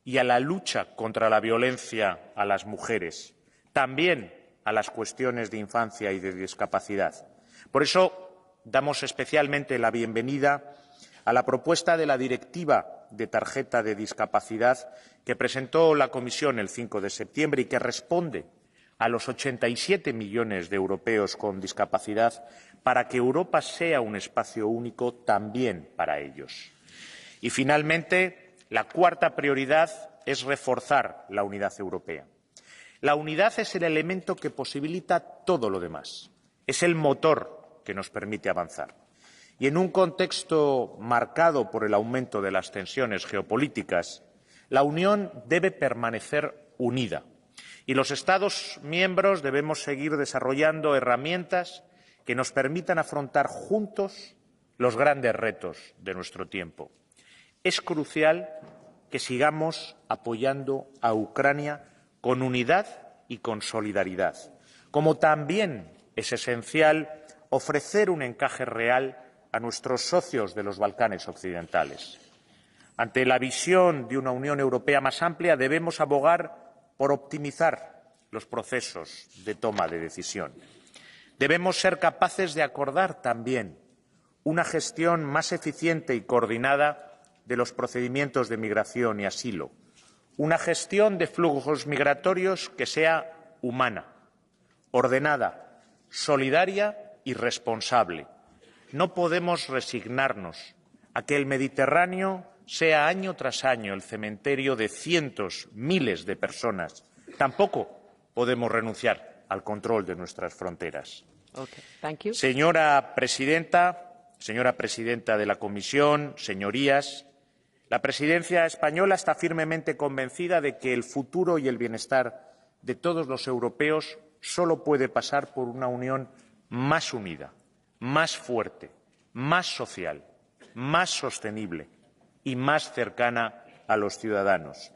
y a la lucha contra la violencia a las mujeres, también a las cuestiones de infancia y de discapacidad. Por eso damos especialmente la bienvenida a la propuesta de la Directiva de tarjeta de discapacidad que presentó la Comisión el 5 de septiembre y que responde a los 87 millones de europeos con discapacidad para que Europa sea un espacio único también para ellos. Y, finalmente, la cuarta prioridad es reforzar la unidad europea. La unidad es el elemento que posibilita todo lo demás. Es el motor que nos permite avanzar. Y en un contexto marcado por el aumento de las tensiones geopolíticas, la Unión debe permanecer unida. Y los Estados miembros debemos seguir desarrollando herramientas que nos permitan afrontar juntos los grandes retos de nuestro tiempo. Es crucial que sigamos apoyando a Ucrania con unidad y con solidaridad, como también es esencial ofrecer un encaje real a nuestros socios de los Balcanes occidentales. Ante la visión de una Unión Europea más amplia, debemos abogar por optimizar los procesos de toma de decisión. Debemos ser capaces de acordar también una gestión más eficiente y coordinada de los procedimientos de migración y asilo, una gestión de flujos migratorios que sea humana, ordenada, solidaria y responsable. No podemos resignarnos a que el Mediterráneo sea año tras año el cementerio de cientos, miles de personas. Tampoco podemos renunciar al control de nuestras fronteras. Señora presidenta de la Comisión, señorías, la presidencia española está firmemente convencida de que el futuro y el bienestar de todos los europeos solo puede pasar por una Unión más unida, más fuerte, más social, más sostenible y más cercana a los ciudadanos.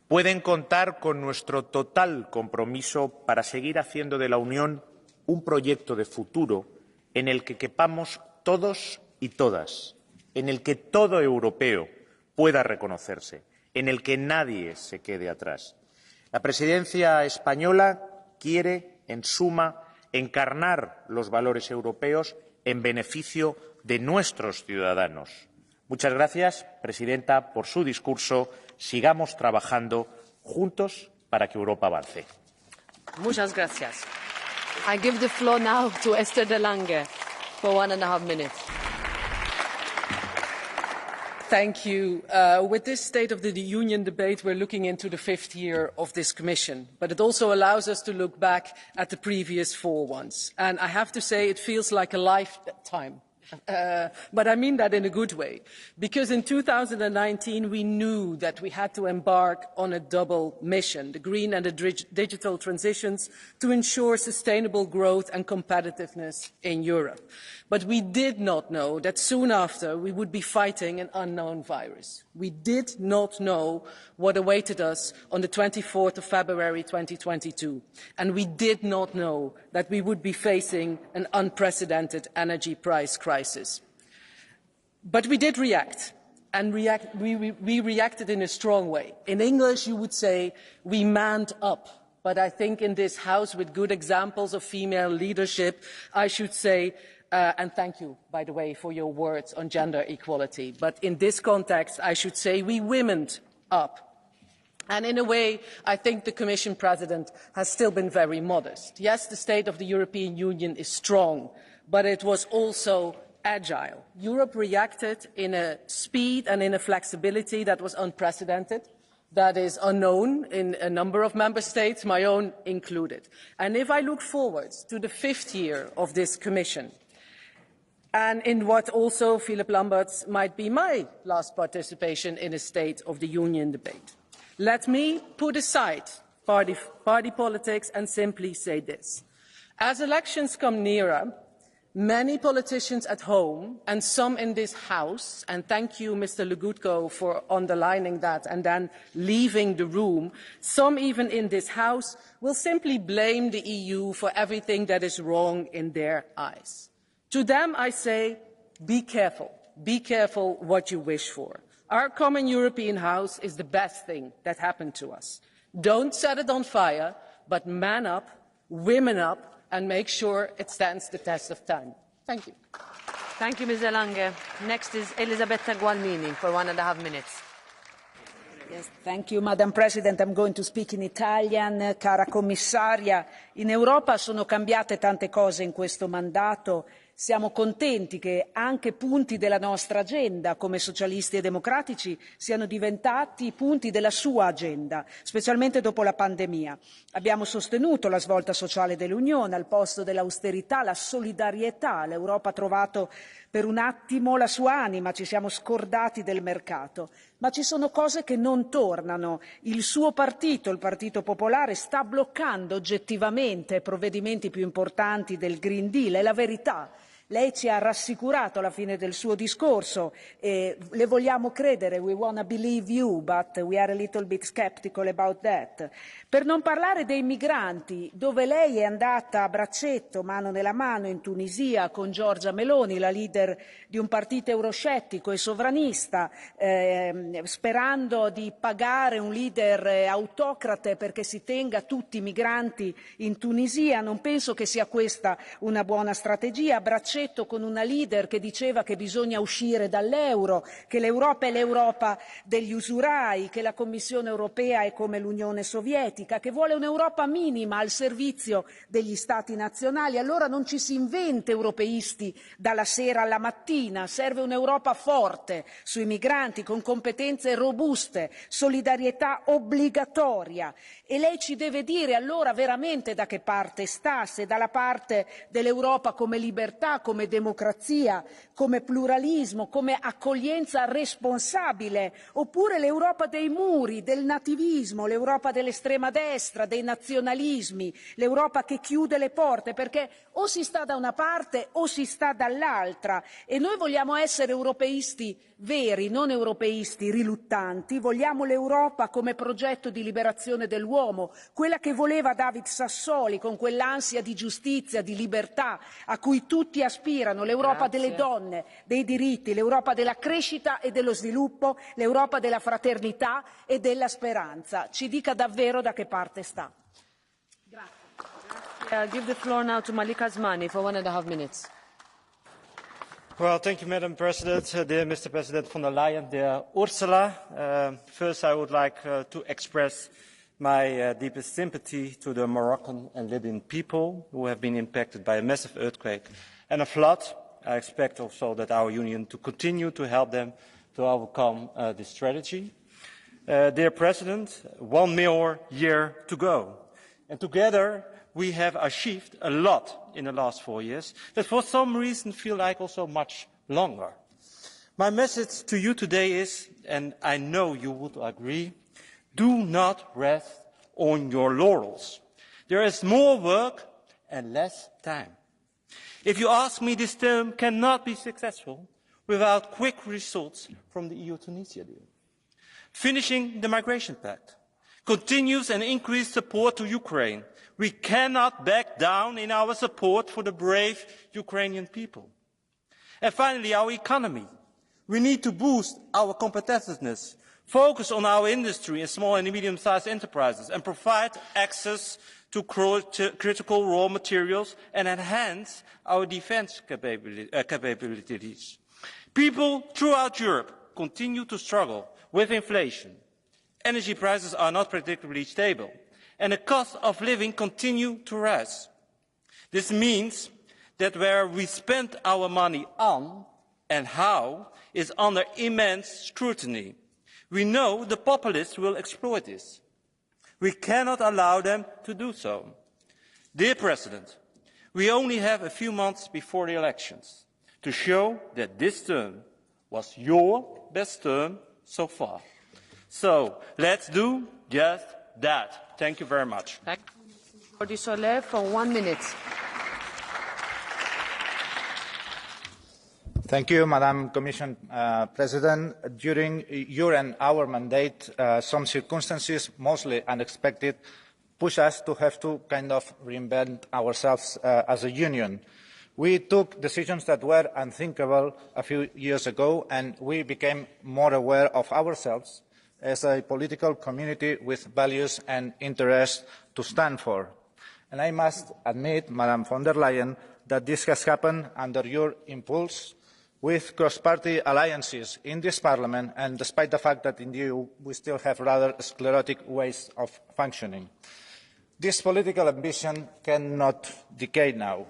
Pueden contar con nuestro total compromiso para seguir haciendo de la Unión un proyecto de futuro en el que quepamos todos y todas, en el que todo europeo pueda reconocerse, en el que nadie se quede atrás. La presidencia española quiere, en suma, encarnar los valores europeos en beneficio de nuestros ciudadanos. Muchas gracias, presidenta, por su discurso. Sigamos trabajando juntos para que Europa avance. Muchas gracias. I give the floor now to Esther de Lange for 1.5 minutes. Thank you. With this State of the Union debate, we're looking into the 5th year of this Commission, but it also allows us to look back at the previous 4 ones. And I have to say, it feels like a lifetime. But I mean that in a good way, because in 2019 we knew that we had to embark on a double mission, the green and the digital transitions, to ensure sustainable growth and competitiveness in Europe. But we did not know that soon after we would be fighting an unknown virus. We did not know what awaited us on the 24th of February 2022, and we did not know that we would be facing an unprecedented energy price crisis. But we did react, and we reacted in a strong way. In English, you would say we manned up. But I think in this House, with good examples of female leadership, I should say, and thank you, by the way, for your words on gender equality. But in this context, I should say we womened up. And in a way, I think the Commission President has still been very modest. Yes, the State of the European Union is strong, but it was also agile. Europe reacted in a speed and in a flexibility that was unprecedented, that is unknown in a number of member states, my own included. And if I look forward to the 5th year of this Commission, and in what also, Philip Lamberts, might be my last participation in a State of the Union debate, let me put aside party politics and simply say this. As elections come nearer, many politicians at home and some in this House, and thank you, Mr. Legutko, for underlining that and then leaving the room, some even in this House will simply blame the EU for everything that is wrong in their eyes. To them, I say, be careful what you wish for. Our common European house is the best thing that happened to us. Don't set it on fire, but man up, women up, and make sure it stands the test of time. Thank you. Thank you, Ms. Lange. Next is Elisabetta Gualmini for 1.5 minutes. Yes, thank you, Madam President. I'm going to speak in Italian. Cara commissaria, in Europa sono cambiate tante cose in questo mandato. Siamo contenti che anche punti della nostra agenda, come socialisti e democratici, siano diventati punti della sua agenda, specialmente dopo la pandemia. Abbiamo sostenuto la svolta sociale dell'Unione, al posto dell'austerità, la solidarietà. L'Europa ha trovato per un attimo la sua anima, ci siamo scordati del mercato. Ma ci sono cose che non tornano. Il suo partito, il Partito Popolare, sta bloccando oggettivamente provvedimenti più importanti del Green Deal. È la verità. Lei ci ha rassicurato alla fine del suo discorso, le vogliamo credere, we want to believe you, but we are a little bit skeptical about that. Per non parlare dei migranti, dove lei è andata a braccetto, mano nella mano, in Tunisia con Giorgia Meloni, la leader di un partito euroscettico e sovranista, sperando di pagare un leader autocrate perché si tenga tutti i migranti in Tunisia. Non penso che sia questa una buona strategia. Braccetto con una leader che diceva che bisogna uscire dall'euro, che l'Europa è l'Europa degli usurai, che la Commissione europea è come l'Unione Sovietica, che vuole un'Europa minima al servizio degli Stati nazionali. Allora non ci si inventa europeisti dalla sera alla mattina, serve un'Europa forte sui migranti, con competenze robuste, solidarietà obbligatoria. E lei ci deve dire allora veramente da che parte sta, se dalla parte dell'Europa come libertà, come democrazia, come pluralismo, come accoglienza responsabile, oppure l'Europa dei muri, del nativismo, l'Europa dell'estrema destra, dei nazionalismi, l'Europa che chiude le porte, perché o si sta da una parte o si sta dall'altra. E noi vogliamo essere europeisti veri, non europeisti riluttanti. Vogliamo l'Europa come progetto di liberazione dell'uomo, quella che voleva David Sassoli con quell'ansia di giustizia, di libertà a cui tutti aspirano, l'Europa delle donne, dei diritti, l'Europa della crescita e dello sviluppo, l'Europa della fraternità e della speranza. Ci dica davvero da che parte sta. Grazie. Give the floor now to Malika Asmani for 1.5 minutes. Well, thank you, Madam President, dear Mr. President von der Leyen, dear Ursula. First, I would like to express my deepest sympathy to the Moroccan and Libyan people who have been impacted by a massive earthquake and a flood. I expect also that our Union to continue to help them to overcome this tragedy. Dear President, 1 more year to go. And together we have achieved a lot in the last 4 years that for some reason feel like also much longer. My message to you today is, and I know you would agree, do not rest on your laurels. There is more work and less time. If you ask me, this term cannot be successful without quick results from the EU-Tunisia deal. Finishing the migration pact, continuous and increased support to Ukraine. We cannot back down in our support for the brave Ukrainian people. And finally, our economy. We need to boost our competitiveness, focus on our industry and small and medium-sized enterprises, and provide access to critical raw materials and enhance our defence capabilities. People throughout Europe continue to struggle with inflation. Energy prices are not predictably stable, and the cost of living continue to rise. This means that where we spend our money on and how is under immense scrutiny. We know the populists will exploit this. We cannot allow them to do so. Dear President, we only have a few months before the elections to show that this term was your best term so far. So let's do just that. Thank you very much. Thank you, Mr. Soler, for 1 minute. Thank you, Madam Commission President. During your and our mandate, some circumstances, mostly unexpected, push us to have to kind of reinvent ourselves as a union. We took decisions that were unthinkable a few years ago, and we became more aware of ourselves as a political community with values and interests to stand for. And I must admit, Madam von der Leyen, that this has happened under your impulse, with cross-party alliances in this Parliament, and despite the fact that in the EU we still have rather sclerotic ways of functioning. This political ambition cannot decay now.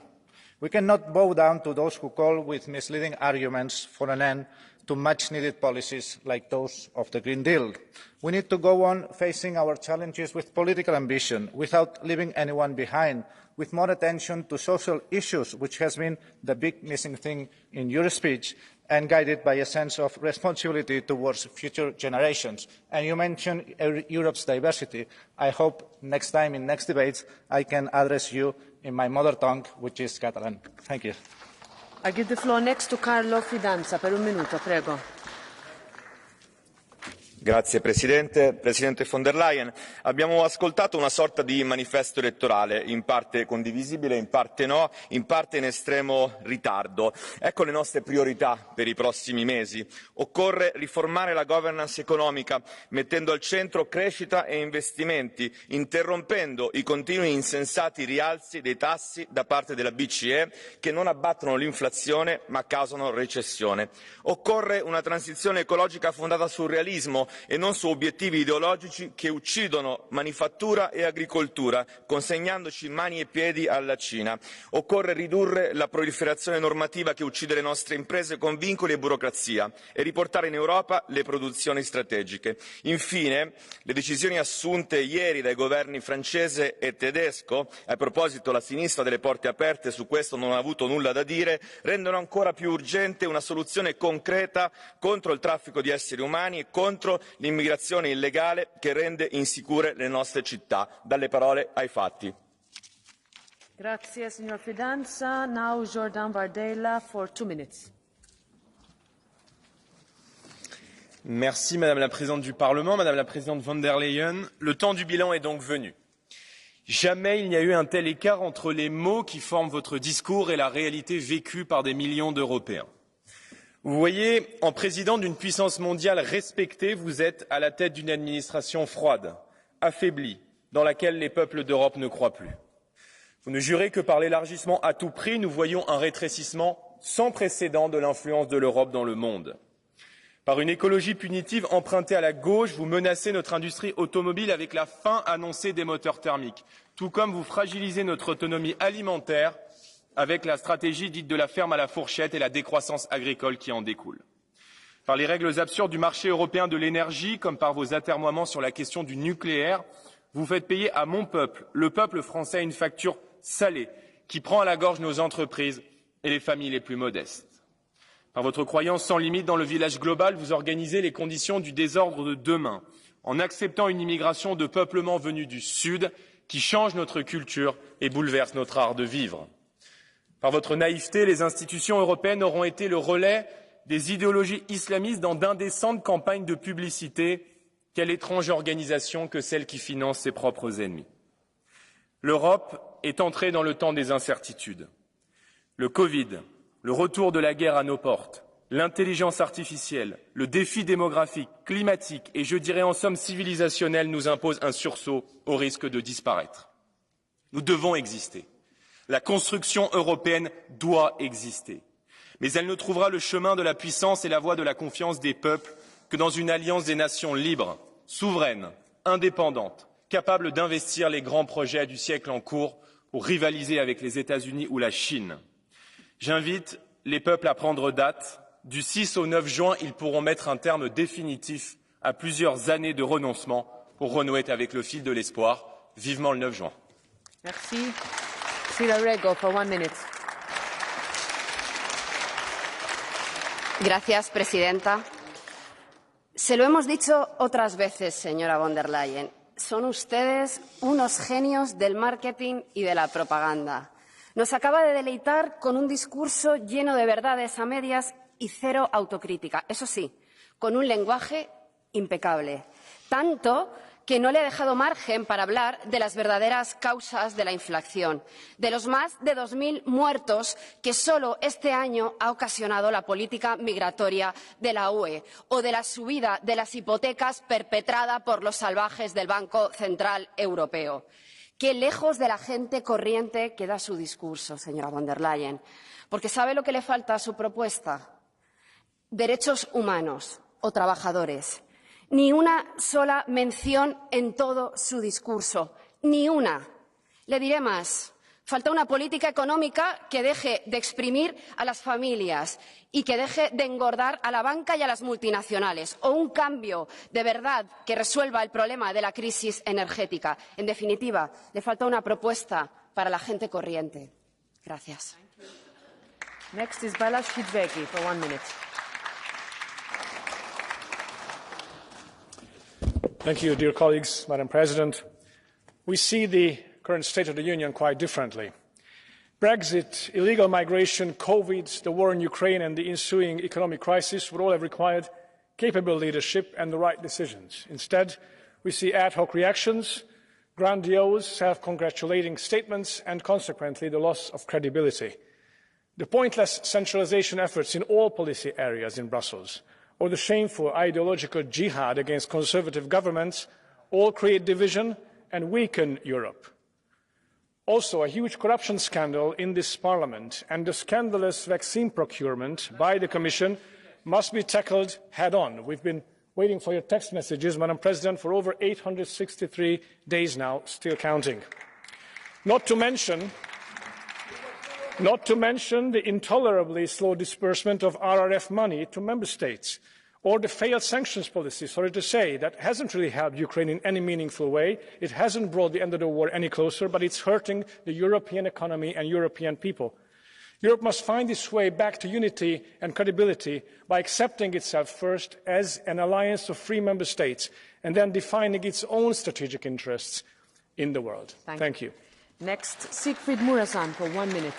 We cannot bow down to those who call with misleading arguments for an end to much-needed policies like those of the Green Deal. We need to go on facing our challenges with political ambition, without leaving anyone behind, with more attention to social issues, which has been the big missing thing in your speech, and guided by a sense of responsibility towards future generations. And you mentioned Europe's diversity. I hope next time in next debates I can address you in my mother tongue, which is Catalan. Thank you. I give the floor next to Carlo Fidanza per un minuto, prego. Grazie Presidente. Presidente von der Leyen, abbiamo ascoltato una sorta di manifesto elettorale, in parte condivisibile, in parte no, in parte in estremo ritardo. Ecco le nostre priorità per i prossimi mesi. Occorre riformare la governance economica, mettendo al centro crescita e investimenti, interrompendo i continui insensati rialzi dei tassi da parte della BCE che non abbattono l'inflazione ma causano recessione. Occorre una transizione ecologica fondata sul realismo e non su obiettivi ideologici che uccidono manifattura e agricoltura, consegnandoci mani e piedi alla Cina. Occorre ridurre la proliferazione normativa che uccide le nostre imprese con vincoli e burocrazia e riportare in Europa le produzioni strategiche. Infine, le decisioni assunte ieri dai governi francese e tedesco, a proposito la sinistra delle porte aperte, su questo non ha avuto nulla da dire, rendono ancora più urgente una soluzione concreta contro il traffico di esseri umani e contro l'immigrazione illegale che rende insicure le nostre città. Dalle parole ai fatti. Grazie, signor Fidanza. Now Jordan Bardella for 2 minutes. Merci Madame la Présidente du Parlement, Madame la Présidente von der Leyen. Le temps du bilan est donc venu. Jamais il n'y a eu un tel écart entre les mots qui forment votre discours et la réalité vécue par des millions d'Européens. Vous voyez, en président d'une puissance mondiale respectée, vous êtes à la tête d'une administration froide, affaiblie, dans laquelle les peuples d'Europe ne croient plus. Vous ne jurez que par l'élargissement à tout prix, nous voyons un rétrécissement sans précédent de l'influence de l'Europe dans le monde. Par une écologie punitive empruntée à la gauche, vous menacez notre industrie automobile avec la fin annoncée des moteurs thermiques, tout comme vous fragilisez notre autonomie alimentaire avec la stratégie dite de la ferme à la fourchette et la décroissance agricole qui en découle. Par les règles absurdes du marché européen de l'énergie, comme par vos atermoiements sur la question du nucléaire, vous faites payer à mon peuple, le peuple français, une facture salée qui prend à la gorge nos entreprises et les familles les plus modestes. Par votre croyance sans limite dans le village global, vous organisez les conditions du désordre de demain, en acceptant une immigration de peuplement venue du Sud qui change notre culture et bouleverse notre art de vivre. Par votre naïveté, les institutions européennes auront été le relais des idéologies islamistes dans d'indécentes campagnes de publicité. Quelle étrange organisation que celle qui finance ses propres ennemis. L'Europe est entrée dans le temps des incertitudes. Le Covid, le retour de la guerre à nos portes, l'intelligence artificielle, le défi démographique, climatique et je dirais en somme civilisationnel nous imposent un sursaut au risque de disparaître. Nous devons exister. La construction européenne doit exister. Mais elle ne trouvera le chemin de la puissance et la voie de la confiance des peuples que dans une alliance des nations libres, souveraines, indépendantes, capables d'investir les grands projets du siècle en cours pour rivaliser avec les États-Unis ou la Chine. J'invite les peuples à prendre date. Du 6 au 9 juin, ils pourront mettre un terme définitif à plusieurs années de renoncement pour renouer avec le fil de l'espoir. Vivement le 9 juin. Merci. Sira Rego, for 1 minute. Gracias, presidenta. Se lo hemos dicho otras veces, señora von der Leyen. Son ustedes unos genios del marketing y de la propaganda. Nos acaba de deleitar con un discurso lleno de verdades a medias y cero autocrítica. Eso sí, con un lenguaje impecable. Tanto que no le ha dejado margen para hablar de las verdaderas causas de la inflación, de los más de 2000 muertos que solo este año ha ocasionado la política migratoria de la UE o de la subida de las hipotecas perpetrada por los salvajes del Banco Central Europeo. Qué lejos de la gente corriente queda su discurso, señora von der Leyen, porque ¿sabe lo que le falta a su propuesta? Derechos humanos o trabajadores. Ni una sola mención en todo su discurso, ni una. Le diré más. Falta una política económica que deje de exprimir a las familias y que deje de engordar a la banca y a las multinacionales, o un cambio de verdad que resuelva el problema de la crisis energética. En definitiva, le falta una propuesta para la gente corriente. Gracias. Next is Balázs Hidvegi for 1 minute. Thank you, dear colleagues, Madam President. We see the current State of the Union quite differently. Brexit, illegal migration, COVID, the war in Ukraine and the ensuing economic crisis would all have required capable leadership and the right decisions. Instead, we see ad hoc reactions, grandiose, self-congratulating statements and consequently the loss of credibility. The pointless centralisation efforts in all policy areas in Brussels or the shameful ideological jihad against conservative governments all create division and weaken Europe. Also, a huge corruption scandal in this Parliament and the scandalous vaccine procurement by the Commission must be tackled head-on. We've been waiting for your text messages, Madam President, for over 863 days now, still counting. Not to mention the intolerably slow disbursement of RRF money to Member States, or the failed sanctions policy, sorry to say, that hasn't really helped Ukraine in any meaningful way. It hasn't brought the end of the war any closer, but it's hurting the European economy and European people. Europe must find its way back to unity and credibility by accepting itself first as an alliance of free Member States and then defining its own strategic interests in the world. Thank you. Next, Siegfried Muresan for 1 minute.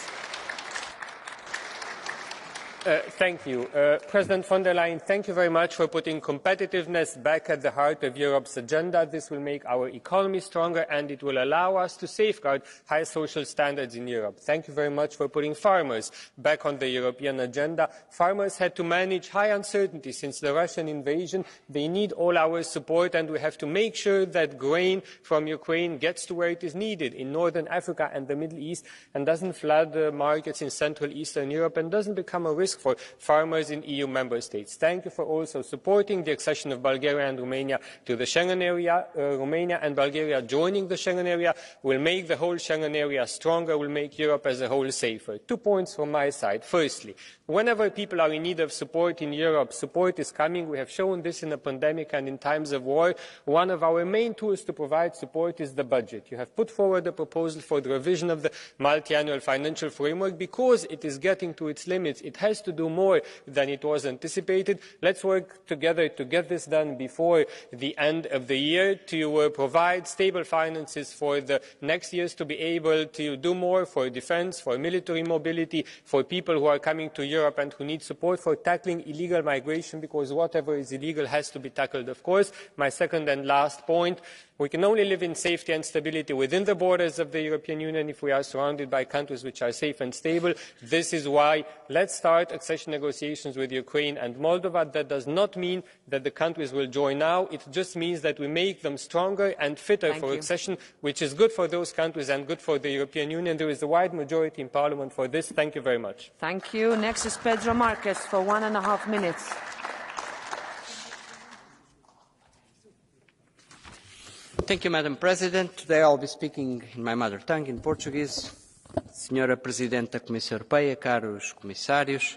Thank you. President von der Leyen, thank you very much for putting competitiveness back at the heart of Europe's agenda. This will make our economy stronger and it will allow us to safeguard high social standards in Europe. Thank you very much for putting farmers back on the European agenda. Farmers had to manage high uncertainty since the Russian invasion. They need all our support and we have to make sure that grain from Ukraine gets to where it is needed in Northern Africa and the Middle East and doesn't flood the markets in Central Eastern Europe and doesn't become a risk for farmers in EU member states. Thank you for also supporting the accession of Bulgaria and Romania to the Schengen area. Romania and Bulgaria joining the Schengen area will make the whole Schengen area stronger, will make Europe as a whole safer. 2 points from my side. Firstly, whenever people are in need of support in Europe, support is coming. We have shown this in a pandemic and in times of war. One of our main tools to provide support is the budget. You have put forward a proposal for the revision of the multi-annual financial framework because it is getting to its limits. It has to do more than it was anticipated. Let's work together to get this done before the end of the year, to provide stable finances for the next years, to be able to do more for defence, for military mobility, for people who are coming to Europe and who need support for tackling illegal migration, because whatever is illegal has to be tackled, of course. My second and last point, we can only live in safety and stability within the borders of the European Union if we are surrounded by countries which are safe and stable. This is why let's start accession negotiations with Ukraine and Moldova. That does not mean that the countries will join now. It just means that we make them stronger and fitter for accession, which is good for those countries and good for the European Union. There is a wide majority in Parliament for this. Thank you very much. Thank you. Next is Pedro Marques for 1.5 minutes. Thank you, Madam President. Today I'll be speaking in my mother tongue, in Portuguese. Senhora Presidente da Comissão Europeia, caros comissários.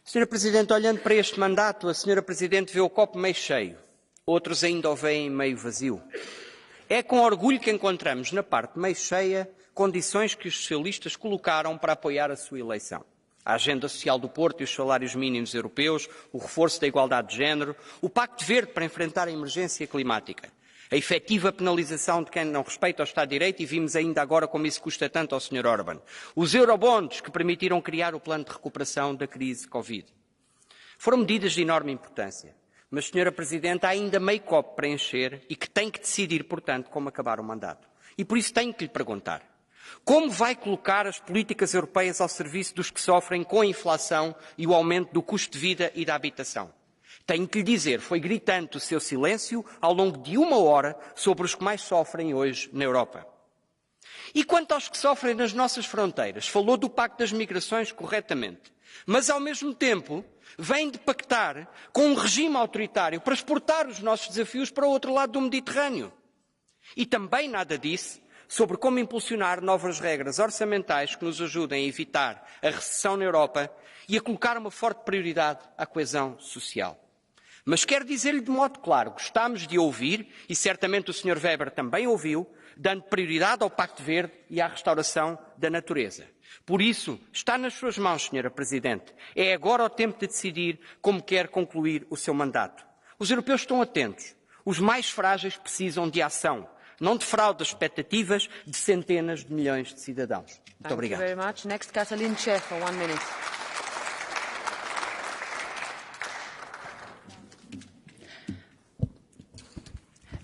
Senhora Presidente, olhando para este mandato, a Senhora Presidente vê o copo meio cheio. Outros ainda o veem meio vazio. É com orgulho que encontramos, na parte meio cheia, condições que os socialistas colocaram para apoiar a sua eleição. A agenda social do Porto e os salários mínimos europeus, o reforço da igualdade de género, o Pacto Verde para enfrentar a emergência climática, a efetiva penalização de quem não respeita o Estado de Direito, e vimos ainda agora como isso custa tanto ao Sr. Orbán. Os eurobonds que permitiram criar o plano de recuperação da crise Covid. Foram medidas de enorme importância, mas, Sra. Presidente, há ainda meio copo para encher e que tem que decidir, portanto, como acabar o mandato. E por isso tenho que lhe perguntar: como vai colocar as políticas europeias ao serviço dos que sofrem com a inflação e o aumento do custo de vida e da habitação? Tenho que lhe dizer, foi gritante o seu silêncio ao longo de 1 hora sobre os que mais sofrem hoje na Europa. E quanto aos que sofrem nas nossas fronteiras, falou do Pacto das Migrações corretamente, mas ao mesmo tempo vem de pactar com um regime autoritário para exportar os nossos desafios para o outro lado do Mediterrâneo. E também nada disse sobre como impulsionar novas regras orçamentais que nos ajudem a evitar a recessão na Europa e a colocar uma forte prioridade à coesão social. Mas quero dizer-lhe de modo claro, gostámos de ouvir, e certamente o Sr. Weber também ouviu, dando prioridade ao Pacto Verde e à restauração da natureza. Por isso, está nas suas mãos, Sra. Presidente. É agora o tempo de decidir como quer concluir o seu mandato. Os europeus estão atentos. Os mais frágeis precisam de ação. não defraude as expectativas de centenas de milhões de cidadãos. Muito obrigado. Thank you very much. Next, Katalin Che for 1 minute.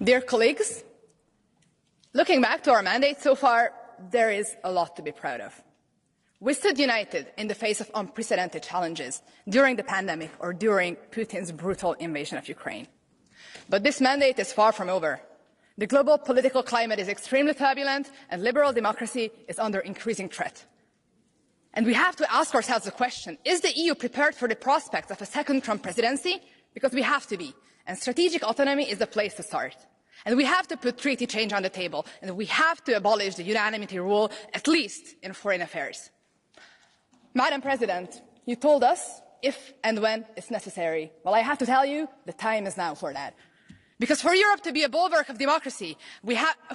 Dear colleagues, looking back to our mandate so far, there is a lot to be proud of. We stood united in the face of unprecedented challenges during the pandemic or during Putin's brutal invasion of Ukraine. But this mandate is far from over. The global political climate is extremely turbulent and liberal democracy is under increasing threat. And we have to ask ourselves the question, is the EU prepared for the prospects of a second Trump presidency? Because we have to be. And strategic autonomy is the place to start. And we have to put treaty change on the table. And we have to abolish the unanimity rule, at least in foreign affairs. Madam President, you told us if and when it's necessary. Well, I have to tell you, the time is now for that. Because for Europe to be a bulwark of democracy,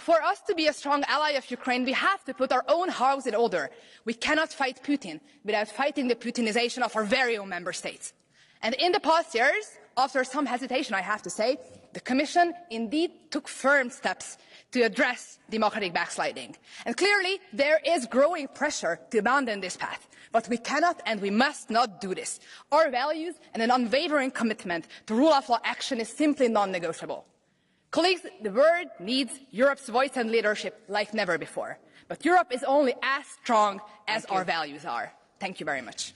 for us to be a strong ally of Ukraine, we have to put our own house in order. We cannot fight Putin without fighting the Putinization of our very own member states. And in the past years, after some hesitation, I have to say, the Commission indeed took firm steps to address democratic backsliding. And clearly, there is growing pressure to abandon this path. But we cannot and we must not do this. Our values and an unwavering commitment to rule of law action is simply non-negotiable. Colleagues, the world needs Europe's voice and leadership like never before. But Europe is only as strong as our values are. Thank you very much.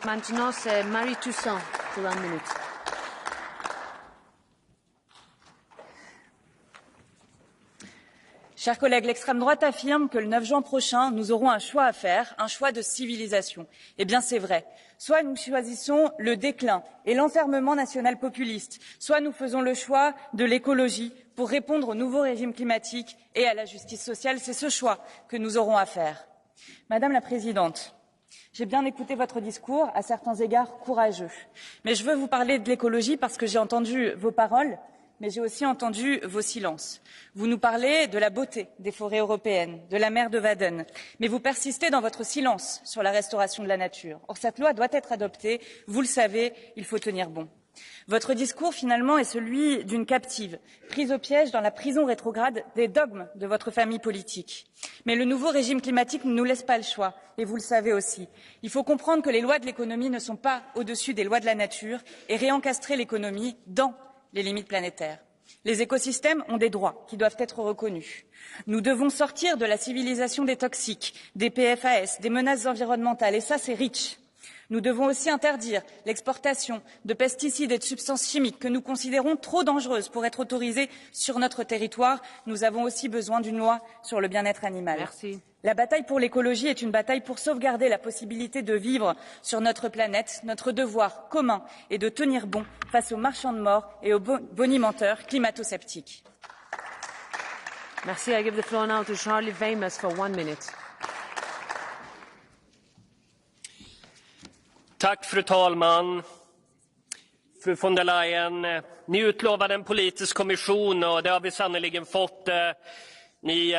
Maintenant, c'est Marie Toussaint pour 1 minute. Chers collègues, l'extrême droite affirme que le 9 juin prochain, nous aurons un choix à faire, un choix de civilisation. Eh bien, c'est vrai. Soit nous choisissons le déclin et l'enfermement national populiste, soit nous faisons le choix de l'écologie pour répondre au nouveau régime climatique et à la justice sociale. C'est ce choix que nous aurons à faire. Madame la Présidente, j'ai bien écouté votre discours, à certains égards courageux. Mais je veux vous parler de l'écologie parce que j'ai entendu vos paroles, mais j'ai aussi entendu vos silences. Vous nous parlez de la beauté des forêts européennes, de la mer de Wadden, mais vous persistez dans votre silence sur la restauration de la nature. Or, cette loi doit être adoptée, vous le savez, il faut tenir bon. Votre discours, finalement, est celui d'une captive, prise au piège dans la prison rétrograde des dogmes de votre famille politique. Mais le nouveau régime climatique ne nous laisse pas le choix, et vous le savez aussi. Il faut comprendre que les lois de l'économie ne sont pas au-dessus des lois de la nature et réencastrer l'économie dans les limites planétaires. Les écosystèmes ont des droits qui doivent être reconnus. Nous devons sortir de la civilisation des toxiques, des PFAS, des menaces environnementales, et ça, c'est REACH. Nous devons aussi interdire l'exportation de pesticides et de substances chimiques que nous considérons trop dangereuses pour être autorisées sur notre territoire. Nous avons aussi besoin d'une loi sur le bien-être animal. Merci. La bataille pour l'écologie est une bataille pour sauvegarder la possibilité de vivre sur notre planète. Notre devoir commun est de tenir bon face aux marchands de mort et aux bonimenteurs climato-sceptiques. Merci. I give the floor now to Charlie Weymouth for 1 minute. Tack, fru talman. Fru von der Leyen, ni utlovade en politisk kommission och det har vi sannoliken fått. Ni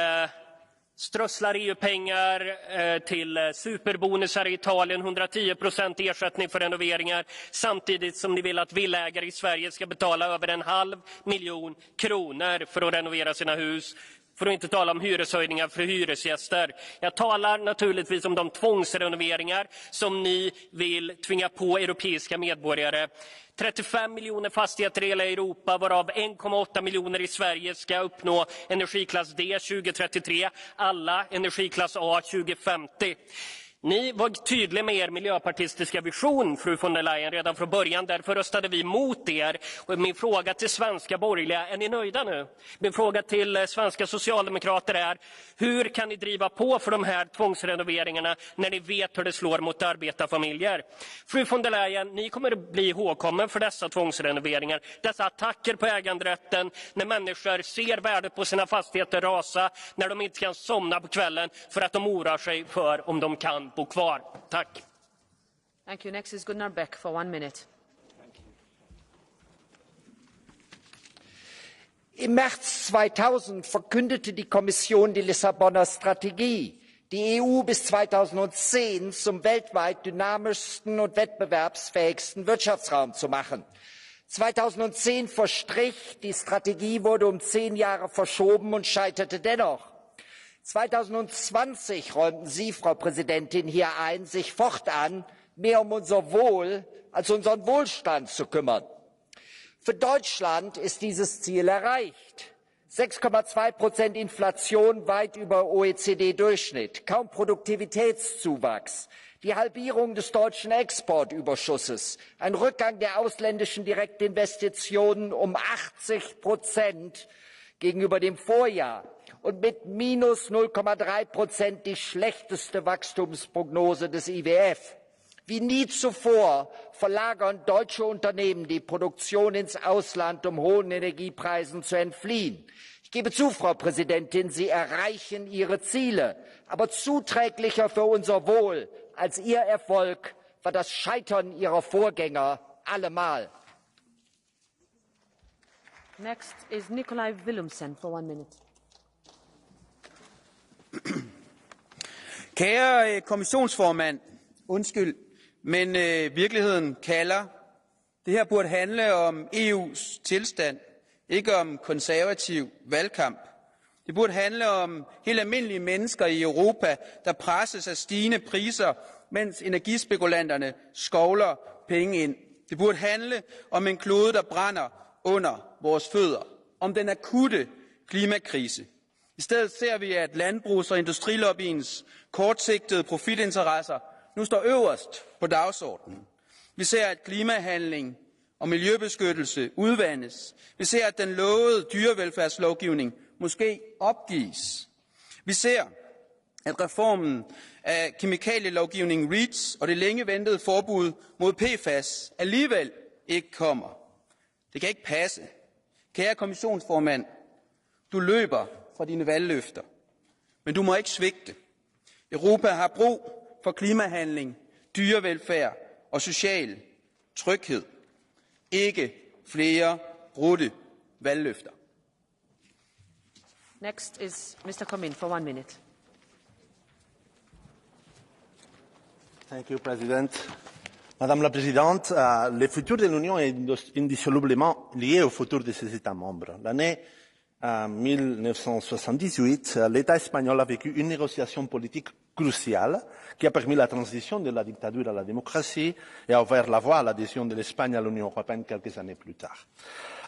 strösslar EU-pengar till superbonusar i Italien, 110% ersättning för renoveringar, samtidigt som ni vill att villägare i Sverige ska betala över 500 000 kronor för att renovera sina hus. För att inte tala om hyreshöjningar för hyresgäster. Jag talar naturligtvis om de tvångsrenoveringar som ni vill tvinga på europeiska medborgare. 35 miljoner fastigheter i hela Europa, varav 1,8 miljoner i Sverige ska uppnå energiklass D 2033, alla energiklass A 2050. Ni var tydliga med er miljöpartistiska vision, fru von der Leyen, redan från början. Därför röstade vi mot er. Och min fråga till svenska borgerliga, är ni nöjda nu? Min fråga till svenska socialdemokrater är, hur kan ni driva på för de här tvångsrenoveringarna när ni vet hur det slår mot arbetarfamiljer? Fru von der Leyen, ni kommer att bli ihågkommen för dessa tvångsrenoveringar. Dessa attacker på äganderätten, när människor ser värdet på sina fastigheter rasa, när de inte kan somna på kvällen för att de oroar sig för om de kan bo kvar. Tack. Thank you. Next is Gunnar Beck for 1 minute. Im März 2000 verkündete die Kommission die Lissabonner Strategie, die EU bis 2010 zum weltweit dynamischsten und wettbewerbsfähigsten Wirtschaftsraum zu machen. 2010 verstrich, die Strategie wurde um 10 Jahre verschoben und scheiterte dennoch. 2020 räumten Sie, Frau Präsidentin, hier ein, sich fortan mehr um unser Wohl als unseren Wohlstand zu kümmern. Für Deutschland ist dieses Ziel erreicht. 6,2% Inflation, weit über OECD-Durchschnitt, kaum Produktivitätszuwachs, die Halbierung des deutschen Exportüberschusses, ein Rückgang der ausländischen Direktinvestitionen um 80% gegenüber dem Vorjahr und mit minus 0,3% die schlechteste Wachstumsprognose des IWF. Wie nie zuvor verlagern deutsche Unternehmen die Produktion ins Ausland, um hohen Energiepreisen zu entfliehen. Ich gebe zu, Frau Präsidentin, Sie erreichen Ihre Ziele. Aber zuträglicher für unser Wohl als Ihr Erfolg war das Scheitern Ihrer Vorgänger allemal. Next is Nikolai Willumsen for 1 minute. Kære kommissionsformand, undskyld, men virkeligheden kalder. Det her burde handle om EU's tilstand, ikke om konservativ valgkamp. Det burde handle om helt almindelige mennesker i Europa, der presses af stigende priser, mens energispekulanterne skovler penge ind. Det burde handle om en klode, der brænder under vores fødder, om den akutte klimakrise. I stedet ser vi, at landbrugs- og industrilobbyens kortsigtede profitinteresser nu står øverst på dagsordenen. Vi ser, at klimahandling og miljøbeskyttelse udvandes. Vi ser, at den lovede dyrevelfærdslovgivning måske opgives. Vi ser, at reformen af kemikalielovgivningen REACH og det længe ventede forbud mod PFAS alligevel ikke kommer. Det kan ikke passe. Kære kommissionsformand, du løber fra dine valgløfter, men du må ikke svigte. Europa har brug for klimahandling, dyrevelfærd og social tryghed. Ikke flere brudte valgløfter. Next is Mr. Comin for 1 minute. Thank you, President. Madame la Présidente, le futur de l'Union est indissolublement lié au futur de ses États membres. L'année 1978, l'État espagnol a vécu une négociation politique cruciale qui a permis la transition de la dictature à la démocratie et a ouvert la voie à l'adhésion de l'Espagne à l'Union européenne quelques années plus tard.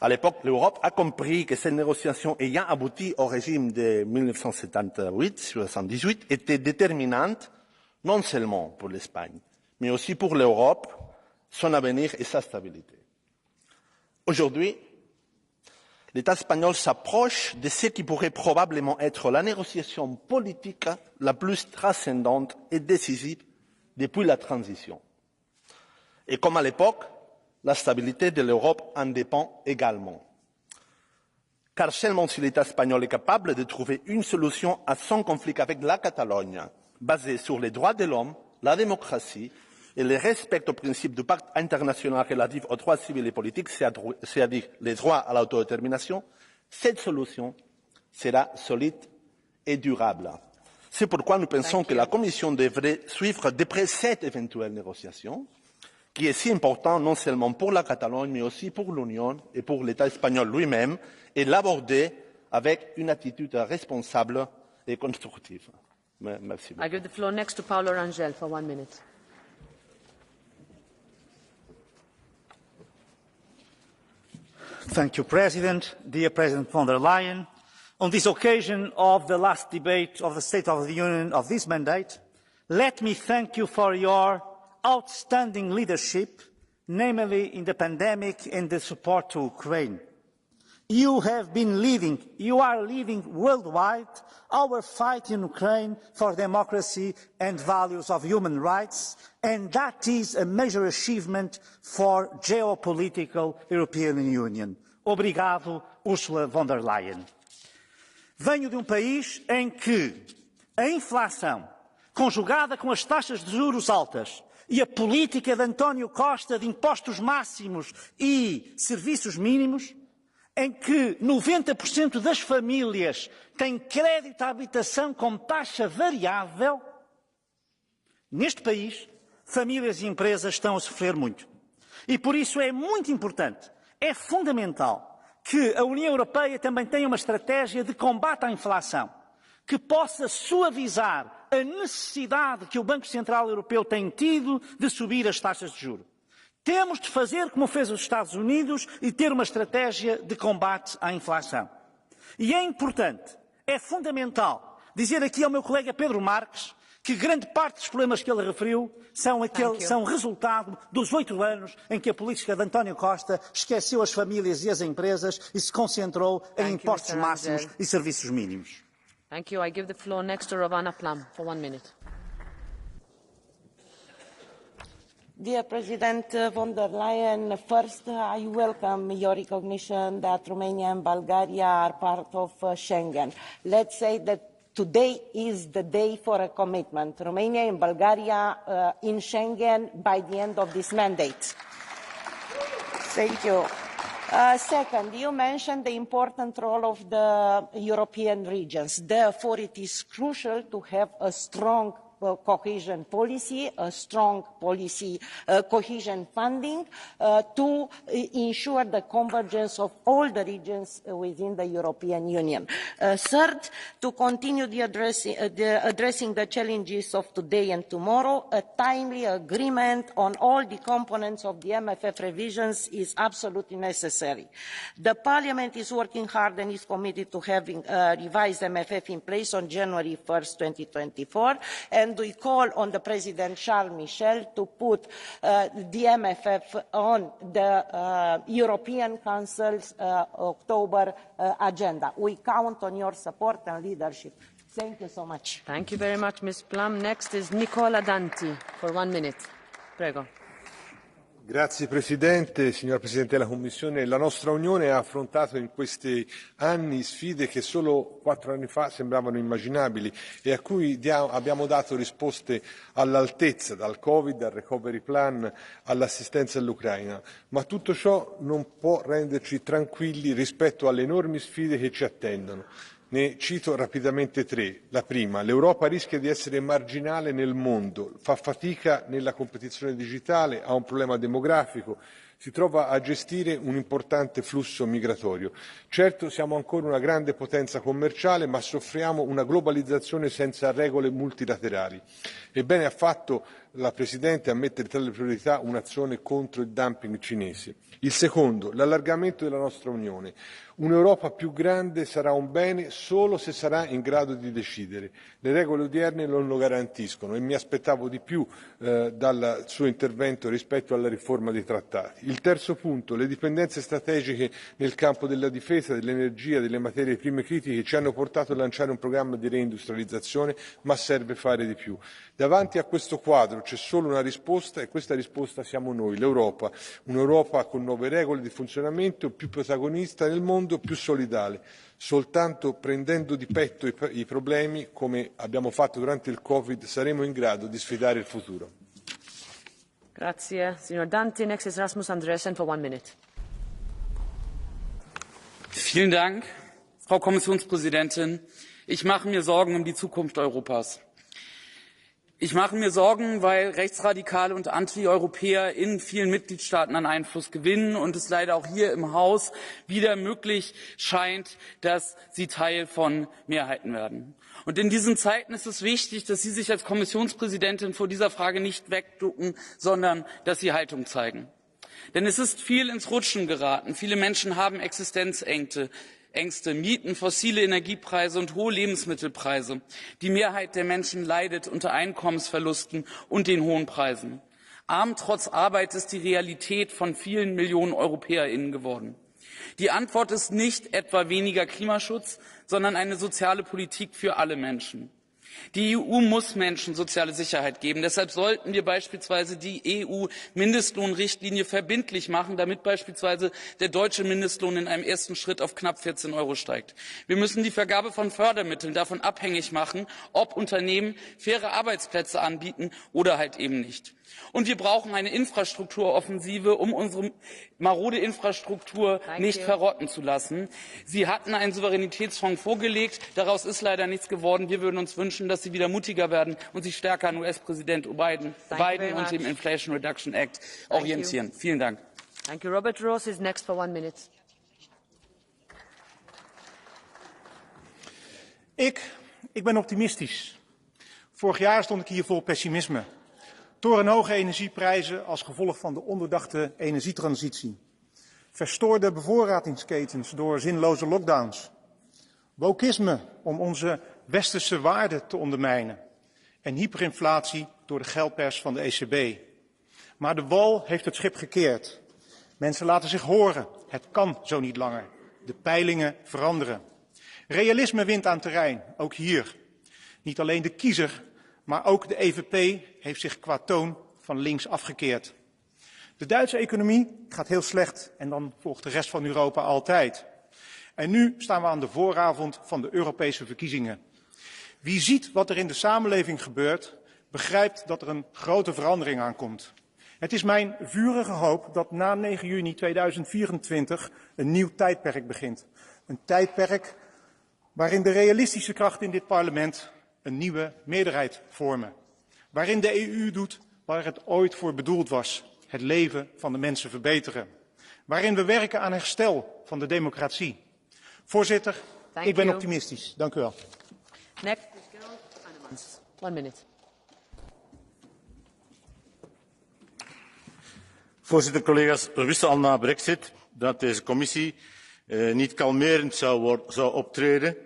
À l'époque, l'Europe a compris que cette négociation ayant abouti au régime de 1978 était déterminante non seulement pour l'Espagne, mais aussi pour l'Europe, son avenir et sa stabilité. Aujourd'hui, l'État espagnol s'approche de ce qui pourrait probablement être la négociation politique la plus transcendante et décisive depuis la transition. Et comme à l'époque, la stabilité de l'Europe en dépend également. Car seulement si l'État espagnol est capable de trouver une solution à son conflit avec la Catalogne, basée sur les droits de l'homme, la démocratie et le respect aux principes du pacte international relatif aux droits civils et politiques, c'est-à-dire les droits à l'autodétermination, cette solution sera solide et durable. C'est pourquoi nous pensons que la Commission devrait suivre de près cette éventuelle négociation, qui est si importante non seulement pour la Catalogne, mais aussi pour l'Union et pour l'État espagnol lui-même, et l'aborder avec une attitude responsable et constructive. Merci beaucoup. I give the floor next to Paolo Rangel for 1 minute. Thank you, President. Dear President von der Leyen, on this occasion of the last debate of the State of the Union of this mandate, let me thank you for your outstanding leadership, namely in the pandemic and the support to Ukraine. You are leading worldwide our fight in Ukraine for democracy and values of human rights, and that is a major achievement for geopolitical European Union. Obrigado, Ursula von der Leyen. Venho de um país em que a inflação, conjugada com as taxas de juros altas e a política de António Costa de impostos máximos e serviços mínimos, em que 90% das famílias têm crédito à habitação com taxa variável, neste país, famílias e empresas estão a sofrer muito. E por isso é muito importante É fundamental que a União Europeia também tenha uma estratégia de combate à inflação, que possa suavizar a necessidade que o Banco Central Europeu tem tido de subir as taxas de juros. Temos de fazer como fez os Estados Unidos e ter uma estratégia de combate à inflação. E é importante, é fundamental, dizer aqui ao meu colega Pedro Marques que grande parte dos problemas que ele referiu são resultado dos 8 anos em que a política de António Costa esqueceu as famílias e as empresas e se concentrou em impostos máximos e serviços mínimos. Thank you. I give the floor next to Rovana Plumb for 1 minute. Dear President von der Leyen, first I welcome your recognition that Romania and Bulgaria are part of Schengen. Let's say that today is the day for a commitment. Romania and Bulgaria in Schengen by the end of this mandate. Thank you. Second, you mentioned the important role of the European regions. Therefore, it is crucial to have a strong cohesion policy, a strong policy cohesion funding to ensure the convergence of all the regions within the European Union. Third, to continue addressing the challenges of today and tomorrow, a timely agreement on all the components of the MFF revisions is absolutely necessary. The Parliament is working hard and is committed to having a revised MFF in place on January 1st, 2024, and we call on the President Charles Michel to put the MFF on the European Council's October agenda. We count on your support and leadership. Thank you so much. Thank you very much, Ms. Plumb. Next is Nicola Danti for 1 minute. Prego. Grazie Presidente, signora Presidente della Commissione. La nostra Unione ha affrontato in questi anni sfide che solo 4 anni fa sembravano immaginabili e a cui abbiamo dato risposte all'altezza, dal Covid al Recovery Plan all'assistenza all'Ucraina. Ma tutto ciò non può renderci tranquilli rispetto alle enormi sfide che ci attendono. Ne cito rapidamente 3. La prima, l'Europa rischia di essere marginale nel mondo, fa fatica nella competizione digitale, ha un problema demografico, si trova a gestire un importante flusso migratorio. Certo, siamo ancora una grande potenza commerciale, ma soffriamo una globalizzazione senza regole multilaterali. Ebbene ha fatto la Presidente a mettere tra le priorità un'azione contro il dumping cinese. Il secondo, l'allargamento della nostra Unione. Un'Europa più grande sarà un bene solo se sarà in grado di decidere. Le regole odierne non lo garantiscono e mi aspettavo di più dal suo intervento rispetto alla riforma dei trattati. Il terzo punto, le dipendenze strategiche nel campo della difesa, dell'energia, delle materie prime critiche ci hanno portato a lanciare un programma di reindustrializzazione, ma serve fare di più. Davanti a questo quadro c'è solo una risposta e questa risposta siamo noi, l'Europa. Un'Europa con nuove regole di funzionamento, più protagonista nel mondo, più solidale. Soltanto prendendo di petto i problemi, come abbiamo fatto durante il Covid, saremo in grado di sfidare il futuro. Grazie, signor Danti. Next is Rasmus Andresen for 1 minute. Vielen Dank, Frau Kommissionspräsidentin. Ich mache mir Sorgen um die Zukunft Europas. Ich mache mir Sorgen, weil Rechtsradikale und Antieuropäer in vielen Mitgliedstaaten an Einfluss gewinnen und es leider auch hier im Haus wieder möglich scheint, dass sie Teil von Mehrheiten werden. Und in diesen Zeiten ist es wichtig, dass Sie sich als Kommissionspräsidentin vor dieser Frage nicht wegducken, sondern dass Sie Haltung zeigen. Denn es ist viel ins Rutschen geraten. Viele Menschen haben Existenzängste. Mieten, fossile Energiepreise und hohe Lebensmittelpreise. Die Mehrheit der Menschen leidet unter Einkommensverlusten und den hohen Preisen. Arm trotz Arbeit ist die Realität von vielen Millionen EuropäerInnen geworden. Die Antwort ist nicht etwa weniger Klimaschutz, sondern eine soziale Politik für alle Menschen. Die EU muss Menschen soziale Sicherheit geben. Deshalb sollten wir beispielsweise die EU-Mindestlohnrichtlinie verbindlich machen, damit beispielsweise der deutsche Mindestlohn in einem ersten Schritt auf knapp 14 € steigt. Wir müssen die Vergabe von Fördermitteln davon abhängig machen, ob Unternehmen faire Arbeitsplätze anbieten oder halt eben nicht. Und wir brauchen eine Infrastrukturoffensive, um unsere marode Infrastruktur nicht verrotten zu lassen. Sie hatten einen Souveränitätsfonds vorgelegt. Daraus ist leider nichts geworden. Wir würden uns wünschen, dass Sie wieder mutiger werden und sich stärker an US-Präsident Biden und dem Inflation Reduction Act orientieren. Vielen Dank. Thank you. Robert Ross is next for 1 minute. Ik ben optimistisch. Vorig jaar stond ik hier vol pessimisme. Torenhoge energieprijzen als gevolg van de onderdachte energietransitie. Verstoorde bevoorradingsketens door zinloze lockdowns. Wokisme om onze westerse waarden te ondermijnen. En hyperinflatie door de geldpers van de ECB. Maar de wal heeft het schip gekeerd. Mensen laten zich horen. Het kan zo niet langer. De peilingen veranderen. Realisme wint aan terrein, ook hier. Niet alleen de kiezer, maar ook de EVP heeft zich qua toon van links afgekeerd. De Duitse economie gaat heel slecht en dan volgt de rest van Europa altijd. En nu staan we aan de vooravond van de Europese verkiezingen. Wie ziet wat er in de samenleving gebeurt, begrijpt dat er een grote verandering aankomt. Het is mijn vurige hoop dat na 9 juni 2024 een nieuw tijdperk begint. Een tijdperk waarin de realistische krachten in dit parlement een nieuwe meerderheid vormen. Waarin de EU doet waar het ooit voor bedoeld was, het leven van de mensen verbeteren. Waarin we werken aan herstel van de democratie. Voorzitter, ik ben optimistisch. Dank u wel. Next, 1 minute. Voorzitter, collega's, we wisten al na Brexit dat deze commissie niet kalmerend zou optreden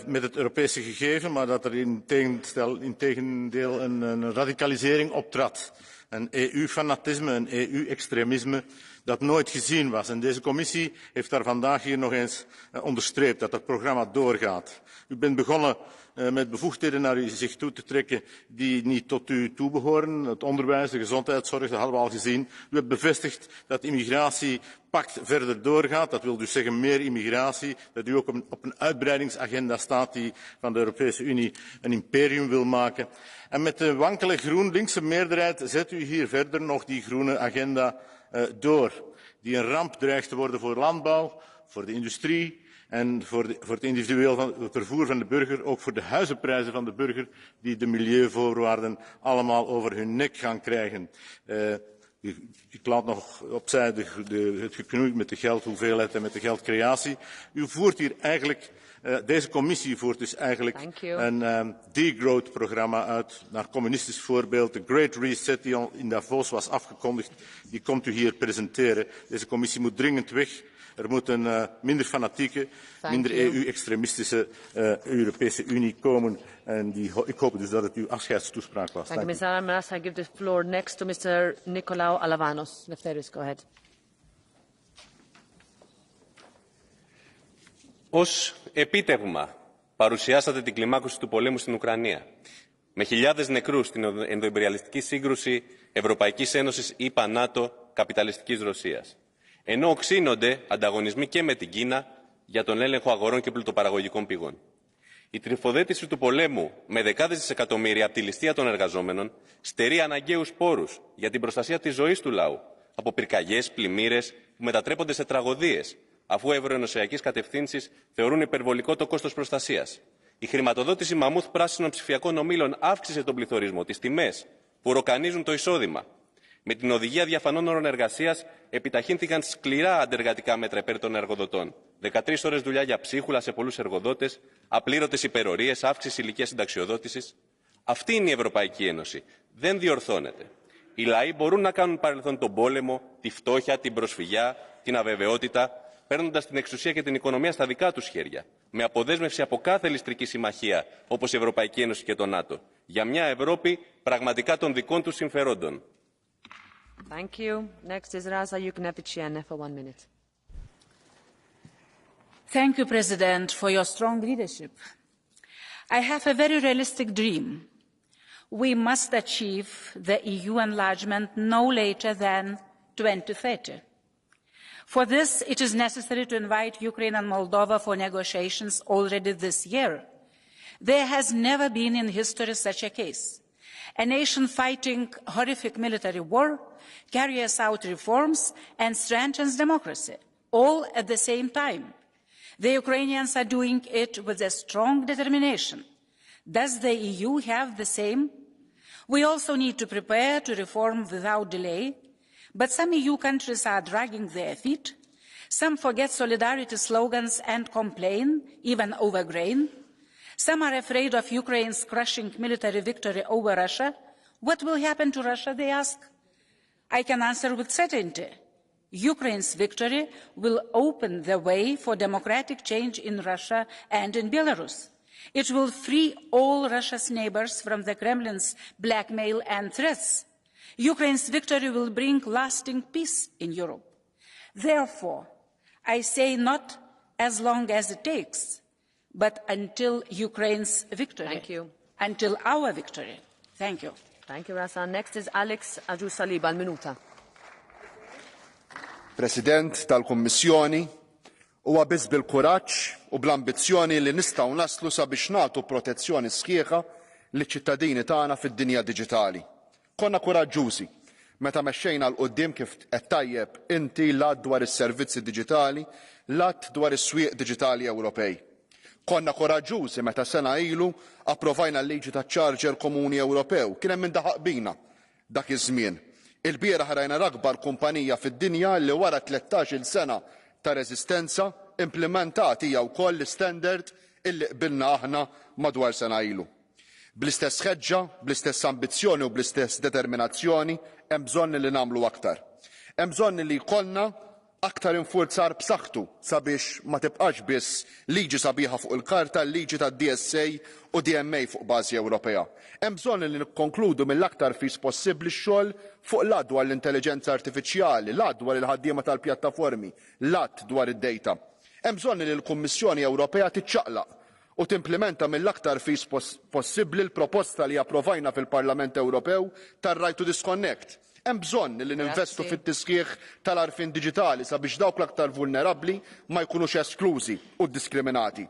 met het Europese gegeven, maar dat er integendeel een radicalisering optrad. Een EU-fanatisme, een EU-extremisme dat nooit gezien was. En deze commissie heeft daar vandaag hier nog eens onderstreept dat het programma doorgaat. U bent begonnen met bevoegdheden naar zich toe te trekken die niet tot u toebehoren. Het onderwijs, de gezondheidszorg, dat hadden we al gezien. U hebt bevestigd dat het immigratiepact verder doorgaat. Dat wil dus zeggen meer immigratie. Dat u ook op een uitbreidingsagenda staat die van de Europese Unie een imperium wil maken. En met de wankele groen-linkse meerderheid zet u hier verder nog die groene agenda door. Die een ramp dreigt te worden voor landbouw, voor de industrie en voor het individueel vervoer van de burger, ook voor de huizenprijzen van de burger, die de milieuvoorwaarden allemaal over hun nek gaan krijgen. Ik laat nog opzij het geknoei met de geldhoeveelheid en met de geldcreatie. U voert hier eigenlijk, deze commissie voert dus eigenlijk een degrowth-programma uit, naar communistisch voorbeeld. De Great Reset die al in Davos was afgekondigd, die komt u hier presenteren. Deze commissie moet dringend weg. Er moet een minder fanatieke, minder EU-extremistische Europese Unie komen. En ik hoop dus dat het uw afscheidstoespraak was. Thank you, Mr. Almaras. I give the floor next to Mr. Nicolau Alavanos. Lefteris, go ahead. Ως επίτευγμα παρουσιάσατε την κλιμάκωση του πολέμου στην Ουκρανία. Με χιλιάδες νεκρούς στην ενδοϊμπεριαλιστική σύγκρουση Ευρωπαϊκής Ένωσης, ΗΠΑ, ΝΑΤΟ, καπιταλιστικής Ρωσίας. Ενώ οξύνονται ανταγωνισμοί και με την Κίνα για τον έλεγχο αγορών και πλουτοπαραγωγικών πηγών. Η τρυφοδέτηση του πολέμου με δεκάδες δισεκατομμύρια από τη ληστεία των εργαζόμενων στερεί αναγκαίους πόρους για την προστασία της ζωής του λαού από πυρκαγιές, πλημμύρες που μετατρέπονται σε τραγωδίες, αφού ευρωενωσιακές κατευθύνσεις θεωρούν υπερβολικό το κόστος προστασίας. Η χρηματοδότηση μαμούθ πράσινων ψηφιακών ομίλων αύξησε τον πληθωρισμό, τις τιμές που ροκανίζουν το εισόδημα. Με την οδηγία διαφανών όρων εργασίας επιταχύνθηκαν σκληρά αντεργατικά μέτρα υπέρ των εργοδοτών. 13 ώρες δουλειά για ψίχουλα σε πολλούς εργοδότες, απλήρωτες υπερορίες, αύξηση ηλικίας συνταξιοδότησης. Αυτή είναι η Ευρωπαϊκή Ένωση. Δεν διορθώνεται. Οι λαοί μπορούν να κάνουν παρελθόν τον πόλεμο, τη φτώχεια, την προσφυγιά, την αβεβαιότητα, παίρνοντας την εξουσία και την οικονομία στα δικά τους χέρια, με αποδέσμευση από κάθε ληστρική συμμαχία, όπως η Ευρωπαϊκή Ένωση και το ΝΑΤΟ, για μια Ευρώπη πραγματικά των δικών τους συμφερόντων. Thank you. Next is Raza Yuknepiciene for 1 minute. Thank you, President, for your strong leadership. I have a very realistic dream. We must achieve the EU enlargement no later than 2030. For this, it is necessary to invite Ukraine and Moldova for negotiations already this year. There has never been in history such a case. A nation fighting horrific military war carries out reforms and strengthens democracy, all at the same time. The Ukrainians are doing it with a strong determination. Does the EU have the same? We also need to prepare to reform without delay, But some EU countries are dragging their feet. Some forget solidarity slogans and complain, even over grain. Some are afraid of Ukraine's crushing military victory over Russia. What will happen to Russia, they ask? I can answer with certainty. Ukraine's victory will open the way for democratic change in Russia and in Belarus. It will free all Russia's neighbors from the Kremlin's blackmail and threats. Ukraine's victory will bring lasting peace in Europe. Therefore, I say not as long as it takes, but until Ukraine's victory. Thank you. Until our victory. Thank you. Thank you, Rasa. Next is Alex Agius-Saliba, al-minuta. President tal-Kummissjoni, huwa biss bil-kuraġġ u bl-ambizzjoni li nistgħu naslu sabiex nagħtu protezzjoni sħiħa liċ-ċittadini tagħna fid-dinja diġitali. Konna kuraġġużi meta mexxejna l quddiem kif qed tajjeb inti l-att dwar is-servizzi diġitali, l-att dwar is-swieq diġitali Ewropej. Konna koraġġużi meta sena ilu approvajna l-liġi taċ-Charger Komuni Ewropew. Kien hemm min daħaq bina dak iż-żmien. Il-bieraħ rajna l-akbar kumpanija fid-dinja li wara 13-il sena ta' reżistenza implementat hija wkoll l-istandard illi qbilna aħna madwar sena ilu. Bl-istess ħeġġa, bl-istess ambizzjoni u bl-istess determinazzjoni hemm bżonn li nagħmlu aktar. Hemm bżonn li jkollna aktar infurzar b'saħħtu sabiex ma tibqax biss liġi sabiħa fuq il-karta l-liġi tad-DSA u DMA fuq bażi Ewropea. Hemm bżonn li nikkonkludu mill-aktar fis possibbli x-xogħol fuq l-att dwar l-intelligenza artifiċjali, l-att dwar il-ħaddiema tal-pjattaformi, l-att dwar id-data. Hemm bżonn li l-Kummissjoni Ewropea tiċċaqlaq u timplementa mill-aktar fis possibbli l-proposta li approvajna fil-Parlament Ewropew tar-Right to Disconnect. Hemm bżonn li ninvestu fit-tisħiħ tal-għarfien diġitali sabiex dawk l-aktar vulnerabbli ma jkunux esklużi u ddiskriminati.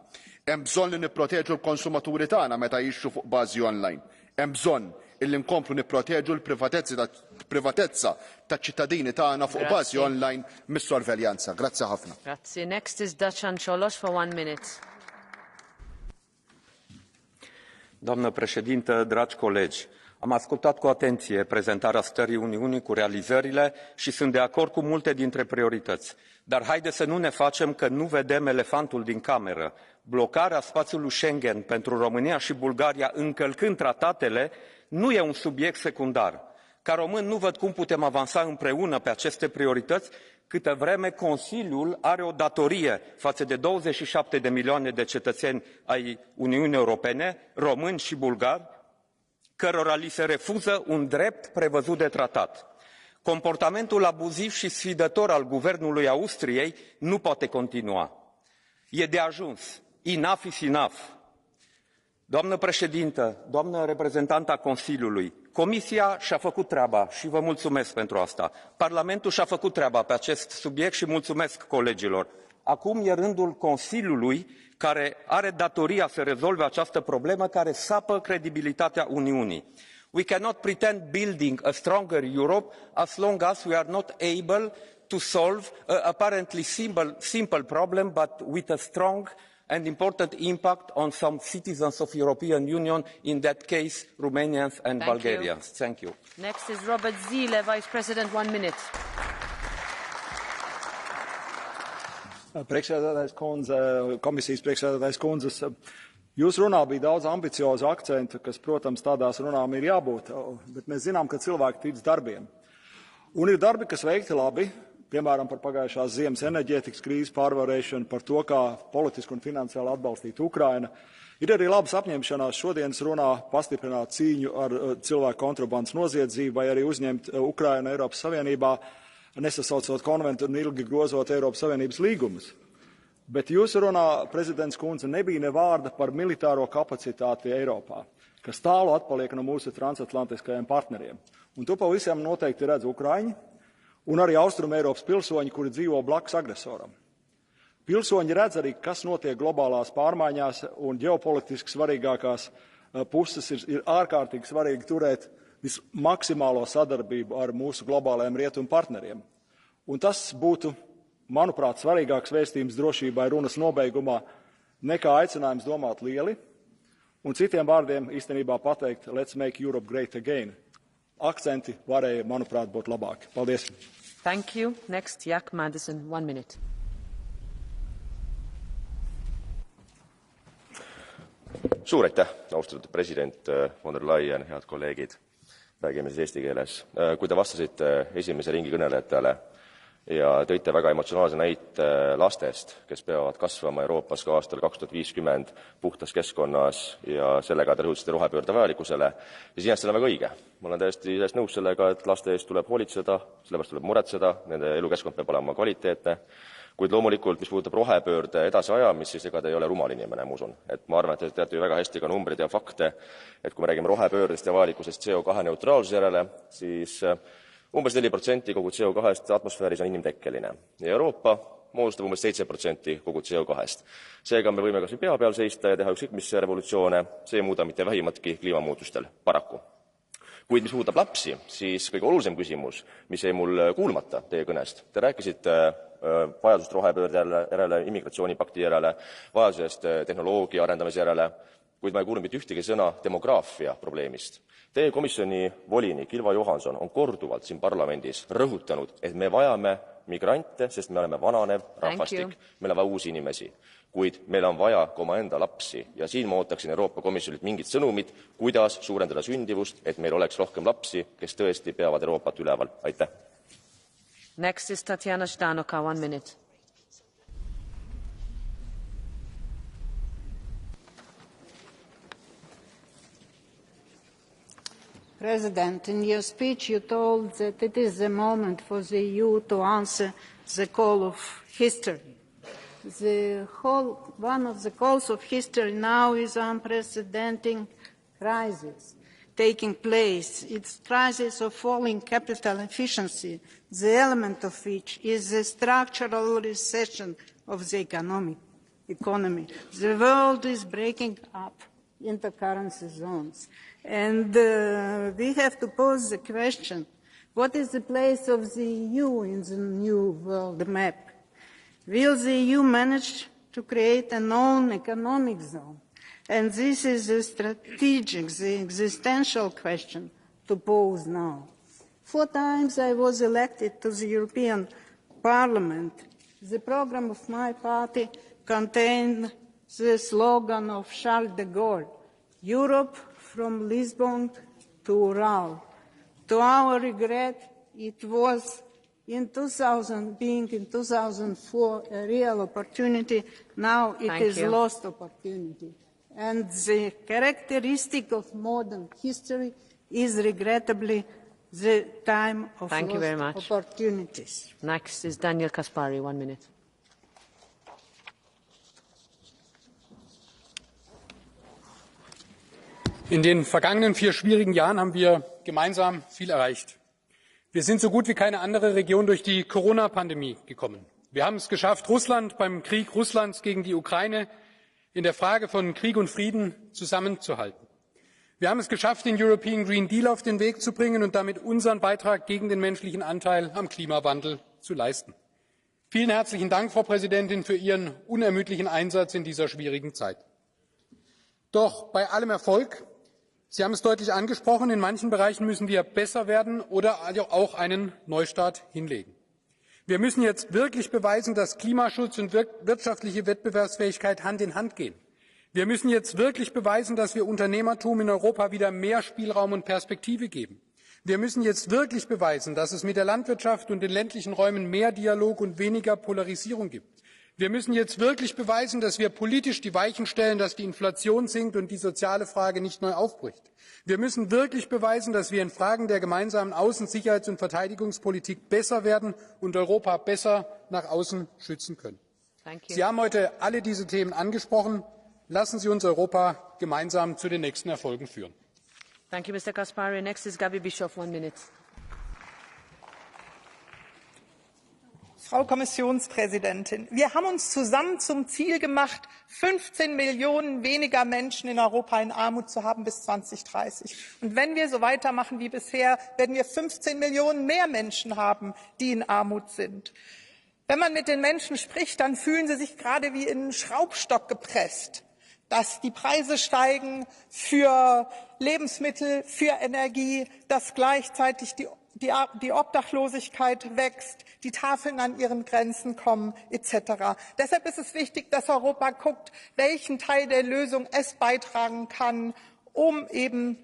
Hemm bżonn li nipproteġu l-konsumaturi tagħna meta jixtru fuq bażi online. Hemm bżonn illi nkomplu nipproteġu l-privatezza taċ-ċittadini tagħna fuq bażi online mis-sorveljanza. Grazzi ħafna. Grazzi. Next is Dacian Cioloș for 1 minute. Doamnă președintă, dragi colegi, am ascultat cu atenție prezentarea stării Uniunii cu realizările și sunt de acord cu multe dintre priorități. Dar haideți să nu ne facem că nu vedem elefantul din cameră. Blocarea spațiului Schengen pentru România și Bulgaria încălcând tratatele nu e un subiect secundar. Ca român nu văd cum putem avansa împreună pe aceste priorități câtă vreme Consiliul are o datorie față de 27 de milioane de cetățeni ai Uniunii Europene, români și bulgari, cărora li se refuză un drept prevăzut de tratat. Comportamentul abuziv și sfidător al guvernului Austriei nu poate continua. E de ajuns. Enough is enough. Doamnă președintă, doamnă reprezentantă a Consiliului, Comisia și-a făcut treaba și vă mulțumesc pentru asta. Parlamentul și-a făcut treaba pe acest subiect și mulțumesc colegilor. Acum e rândul Consiliului, care are datoria să rezolve această problemă care sapă credibilitatea Uniunii. We cannot pretend building a stronger Europe as long as we are not able to solve an apparently simple problem, but with a strong and important impact on some citizens of the European Union, in that case, Romanians and Bulgarians. Thank you. Next is Robert Zīle, Vice President, 1 minute. Priekšsēdētājs kundze, komisijas priekšsēdētājs kundzes, jūsu runā bija daudz ambiciozu akcentu, kas, protams, tādās runām ir jābūt, bet mēs zinām, ka cilvēki tic darbiem. Un ir darbi, kas veikti labi, piemēram, par pagājušās ziemas enerģētikas krīzes pārvarēšanu, par to, kā politiski un finansiāli atbalstīt Ukraina. Ir arī labas apņemšanās šodienas runā pastiprināt cīņu ar cilvēku kontrabandas noziedzību vai arī uzņemt Ukrainu Eiropas Savienībā, nesasaucot konventu un ilgi grozot Eiropas Savienības līgumus. Bet jūsu runā, prezidents kundze, nebija ne vārda par militāro kapacitāti Eiropā, kas tālu atpaliek no mūsu transatlantiskajiem partneriem. Un to pavisam noteikti redz Ukraiņi un arī Austrum Eiropas pilsoņi, kuri dzīvo blakus agresoram. Pilsoņi redz arī, kas notiek globālās pārmaiņās, un ģeopolitiski svarīgākās puses ir ārkārtīgi svarīgi turēt maksimālo sadarbību ar mūsu globālajiem rietumu partneriem. Un tas būtu, manuprāt, svarīgāks vēstījums drošībai runas nobeigumā nekā aicinājums domāt lieli un citiem vārdiem īstenībā pateikt Let's make Europe great again. akcenti varēja, manuprāt, būt labāki. Paldies! Thank you. Next, Jack Madison, 1 minute. Suur aitäh, austatud president von der Leyen, head kolleegid. Räägime siis eesti keeles. Kui te vastasite esimese ringi kõnelejatele ja tõite väga emotsionaalse näite lastest, kes peavad kasvama Euroopas ka aastal 2050 puhtas keskkonnas ja sellega te rõhutasite rohepöörde vajalikkusele, siis iseenesest on väga õige. Ma olen täiesti nõus sellega, et laste eest tuleb hoolitseda, sellepärast tuleb muretseda, nende elukeskkond peab olema kvaliteetne. Kuid loomulikult, mis puudutab rohepöörde edasiajamist, siis ega te ei ole rumal inimene, ma usun. Et ma arvan, et te teate ju väga hästi ka numbreid ja fakte, et kui me räägime rohepöördest ja vajalikkusest CO2 neutraalsuse järele, siis umbes 4% kogu CO2-st atmosfääris on inimtekkeline. Ja Euroopa moodustab umbes 7% kogu CO2-st. Seega me võime kas või pea peal seista ja teha ükskõik mis revolutsioone, see ei muuda mitte vähimatki kliimamuutustel, paraku. Kuid mis puudutab lapsi, siis kõige olulisem küsimus, mis jäi mul kuulmata teie kõnest. Te rääkisite vajadusest rohepöörde järele, immigratsioonipakti järele, vajadusest tehnoloogia arendamise järele, kuid ma ei kuulnud mitte ühtegi sõna demograafia probleemist. Teie komisjoni volinik Ylva Johansson on korduvalt siin parlamendis rõhutanud, et me vajame migrante, sest me oleme vananev rahvastik, meil on vaja uusi inimesi. Kuid meil on vaja ka omaenda lapsi ja siin ma ootaksin Euroopa Komisjonilt mingit sõnumit, kuidas suurendada sündivust, et meil oleks rohkem lapsi, kes tõesti peavad Euroopat üleval. Aitäh! Next is Tatiana Ždanoka, 1 minute. President, in your speech you told that it is the moment for the EU to answer the call of history. One of the calls of history now is unprecedented crisis taking place. It's crisis of falling capital efficiency, the element of which is the structural recession of the economy. The world is breaking up into currency zones. And we have to pose the question, what is the place of the EU in the new world map? Will the EU manage to create a known economic zone? And this is the strategic, the existential question to pose now. 4 times I was elected to the European Parliament. The program of my party contained the slogan of Charles de Gaulle, Europe from Lisbon to Ural. To our regret, it was in 2004 a real opportunity. Now it is a lost opportunity. And the characteristic of modern history is regrettably the time of lost opportunities. Next is Daniel Caspary, 1 minute. In den vergangenen 4 schwierigen Jahren haben wir gemeinsam viel erreicht. Wir sind so gut wie keine andere Region durch die Corona-Pandemie gekommen. Wir haben es geschafft, Russland beim Krieg Russlands gegen die Ukraine in der Frage von Krieg und Frieden zusammenzuhalten. Wir haben es geschafft, den European Green Deal auf den Weg zu bringen und damit unseren Beitrag gegen den menschlichen Anteil am Klimawandel zu leisten. Vielen herzlichen Dank, Frau Präsidentin, für Ihren unermüdlichen Einsatz in dieser schwierigen Zeit. Doch bei allem Erfolg, Sie haben es deutlich angesprochen, in manchen Bereichen müssen wir besser werden oder auch einen Neustart hinlegen. Wir müssen jetzt wirklich beweisen, dass Klimaschutz und wirtschaftliche Wettbewerbsfähigkeit Hand in Hand gehen. Wir müssen jetzt wirklich beweisen, dass wir Unternehmertum in Europa wieder mehr Spielraum und Perspektive geben. Wir müssen jetzt wirklich beweisen, dass es mit der Landwirtschaft und den ländlichen Räumen mehr Dialog und weniger Polarisierung gibt. Wir müssen jetzt wirklich beweisen, dass wir politisch die Weichen stellen, dass die Inflation sinkt und die soziale Frage nicht neu aufbricht. Wir müssen wirklich beweisen, dass wir in Fragen der gemeinsamen Außen-, Sicherheits- und Verteidigungspolitik besser werden und Europa besser nach außen schützen können. Sie haben heute alle diese Themen angesprochen. Lassen Sie uns Europa gemeinsam zu den nächsten Erfolgen führen. Thank you, Mr. Caspary. Next is Gabi Bischoff, 1 minute. Frau Kommissionspräsidentin, wir haben uns zusammen zum Ziel gemacht, 15 Millionen weniger Menschen in Europa in Armut zu haben bis 2030. Und wenn wir so weitermachen wie bisher, werden wir 15 Millionen mehr Menschen haben, die in Armut sind. Wenn man mit den Menschen spricht, dann fühlen sie sich gerade wie in einen Schraubstock gepresst. dass die Preise steigen für Lebensmittel, für Energie, dass gleichzeitig die Obdachlosigkeit wächst, die Tafeln an ihren Grenzen kommen, etc. Deshalb ist es wichtig, dass Europa guckt, welchen Teil der Lösung es beitragen kann, um eben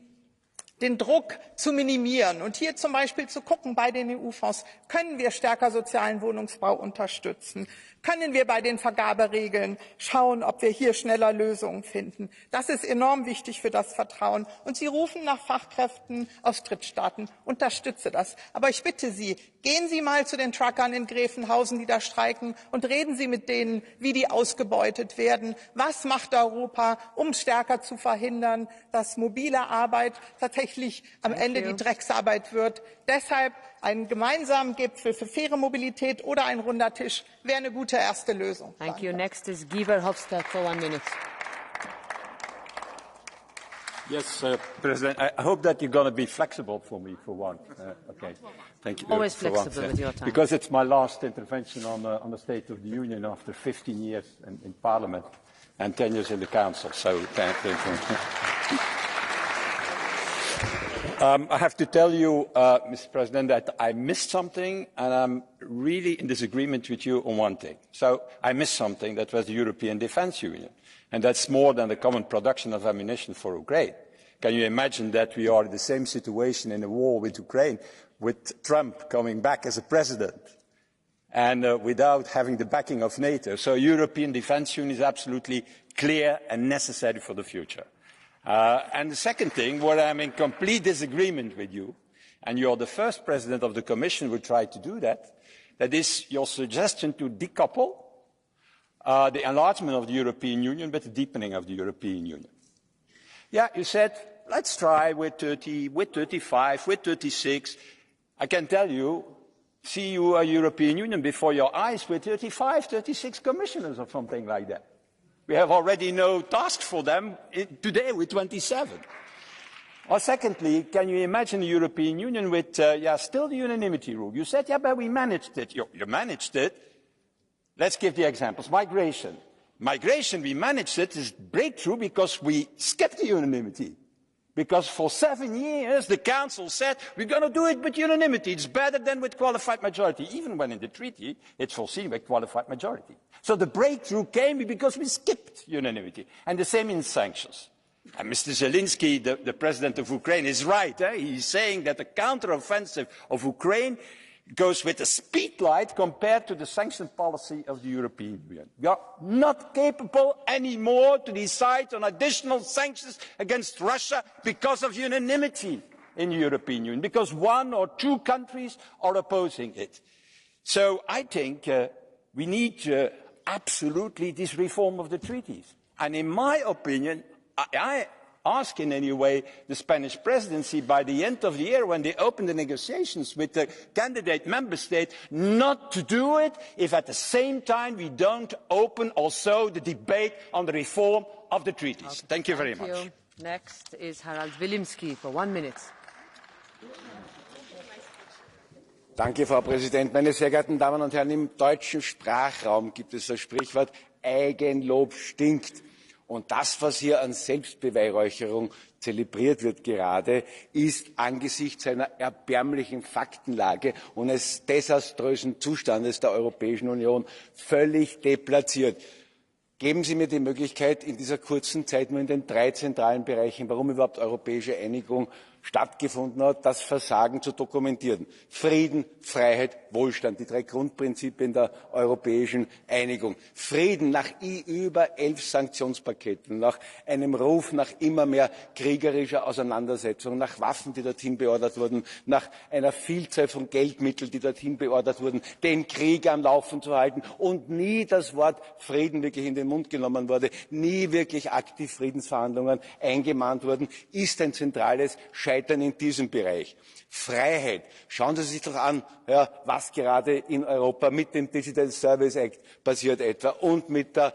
den Druck zu minimieren. Und hier zum Beispiel zu gucken bei den EU-Fonds, können wir stärker sozialen Wohnungsbau unterstützen? Können wir bei den Vergaberegeln schauen, ob wir hier schneller Lösungen finden? Das ist enorm wichtig für das Vertrauen. Und Sie rufen nach Fachkräften aus Drittstaaten. Unterstütze das. Aber ich bitte Sie, gehen Sie mal zu den Truckern in Gräfenhausen, die da streiken, und reden Sie mit denen, wie die ausgebeutet werden. Was macht Europa, um stärker zu verhindern, dass mobile Arbeit tatsächlich am Ende die Drecksarbeit wird? Deshalb einen gemeinsamen Gipfel für faire Mobilität oder ein runder Tisch wäre eine gute erste Lösung. Thank you. Next is Guy Verhofstadt for 1 minute. Yes, President, I hope that you're going to be flexible for me for one. Okay, thank you. Always for flexible once, with your time. Because it's my last intervention on the State of the Union after 15 years in Parliament and 10 years in the Council. So thank you. I have to tell you, Mr. President, that I missed something, and I'm really in disagreement with you on one thing. So I missed something, that was the European Defence Union, and that's more than the common production of ammunition for Ukraine. Can you imagine that we are in the same situation in a war with Ukraine, with Trump coming back as a president, and without having the backing of NATO? So European Defence Union is absolutely clear and necessary for the future. And the second thing, where I'm in complete disagreement with you, and you're the first president of the Commission who tried to do that, that is your suggestion to decouple the enlargement of the European Union with the deepening of the European Union. Yeah, you said, let's try with 30, with 35, with 36. I can tell you, see you a European Union before your eyes with 35, 36 commissioners or something like that. We have already no task for them today with 27. Or secondly, can you imagine the European Union with, still the unanimity rule? You said, yeah, but we managed it. You managed it. Let's give the examples. Migration. Migration, we managed it, is breakthrough because we skipped the unanimity. Because for 7 years, the Council said, we're going to do it with unanimity. It's better than with qualified majority, even when in the treaty, it's foreseen with qualified majority. So the breakthrough came because we skipped unanimity. And the same in sanctions. And Mr. Zelensky, the president of Ukraine, is right. He's saying that the counteroffensive of Ukraine goes with a speed light compared to the sanction policy of the European Union. We are not capable anymore to decide on additional sanctions against Russia because of unanimity in the European Union, because 1 or 2 countries are opposing it. So I think we need absolutely this reform of the treaties. And in my opinion, I ask in any way the Spanish presidency by the end of the year, when they open the negotiations with the candidate member state, not to do it if at the same time we don't open also the debate on the reform of the treaties. Okay, thank you very much. Next is Harald Wilimski for 1 minute. Danke, Frau Präsidentin. Meine sehr geehrten Damen und Herren, im deutschen Sprachraum gibt es das Sprichwort Eigenlob stinkt. Und das, was hier an Selbstbeweihräucherung zelebriert wird gerade, ist angesichts einer erbärmlichen Faktenlage und eines desaströsen Zustandes der Europäischen Union völlig deplatziert. Geben Sie mir die Möglichkeit, in dieser kurzen Zeit nur in den 3 zentralen Bereichen, warum überhaupt europäische Einigung stattgefunden hat, das Versagen zu dokumentieren. Frieden, Freiheit, Wohlstand, die 3 Grundprinzipien der europäischen Einigung. Frieden nach über 11 Sanktionspaketen, nach einem Ruf nach immer mehr kriegerischer Auseinandersetzung, nach Waffen, die dorthin beordert wurden, nach einer Vielzahl von Geldmitteln, die dorthin beordert wurden, den Krieg am Laufen zu halten und nie das Wort Frieden wirklich in den Mund genommen wurde, nie wirklich aktiv Friedensverhandlungen eingemahnt wurden, ist ein zentrales scheitern in diesem Bereich. Freiheit. Schauen Sie sich doch an, ja, was gerade in Europa mit dem Digital Service Act passiert etwa und mit der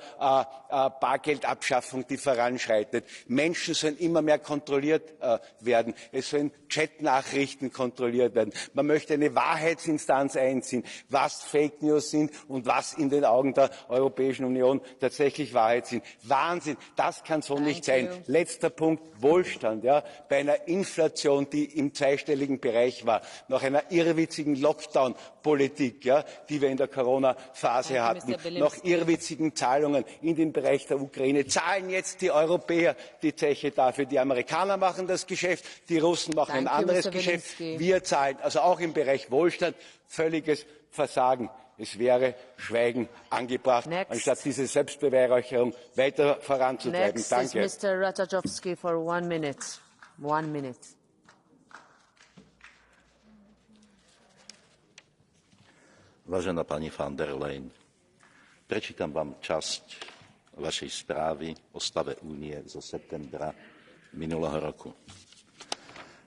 Bargeldabschaffung, die voranschreitet. Menschen sollen immer mehr kontrolliert werden. Es sollen Chatnachrichten kontrolliert werden. Man möchte eine Wahrheitsinstanz einziehen, was Fake News sind und was in den Augen der Europäischen Union tatsächlich Wahrheit sind. Wahnsinn, das kann so nicht sein. Letzter Punkt, Wohlstand. Ja, bei einer Inflation, die im zweistelligen Bereich war, nach einer irrwitzigen Lockdown-Politik, ja, die wir in der Corona-Phase hatten, nach irrwitzigen Zahlungen in den Bereich der Ukraine, zahlen jetzt die Europäer die Zeche dafür. Die Amerikaner machen das Geschäft, die Russen machen ein anderes Geschäft. Wir zahlen, also auch im Bereich Wohlstand, völliges Versagen. Es wäre Schweigen angebracht, anstatt diese Selbstbeweihräucherung weiter voranzutreiben. Danke. Is Mr. Ratajowski for 1 minute. 1 minute. Vážená pani von der Leyen, prečítam vám časť vašej správy o stave únie zo septembra minulého roku.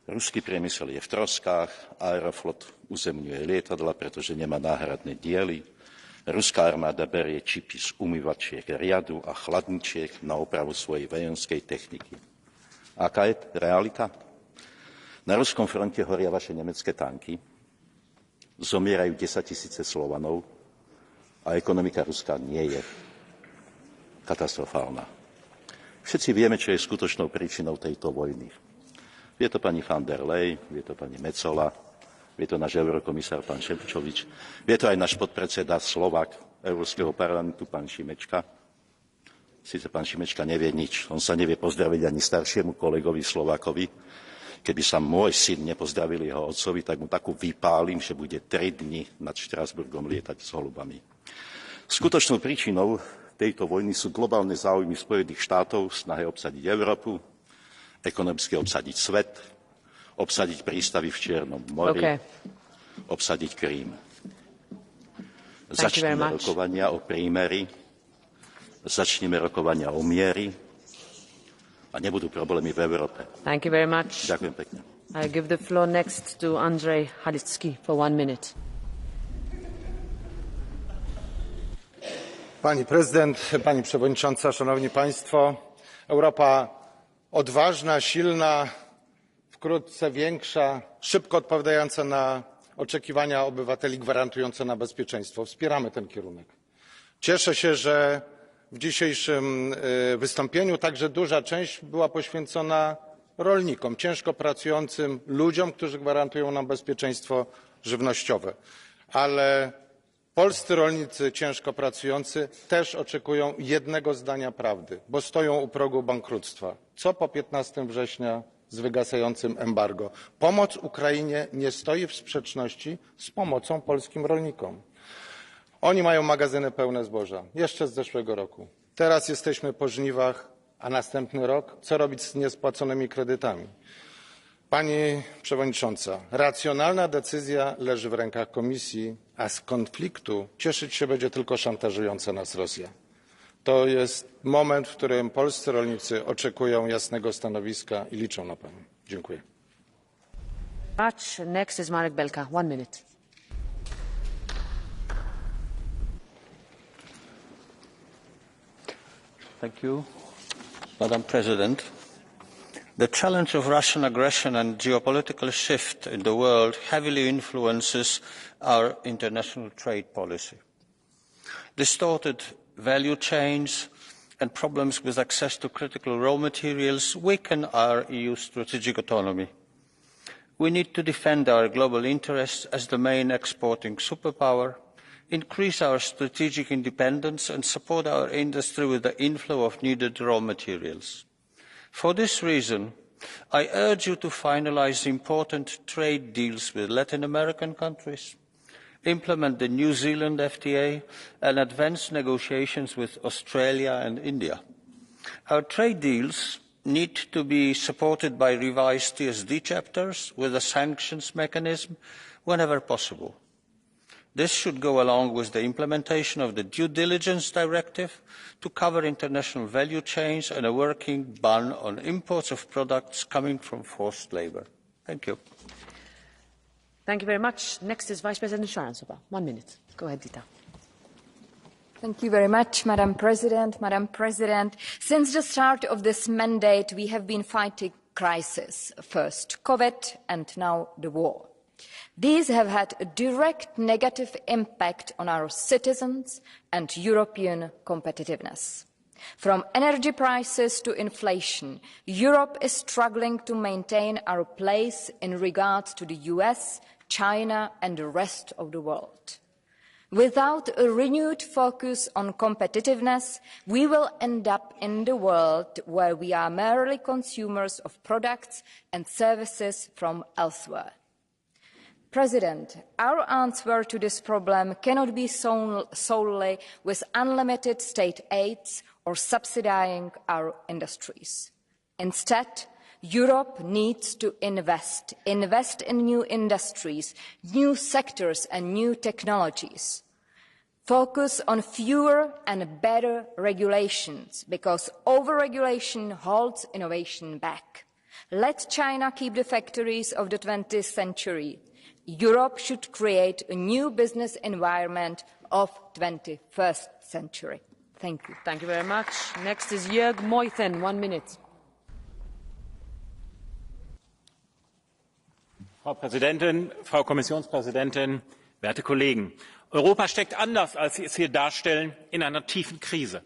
Ruský priemysel je v troskách, Aeroflot uzemňuje lietadla, pretože nemá náhradné diely. Ruská armáda berie čipy z umývačiek riadu a chladničiek na opravu svojej vojenskej techniky. Aká je realita? Na ruskom fronte horia vaše nemecké tanky, zomierajú 10 000 Slovanov a ekonomika Ruska nie je katastrofálna. Všetci vieme, čo je skutočnou príčinou tejto vojny. Vie to pani von der Leyen, vie to pani Metsola, vie to náš eurokomisár pán Šefčovič, vie to aj náš podpredseda Slovák Európskeho parlamentu pán Šimečka. Sice pán Šimečka nevie nič, on sa nevie pozdraviť ani staršiemu kolegovi Slovákovi. Keby sa môj syn nepozdravil jeho otcovi, tak mu takú vypálim, že bude 3 dni nad Štrasburgom lietať s holubami. Skutočnou príčinou tejto vojny sú globálne záujmy Spojených štátov v snahe obsadiť Európu, ekonomicky obsadiť svet, obsadiť prístavy v Čiernom mori, obsadiť Krím. Začneme rokovania o prímeri, začneme rokovania o miery, a nebudú problémy v Európe. Thank you very much. Ďakujem pekne. I give the floor next to Andrzej Halicki for 1 minute. Pani prezydent, pani przewodnicząca, szanowni państwo, Europa odważna, silna, wkrótce większa, szybko odpowiadająca na oczekiwania obywateli, gwarantująca nam bezpieczeństwo. Wspieramy ten kierunek. Cieszę się, że w dzisiejszym wystąpieniu także duża część była poświęcona rolnikom, ciężko pracującym ludziom, którzy gwarantują nam bezpieczeństwo żywnościowe. Ale polscy rolnicy ciężko pracujący też oczekują jednego zdania prawdy, bo stoją u progu bankructwa. Co po 15 września z wygasającym embargo? Pomoc Ukrainie nie stoi w sprzeczności z pomocą polskim rolnikom. Oni mają magazyny pełne zboża, jeszcze z zeszłego roku. Teraz jesteśmy po żniwach, a następny rok, co robić z niespłaconymi kredytami? Pani przewodnicząca, racjonalna decyzja leży w rękach Komisji, a z konfliktu cieszyć się będzie tylko szantażująca nas Rosja. To jest moment, w którym polscy rolnicy oczekują jasnego stanowiska i liczą na Panią. Dziękuję. Next is Marek Belka. 1 minute. Thank you, Madam President. The challenge of Russian aggression and geopolitical shift in the world heavily influences our international trade policy. Distorted value chains and problems with access to critical raw materials weaken our EU strategic autonomy. We need to defend our global interests as the main exporting superpower, increase our strategic independence and support our industry with the inflow of needed raw materials. For this reason, I urge you to finalise important trade deals with Latin American countries, implement the New Zealand FTA and advance negotiations with Australia and India. Our trade deals need to be supported by revised TSD chapters with a sanctions mechanism whenever possible. This should go along with the implementation of the Due Diligence Directive to cover international value chains and a working ban on imports of products coming from forced labour. Thank you. Thank you very much. Next is Vice President Sharansova. 1 minute. Go ahead, Dita. Thank you very much, Madam President. Madam President, since the start of this mandate, we have been fighting crises. First COVID and now the war. These have had a direct negative impact on our citizens and European competitiveness. From energy prices to inflation, Europe is struggling to maintain our place in regard to the US, China and the rest of the world. Without a renewed focus on competitiveness, we will end up in the world where we are merely consumers of products and services from elsewhere. President, our answer to this problem cannot be solely with unlimited state aids or subsidizing our industries. Instead, Europe needs to invest in new industries, new sectors and new technologies. Focus on fewer and better regulations, because over-regulation holds innovation back. Let China keep the factories of the 20th century. Europe should create a new business environment of the 21st century. Thank you. Thank you very much. Next is Jörg Meuthen. 1 minute. Frau Präsidentin, Frau Kommissionspräsidentin, werte Kollegen! Europa steckt anders, als Sie es hier darstellen, in einer tiefen Krise.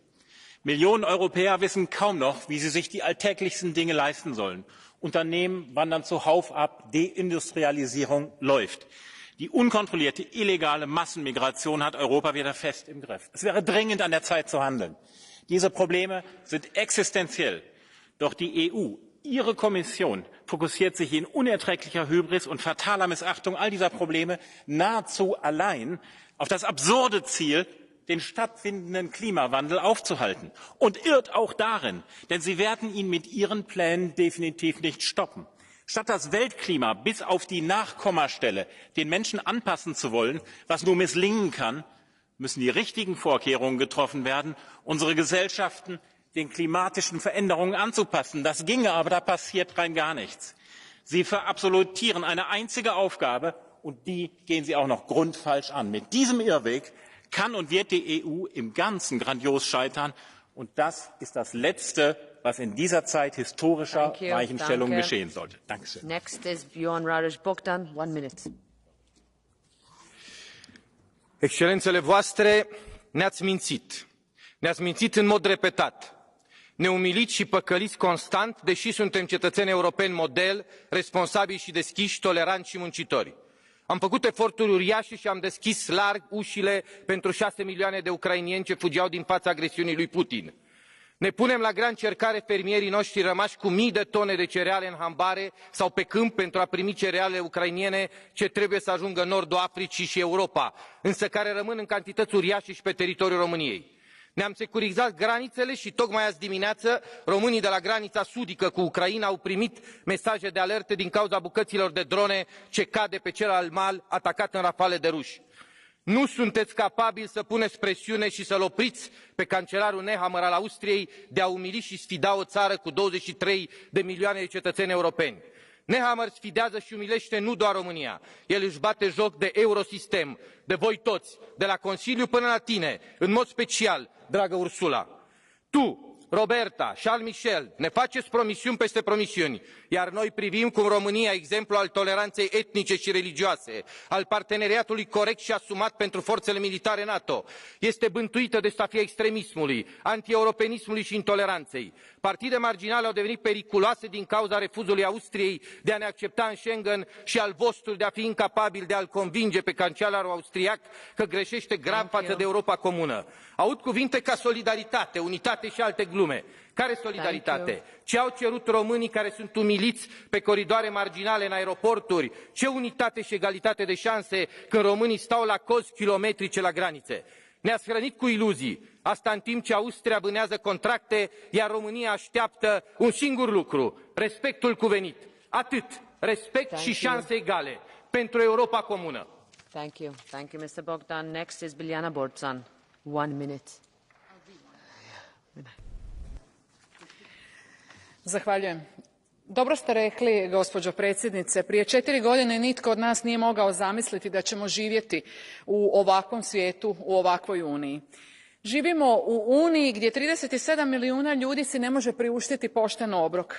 Millionen Europäer wissen kaum noch, wie sie sich die alltäglichsten Dinge leisten sollen. Unternehmen wandern zuhauf ab, Deindustrialisierung läuft. Die unkontrollierte illegale Massenmigration hat Europa wieder fest im Griff. Es wäre dringend an der Zeit zu handeln. Diese Probleme sind existenziell. Doch die EU, Ihre Kommission, fokussiert sich in unerträglicher Hybris und fataler Missachtung all dieser Probleme nahezu allein auf das absurde Ziel, den stattfindenden Klimawandel aufzuhalten, und irrt auch darin, denn Sie werden ihn mit Ihren Plänen definitiv nicht stoppen. Statt das Weltklima bis auf die Nachkommastelle den Menschen anpassen zu wollen, was nur misslingen kann, müssen die richtigen Vorkehrungen getroffen werden, unsere Gesellschaften den klimatischen Veränderungen anzupassen. Das ginge, aber da passiert rein gar nichts. Sie verabsolutieren eine einzige Aufgabe, und die gehen Sie auch noch grundfalsch an. Mit diesem Irrweg kann und wird die EU im Ganzen grandios scheitern. Und das ist das Letzte, was in dieser Zeit historischer Weichenstellung geschehen sollte. Dankeschön. Next is Bjorn Radesh Bogdan. 1 minute. Excelențele voastre, ne-ați mințit. Ne-ați mințit în mod repetat. Ne umiliți și păcăliți constant, deși suntem cetățeni europeni model, responsabili și deschiși, toleranți și muncitori. Am făcut eforturi uriașe și am deschis larg ușile pentru 6 milioane de ucrainieni ce fugeau din fața agresiunii lui Putin. Ne punem la grea încercare fermierii noștri rămași cu mii de tone de cereale în hambare sau pe câmp pentru a primi cerealele ucrainiene ce trebuie să ajungă în nordul Africii și Europa, însă care rămân în cantități uriașe și pe teritoriul României. Ne-am securizat granițele și tocmai azi dimineață românii de la granița sudică cu Ucraina au primit mesaje de alertă din cauza bucăților de drone ce cad de pe celălalt mal atacat în rafale de ruși. Nu sunteți capabili să puneți presiune și să-l opriți pe cancelarul Nehammer al Austriei de a umili și sfida o țară cu 23 de milioane de cetățeni europeni. Nehammer sfidează și umilește nu doar România, el își bate joc de Eurosistem, de voi toți, de la Consiliu până la tine, în mod special, dragă Ursula. Tu, Roberta, Charles Michel, ne faceți promisiuni peste promisiuni, iar noi privim cum România, exemplu al toleranței etnice și religioase, al parteneriatului corect și asumat pentru forțele militare NATO, este bântuită de stafia extremismului, antieuropenismului și intoleranței. Partide marginale au devenit periculoase din cauza refuzului Austriei de a ne accepta în Schengen și al vostru de a fi incapabil de a-l convinge pe cancelarul austriac că greșește grav față de Europa comună. Aud cuvinte ca solidaritate, unitate și alte glume. Care solidaritate? Ce au cerut românii care sunt umiliți pe coridoare marginale în aeroporturi? Ce unitate și egalitate de șanse când românii stau la cozi kilometrice la granițe? Ne-ați hrănit cu iluzii. Asta în timp ce Austria vânează contracte, iar România așteaptă un singur lucru, respectul cuvenit. Atât, respect și șanse egale pentru Europa comună. Thank you, Mr. Bogdan. Next is Biljana Borzan. 1 minute. Zahvaljujem. Dobro ste rekli, gospođo predsjednice. Prije 4 godine nitko od nas nije mogao zamisliti da ćemo živjeti u ovakvom svijetu, u ovakvoj Uniji. Živimo u Uniji gdje 37 milijuna ljudi si ne može priuštiti pošten obrok.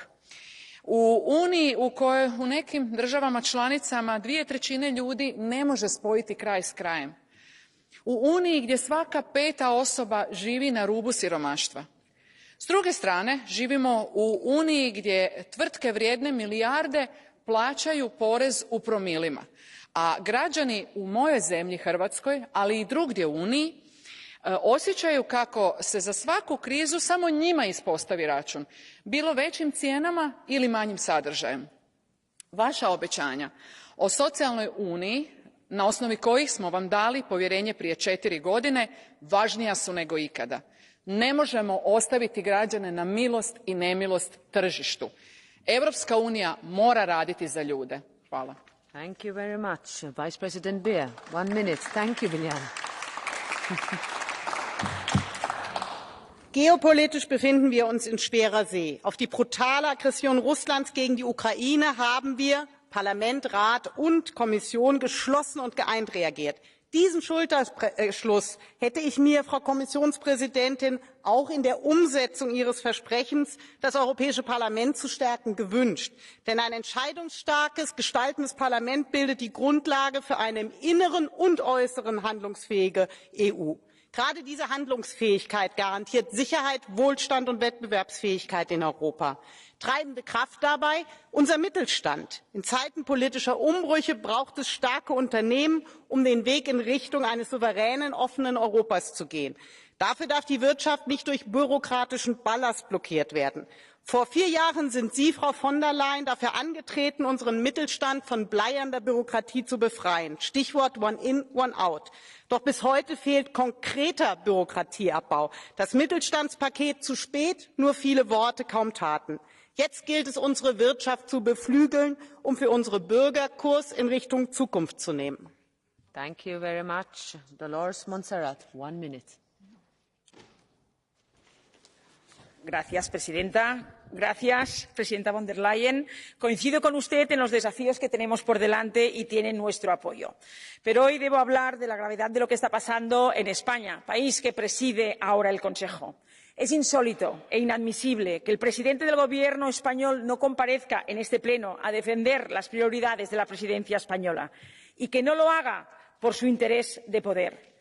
U Uniji u kojoj u nekim državama članicama 2/3 ljudi ne može spojiti kraj s krajem. U Uniji gdje svaka 5. osoba živi na rubu siromaštva. S druge strane, živimo u Uniji gdje tvrtke vrijedne milijarde plaćaju porez u promilima, a građani u mojoj zemlji Hrvatskoj, ali i drugdje u Uniji, osjećaju kako se za svaku krizu samo njima ispostavi račun, bilo većim cijenama ili manjim sadržajem. Vaša obećanja o socijalnoj uniji, na osnovi kojih smo vam dali povjerenje prije 4 godine, važnija su nego ikada. Ne možemo ostaviti građane na milost i nemilost tržištu. Europska unija mora raditi za ljude. Hvala. Thank you very much. Vice President Beer, 1 minute. Thank you, Biljana. Geopolitisch befinden wir uns in schwerer See. Auf die brutale Aggression Russlands gegen die Ukraine haben wir, Parlament, Rat und Kommission, geschlossen und geeint reagiert. Diesen Schulterschluss hätte ich mir, Frau Kommissionspräsidentin, auch in der Umsetzung Ihres Versprechens, das Europäische Parlament zu stärken, gewünscht. Denn ein entscheidungsstarkes, gestaltendes Parlament bildet die Grundlage für eine im Inneren und Äußeren handlungsfähige EU. Gerade diese Handlungsfähigkeit garantiert Sicherheit, Wohlstand und Wettbewerbsfähigkeit in Europa. Treibende Kraft dabei unser Mittelstand. In Zeiten politischer Umbrüche braucht es starke Unternehmen, um den Weg in Richtung eines souveränen, offenen Europas zu gehen. Dafür darf die Wirtschaft nicht durch bürokratischen Ballast blockiert werden. Vor 4 Jahren sind Sie, Frau von der Leyen, dafür angetreten, unseren Mittelstand von bleiernder Bürokratie zu befreien. Stichwort One in, One out. Doch bis heute fehlt konkreter Bürokratieabbau. Das Mittelstandspaket zu spät, nur viele Worte, kaum Taten. Jetzt gilt es, unsere Wirtschaft zu beflügeln, um für unsere Bürger Kurs in Richtung Zukunft zu nehmen. Thank you very much. Dolores Montserrat, 1 minute. Gracias, presidenta. Gracias, presidenta von der Leyen. Coincido con usted en los desafíos que tenemos por delante y tiene nuestro apoyo. Pero hoy debo hablar de la gravedad de lo que está pasando en España, país que preside ahora el Consejo. Es insólito e inadmisible que el presidente del Gobierno español no comparezca en este Pleno a defender las prioridades de la presidencia española y que no lo haga por su interés de poder.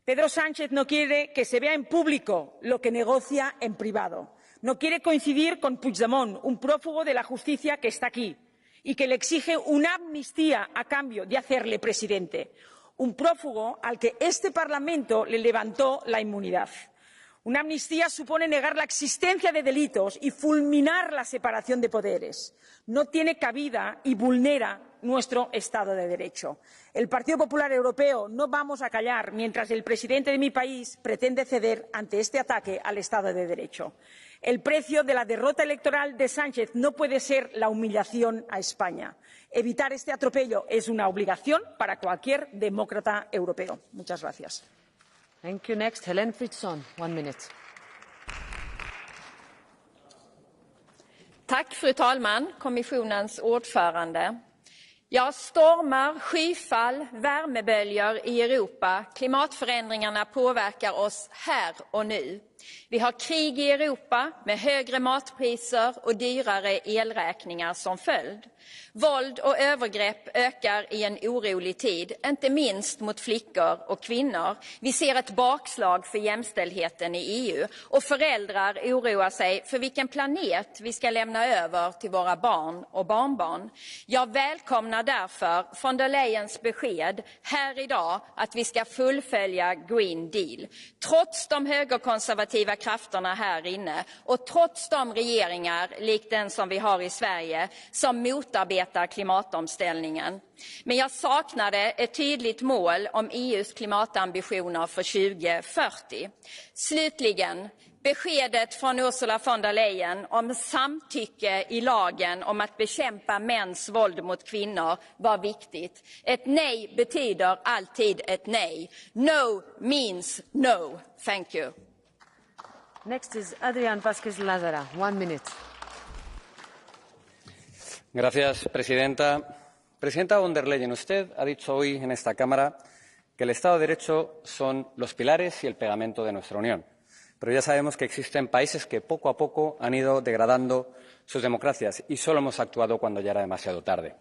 Pedro Sánchez no quiere que se vea en público lo que negocia en privado. No quiere coincidir con Puigdemont, un prófugo de la justicia que está aquí y que le exige una amnistía a cambio de hacerle presidente. Un prófugo al que este Parlamento le levantó la inmunidad. Una amnistía supone negar la existencia de delitos y fulminar la separación de poderes. No tiene cabida y vulnera nuestro Estado de Derecho. El Partido Popular Europeo no vamos a callar mientras el presidente de mi país pretende ceder ante este ataque al Estado de Derecho. El precio de la derrota electoral de Sánchez no puede ser la humillación a España. Evitar este atropello es una obligación para cualquier demócrata europeo. Muchas gracias. Thank you. Next, Helen Fritzon, 1 minute. Tack, fru talman, kommissionens ordförande. Ja, stormar, skyfall, värmeböljor i Europa. Klimatförändringarna påverkar oss här och nu. Vi har krig i Europa med högre matpriser och dyrare elräkningar som följd. Våld och övergrepp ökar i en orolig tid, inte minst mot flickor och kvinnor. Vi ser ett bakslag för jämställdheten i EU och föräldrar oroar sig för vilken planet vi ska lämna över till våra barn och barnbarn. Jag välkomnar därför von der Leyens besked här idag att vi ska fullfölja Green Deal. Trots de högerkonservativa krafterna här inne och trots de regeringar likt den som vi har i Sverige som motarbetar klimatomställningen. Men jag saknade ett tydligt mål om EUs klimatambitioner för 2040. Slutligen, beskedet från Ursula von der Leyen om samtycke i lagen om att bekämpa mäns våld mot kvinnor var viktigt. Ett nej betyder alltid ett nej. No means no. Thank you. Next is Adrian Vasquez Lazara, 1 minute. Señora presidenta. Presidenta von der Leyen, usted ha dicho hoy en esta Cámara que el Estado de Derecho son los pilares y el pegamento de nuestra Unión. Pero ya sabemos que existen países que poco a poco han ido degradando sus democracias y solo hemos actuado cuando ya era demasiado tarde.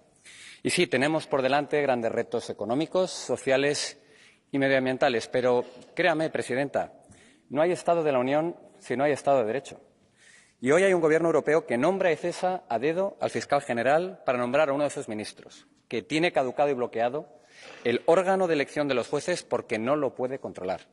Y sí, tenemos por delante grandes retos económicos, sociales y medioambientales, pero créame, presidenta, no hay Estado de la Unión si no hay Estado de Derecho. Y hoy hay un Gobierno europeo que nombra y cesa a dedo al fiscal general para nombrar a uno de sus ministros, que tiene caducado y bloqueado el órgano de elección de los jueces porque no lo puede controlar,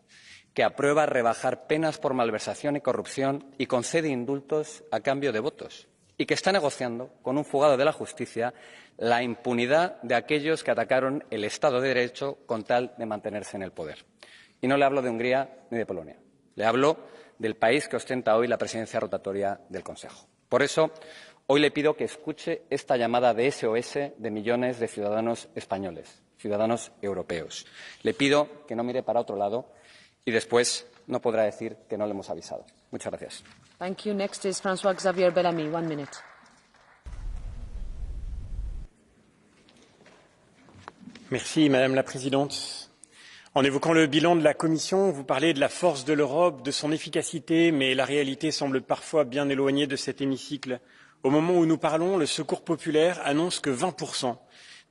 que aprueba rebajar penas por malversación y corrupción y concede indultos a cambio de votos, y que está negociando con un fugado de la justicia la impunidad de aquellos que atacaron el Estado de Derecho con tal de mantenerse en el poder. Y no le hablo de Hungría ni de Polonia, le hablo del país que ostenta hoy la presidencia rotatoria del Consejo. Por eso, hoy le pido que escuche esta llamada de SOS de millones de ciudadanos españoles, ciudadanos europeos. Le pido que no mire para otro lado y después no podrá decir que no le hemos avisado. Muchas gracias. Thank you. Next is François Xavier Bellamy. 1 minute. Merci, Madame la Présidente. En évoquant le bilan de la Commission, vous parlez de la force de l'Europe, de son efficacité, mais la réalité semble parfois bien éloignée de cet hémicycle. Au moment où nous parlons, le Secours populaire annonce que 20%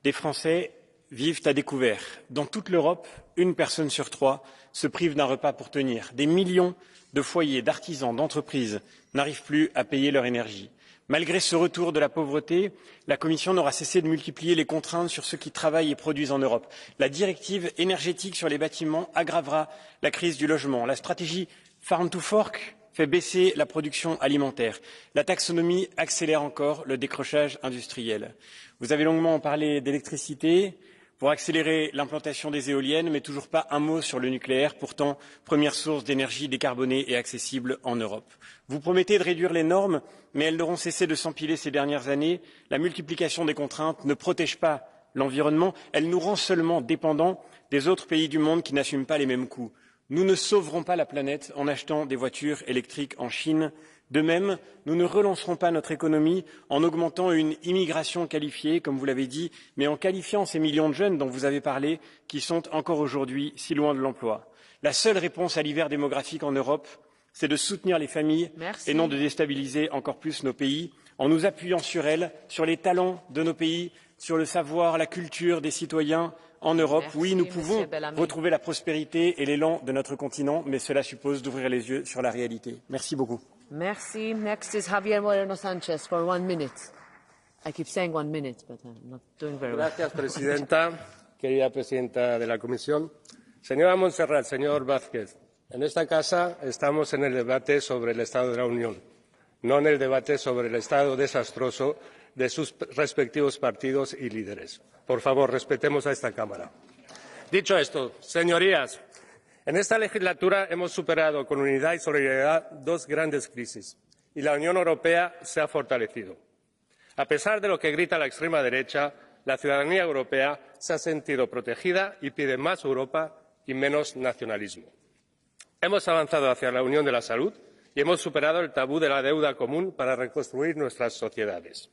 des Français vivent à découvert. Dans toute l'Europe, 1 personne sur 3 se prive d'un repas pour tenir. Des millions de foyers, d'artisans, d'entreprises n'arrivent plus à payer leur énergie. Malgré ce retour de la pauvreté, la Commission n'aura cessé de multiplier les contraintes sur ceux qui travaillent et produisent en Europe. La directive énergétique sur les bâtiments aggravera la crise du logement. La stratégie Farm to Fork fait baisser la production alimentaire. La taxonomie accélère encore le décrochage industriel. Vous avez longuement parlé d'électricité pour accélérer l'implantation des éoliennes, mais toujours pas un mot sur le nucléaire, pourtant première source d'énergie décarbonée et accessible en Europe. Vous promettez de réduire les normes, mais elles n'auront cessé de s'empiler ces dernières années. La multiplication des contraintes ne protège pas l'environnement, elle nous rend seulement dépendants des autres pays du monde qui n'assument pas les mêmes coûts. Nous ne sauverons pas la planète en achetant des voitures électriques en Chine. De même, nous ne relancerons pas notre économie en augmentant une immigration qualifiée, comme vous l'avez dit, mais en qualifiant ces millions de jeunes dont vous avez parlé, qui sont encore aujourd'hui si loin de l'emploi. La seule réponse à l'hiver démographique en Europe, c'est de soutenir les familles et non de déstabiliser encore plus nos pays, en nous appuyant sur elles, sur les talents de nos pays, sur le savoir, la culture des citoyens en Europe. Oui, nous pouvons retrouver la prospérité et l'élan de notre continent, mais cela suppose d'ouvrir les yeux sur la réalité. Merci beaucoup. Merci. Next is Javier Moreno Sánchez for 1 minute. I keep saying 1 minute, but I'm not doing very well. Gracias, presidenta. Querida presidenta de la Comisión. Señora Montserrat, señor Vázquez, en esta casa estamos en el debate sobre el Estado de la Unión, no en el debate sobre el estado desastroso de sus respectivos partidos y líderes. Por favor, respetemos a esta Cámara. Dicho esto, señorías, en esta legislatura hemos superado con unidad y solidaridad 2 grandes crisis y la Unión Europea se ha fortalecido. A pesar de lo que grita la extrema derecha, la ciudadanía europea se ha sentido protegida y pide más Europa y menos nacionalismo. Hemos avanzado hacia la Unión de la Salud y hemos superado el tabú de la deuda común para reconstruir nuestras sociedades.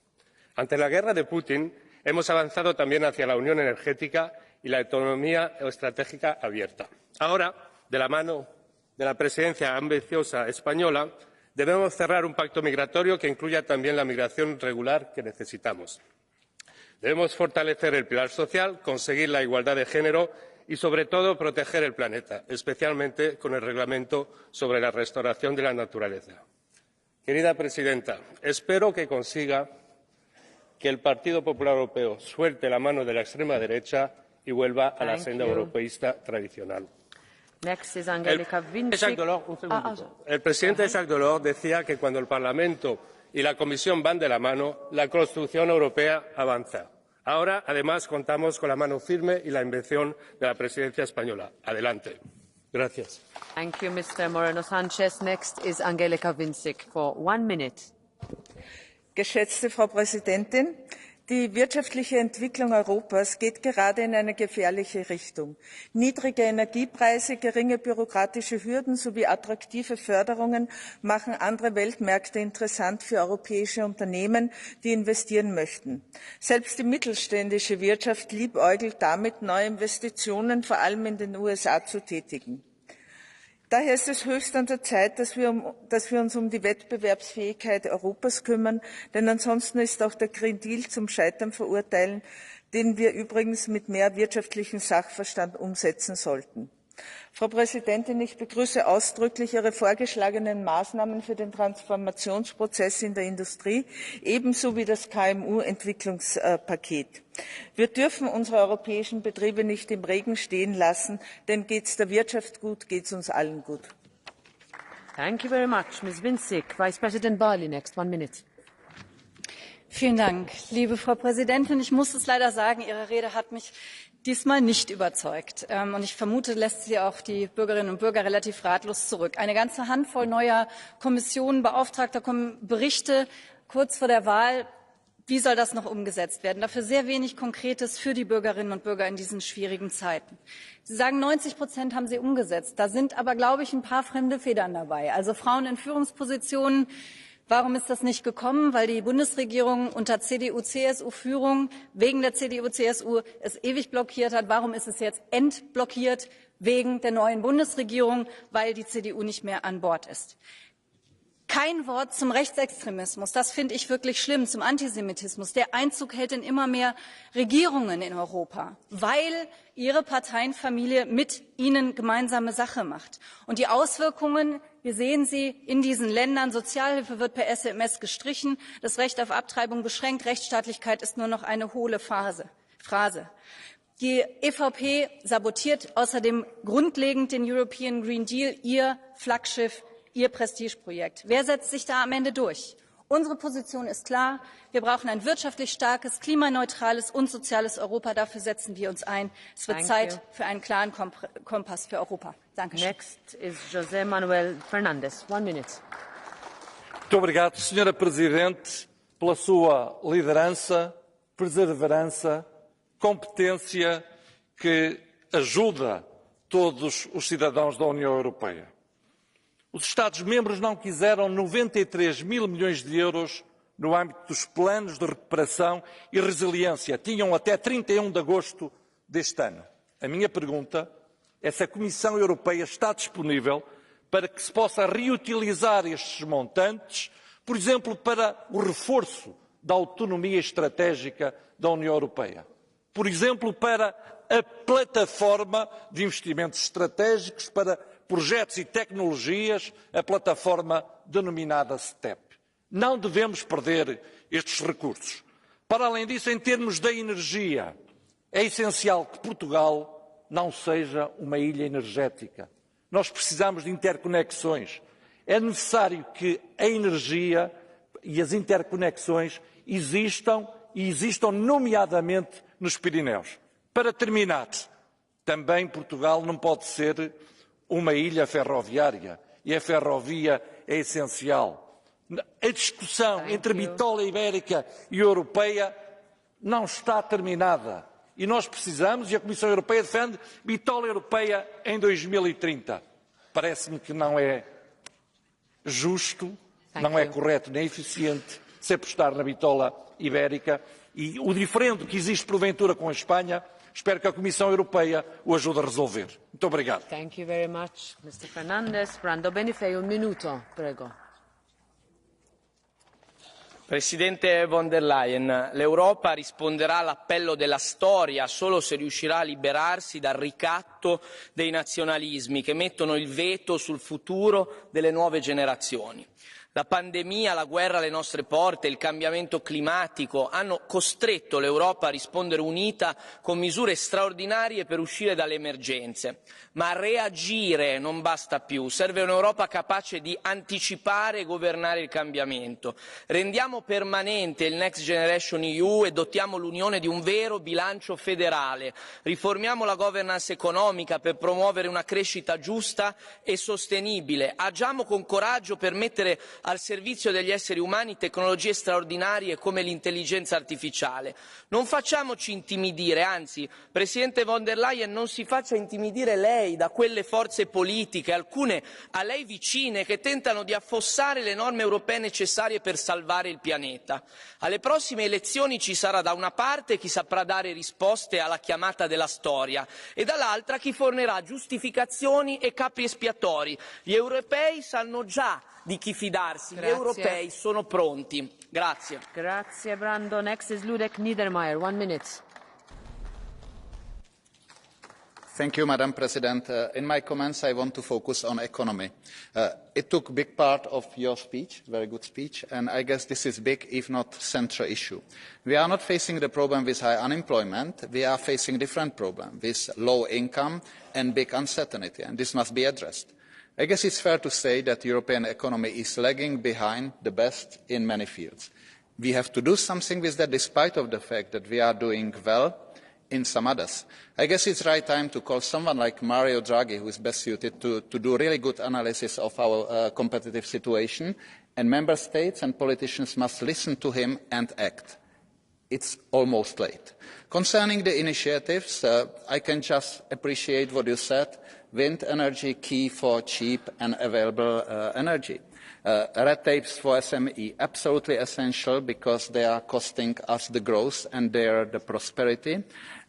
Ante la guerra de Putin, hemos avanzado también hacia la Unión Energética y la autonomía estratégica abierta. Ahora, de la mano de la presidencia ambiciosa española, debemos cerrar un pacto migratorio que incluya también la migración regular que necesitamos. Debemos fortalecer el pilar social, conseguir la igualdad de género y, sobre todo, proteger el planeta, especialmente con el reglamento sobre la restauración de la naturaleza. Querida presidenta, espero que consiga que el Partido Popular Europeo suelte la mano de la extrema derecha y vuelva a la senda europeísta tradicional. Next is Angelica Vincic. El presidente Jacques Delors decía que cuando el Parlamento y la Comisión van de la mano, la construcción europea avanza. Ahora, además, contamos con la mano firme y la invención de la presidencia española. Adelante. Gracias. Thank you, Mr. Moreno Sanchez. Next is Angelica Vincic for 1 minute. Geschätzte Frau Präsidentin, Die wirtschaftliche Entwicklung Europas geht gerade in eine gefährliche Richtung. Niedrige Energiepreise, geringe bürokratische Hürden sowie attraktive Förderungen machen andere Weltmärkte interessant für europäische Unternehmen, die investieren möchten. Selbst die mittelständische Wirtschaft liebäugelt damit, neue Investitionen vor allem in den USA zu tätigen. Daher ist es höchst an der Zeit, dass wir uns um die Wettbewerbsfähigkeit Europas kümmern, denn ansonsten ist auch der Green Deal zum Scheitern verurteilen, den wir übrigens mit mehr wirtschaftlichem Sachverstand umsetzen sollten. Frau Präsidentin, ich begrüße ausdrücklich Ihre vorgeschlagenen Maßnahmen für den Transformationsprozess in der Industrie, ebenso wie das KMU-Entwicklungspaket. Wir dürfen unsere europäischen Betriebe nicht im Regen stehen lassen, denn geht es der Wirtschaft gut, geht es uns allen gut. Thank you very much. Ms. Vincik, Vice President Barley, next 1 minute. Vielen Dank, liebe Frau Präsidentin. Ich muss es leider sagen, Ihre Rede hat mich diesmal nicht überzeugt. Und ich vermute, lässt sie auch die Bürgerinnen und Bürger relativ ratlos zurück. Eine ganze Handvoll neuer Kommissionen, Beauftragter, Berichte kurz vor der Wahl. Wie soll das noch umgesetzt werden? Dafür sehr wenig Konkretes für die Bürgerinnen und Bürger in diesen schwierigen Zeiten. Sie sagen, 90% haben Sie umgesetzt. Da sind aber, glaube ich, ein paar fremde Federn dabei. Also Frauen in Führungspositionen. Warum ist das nicht gekommen? Weil die Bundesregierung unter CDU-CSU-Führung wegen der CDU-CSU es ewig blockiert hat. Warum ist es jetzt entblockiert? Wegen der neuen Bundesregierung, weil die CDU nicht mehr an Bord ist. Kein Wort zum Rechtsextremismus. Das finde ich wirklich schlimm. Zum Antisemitismus. Der Einzug hält in immer mehr Regierungen in Europa, weil Ihre Parteienfamilie mit Ihnen gemeinsame Sache macht. Und die Auswirkungen, wir sehen sie in diesen Ländern. Sozialhilfe wird per SMS gestrichen, das Recht auf Abtreibung beschränkt, Rechtsstaatlichkeit ist nur noch eine hohle Phrase. Die EVP sabotiert außerdem grundlegend den European Green Deal, ihr Flaggschiff, ihr Prestigeprojekt. Wer setzt sich da am Ende durch? Unsere Position ist klar. Wir brauchen ein wirtschaftlich starkes, klimaneutrales und soziales Europa. Dafür setzen wir uns ein. Es wird Zeit für einen klaren Kompass für Europa. Dankeschön. Next is José Manuel Fernandes. 1 minute. Muito obrigado, Sra. Presidente, pela sua liderança, perseverança, competência que ajuda todos os cidadãos da União Europeia. Os Estados-membros não quiseram 93 mil milhões de euros no âmbito dos planos de recuperação e resiliência. Tinham até 31 de agosto deste ano. A minha pergunta é se a Comissão Europeia está disponível para que se possa reutilizar estes montantes, por exemplo, para o reforço da autonomia estratégica da União Europeia. Por exemplo, para a plataforma de investimentos estratégicos, para projetos e tecnologias, a plataforma denominada STEP. Não devemos perder estes recursos. Para além disso, em termos da energia, é essencial que Portugal não seja uma ilha energética. Nós precisamos de interconexões. É necessário que a energia e as interconexões existam e existam nomeadamente nos Pirineus. Para terminar, também Portugal não pode ser uma ilha ferroviária e a ferrovia é essencial. A discussão entre bitola ibérica e europeia não está terminada e nós precisamos, e a Comissão Europeia defende, bitola europeia em 2030. Parece-me que não é justo, não é correto nem eficiente se apostar na bitola ibérica e o diferendo que existe porventura com a Espanha. Espero que a Comissão Europeia o ajude a resolver. Muito obrigado. Thank you very much, Mr. Fernandes. Brando Benifei, un minuto, prego. Presidente von der Leyen, l'Europa risponderà all'appello della storia solo se riuscirà a liberarsi dal ricatto dei nazionalismi che mettono il veto sul futuro delle nuove generazioni. La pandemia, la guerra alle nostre porte, il cambiamento climatico hanno costretto l'Europa a rispondere unita con misure straordinarie per uscire dalle emergenze. Ma reagire non basta più, serve un'Europa capace di anticipare e governare il cambiamento. Rendiamo permanente il Next Generation EU e dotiamo l'Unione di un vero bilancio federale. Riformiamo la governance economica per promuovere una crescita giusta e sostenibile. Agiamo con coraggio per mettere al servizio degli esseri umani tecnologie straordinarie come l'intelligenza artificiale. Non facciamoci intimidire, anzi, Presidente von der Leyen, non si faccia intimidire lei da quelle forze politiche, alcune a lei vicine, che tentano di affossare le norme europee necessarie per salvare il pianeta. Alle prossime elezioni ci sarà da una parte chi saprà dare risposte alla chiamata della storia e dall'altra chi fornirà giustificazioni e capri espiatori. Gli europei sanno già di chi fidarsi, gli europei sono pronti. Grazie. Grazie, Brando. Next is Ludek Niedermayer. 1 minute. Thank you, Madam President. In my comments, I want to focus on economy. It took a big part of your speech, very good speech, and I guess this is big, if not central issue. We are not facing the problem with high unemployment. We are facing a different problem with low income and big uncertainty, and this must be addressed. I guess it's fair to say that the European economy is lagging behind the best in many fields. We have to do something with that, despite of the fact that we are doing well in some others. I guess it's the right time to call someone like Mario Draghi, who is best suited to do really good analysis of our competitive situation, and member states and politicians must listen to him and act. It's almost late. Concerning the initiatives, I can just appreciate what you said. Wind energy, key for cheap and available energy. Red tapes for SME, absolutely essential because they are costing us the growth and the prosperity.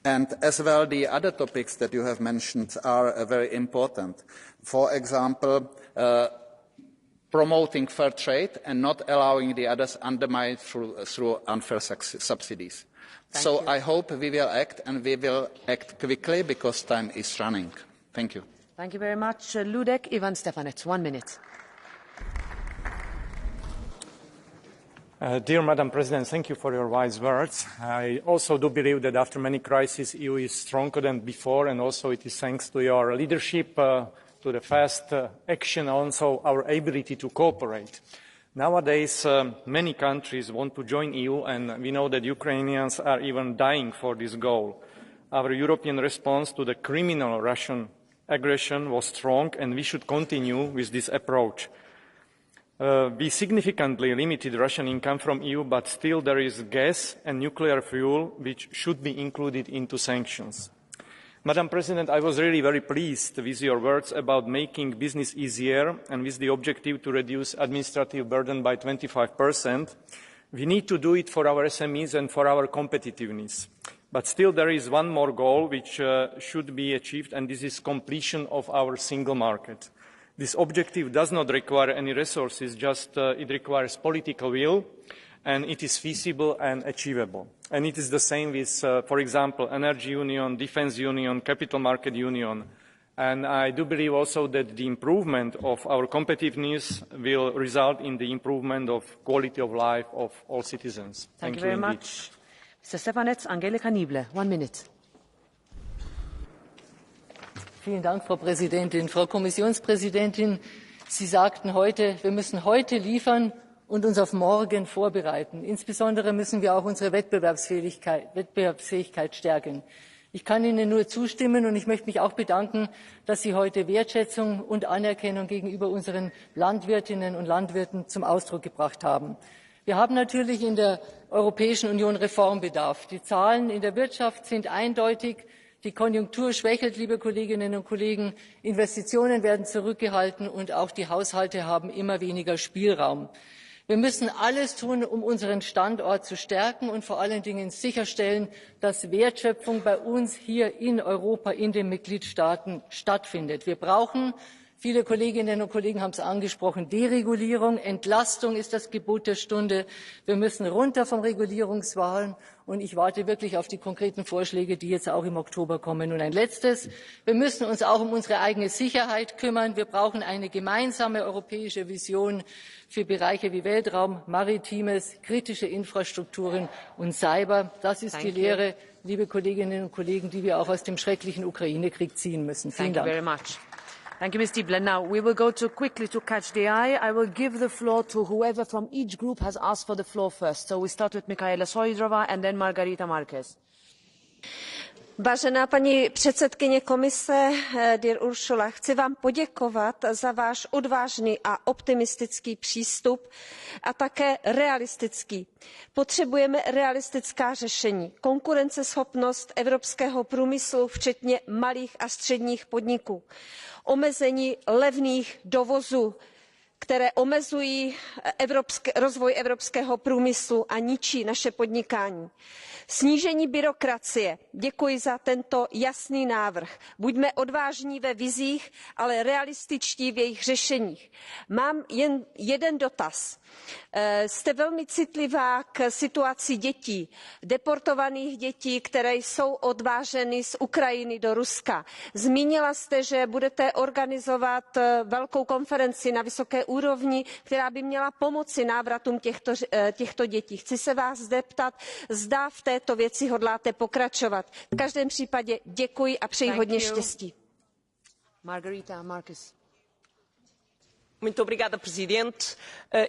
And as well, the other topics that you have mentioned are very important. For example, promoting fair trade and not allowing the others undermined through unfair subsidies. So I hope we will act, and we will act quickly because time is running. Thank you. Thank you very much. Ludek Ivan Stefanec, 1 minute. Dear Madam President, thank you for your wise words. I also do believe that after many crises, EU is stronger than before, and also it is thanks to your leadership, to the fast action, also our ability to cooperate. Nowadays, many countries want to join EU, and we know that Ukrainians are even dying for this goal. Our European response to the criminal Russian aggression was strong, and we should continue with this approach. We significantly limited Russian income from EU, but still there is gas and nuclear fuel which should be included into sanctions. Madam President, I was really very pleased with your words about making business easier and with the objective to reduce administrative burden by 25%. We need to do it for our SMEs and for our competitiveness. But still there is one more goal which should be achieved, and this is completion of our single market. This objective does not require any resources, just it requires political will, and it is feasible and achievable. And it is the same with, for example, Energy Union, Defence Union, Capital Market Union. And I do believe also that the improvement of our competitiveness will result in the improvement of quality of life of all citizens. Thank you very much. Mr. Stefanec, Angelika Niebler, 1 minute. Vielen Dank, Frau Präsidentin. Frau Kommissionspräsidentin, Sie sagten heute, wir müssen heute liefern und uns auf morgen vorbereiten. Insbesondere müssen wir auch unsere Wettbewerbsfähigkeit stärken. Ich kann Ihnen nur zustimmen, und ich möchte mich auch bedanken, dass Sie heute Wertschätzung und Anerkennung gegenüber unseren Landwirtinnen und Landwirten zum Ausdruck gebracht haben. Wir haben natürlich in der Europäischen Union Reformbedarf. Die Zahlen in der Wirtschaft sind eindeutig. Die Konjunktur schwächelt, liebe Kolleginnen und Kollegen. Investitionen werden zurückgehalten, und auch die Haushalte haben immer weniger Spielraum. Wir müssen alles tun, um unseren Standort zu stärken und vor allen Dingen sicherstellen, dass Wertschöpfung bei uns hier in Europa, in den Mitgliedstaaten stattfindet. Wir brauchen, viele Kolleginnen und Kollegen haben es angesprochen, Deregulierung. Entlastung ist das Gebot der Stunde. Wir müssen runter vom Regulierungswahn, und ich warte wirklich auf die konkreten Vorschläge, die jetzt auch im Oktober kommen. Und ein Letztes. Wir müssen uns auch um unsere eigene Sicherheit kümmern. Wir brauchen eine gemeinsame europäische Vision für Bereiche wie Weltraum, Maritimes, kritische Infrastrukturen und Cyber. Das ist die Lehre, liebe Kolleginnen und Kollegen, die wir auch aus dem schrecklichen Ukraine-Krieg ziehen müssen. Vielen Dank. Thank you, Ms. Diebler. Now, we will go quickly to catch the eye. I will give the floor to whoever from each group has asked for the floor first. So we start with Michaela Sojdrova and then Margarita Marquez. Vážená paní předsedkyně komise, dear Ursula, chci vám poděkovat za váš odvážný a optimistický přístup a také realistický. Potřebujeme realistická řešení, konkurenceschopnost evropského průmyslu, včetně malých a středních podniků, omezení levných dovozů, které omezují rozvoj evropského průmyslu a ničí naše podnikání. Snížení byrokracie. Děkuji za tento jasný návrh. Buďme odvážní ve vizích, ale realističtí v jejich řešeních. Mám jen jeden dotaz. Jste velmi citlivá k situaci dětí, deportovaných dětí, které jsou odváženy z Ukrajiny do Ruska. Zmínila jste, že budete organizovat velkou konferenci na vysoké úrovni, která by měla pomoci návratům těchto dětí. Chci se vás zeptat, zda v této věci hodláte pokračovat. V každém případě děkuji a přeji hodně štěstí. Margarita Marques. Muito obrigada, Presidente.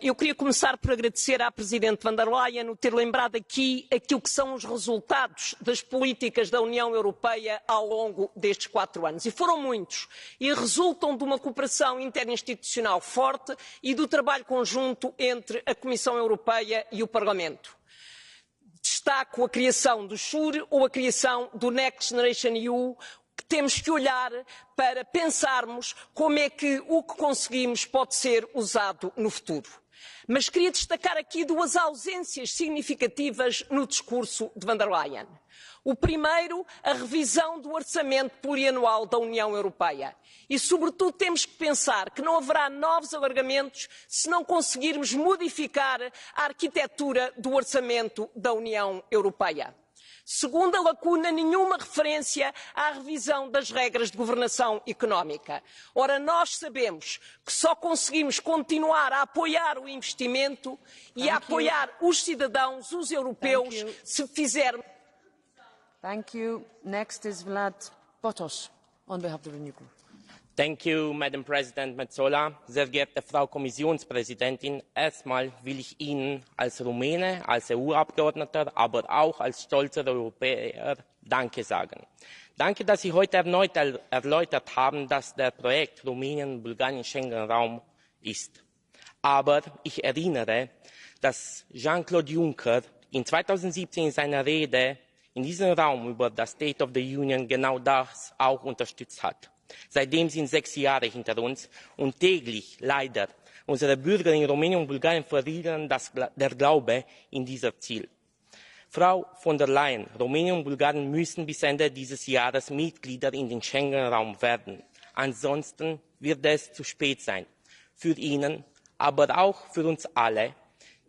Eu queria começar por agradecer à Presidente von der Leyen o ter lembrado aqui aquilo que são os resultados das políticas da União Europeia ao longo destes 4 anos. E foram muitos. E resultam de uma cooperação interinstitucional forte e do trabalho conjunto entre a Comissão Europeia e o Parlamento. Destaco a criação do SURE ou a criação do Next Generation EU, que temos que olhar para pensarmos como é que o que conseguimos pode ser usado no futuro. Mas queria destacar aqui 2 ausências significativas no discurso de von der Leyen. O primeiro, a revisão do orçamento plurianual da União Europeia. E, sobretudo, temos que pensar que não haverá novos alargamentos se não conseguirmos modificar a arquitetura do orçamento da União Europeia. Segunda lacuna, nenhuma referência à revisão das regras de governação económica. Ora, nós sabemos que só conseguimos continuar a apoiar o investimento e a apoiar os cidadãos, os europeus, se fizermos... Thank you. Next is Vlad Botos, on behalf of the Renew Group. Thank you, Madam President Metsola. Sehr geehrte Frau Kommissionspräsidentin, erstmal will ich Ihnen als Rumäne, als EU-Abgeordneter, aber auch als stolzer Europäer Danke sagen. Danke, dass Sie heute erneut erläutert haben, dass das Projekt Rumänien und Bulgarien Schengen-Raum ist. Aber ich erinnere, dass Jean-Claude Juncker in 2017 in seiner Rede in diesem Raum über das State of the Union genau das auch unterstützt hat. Seitdem sind 6 Jahre hinter uns und täglich leider unsere Bürger in Rumänien und Bulgarien verlieren der Glaube in dieses Ziel. Frau von der Leyen, Rumänien und Bulgarien müssen bis Ende dieses Jahres Mitglieder in den Schengen-Raum werden. Ansonsten wird es zu spät sein. Für Ihnen, aber auch für uns alle,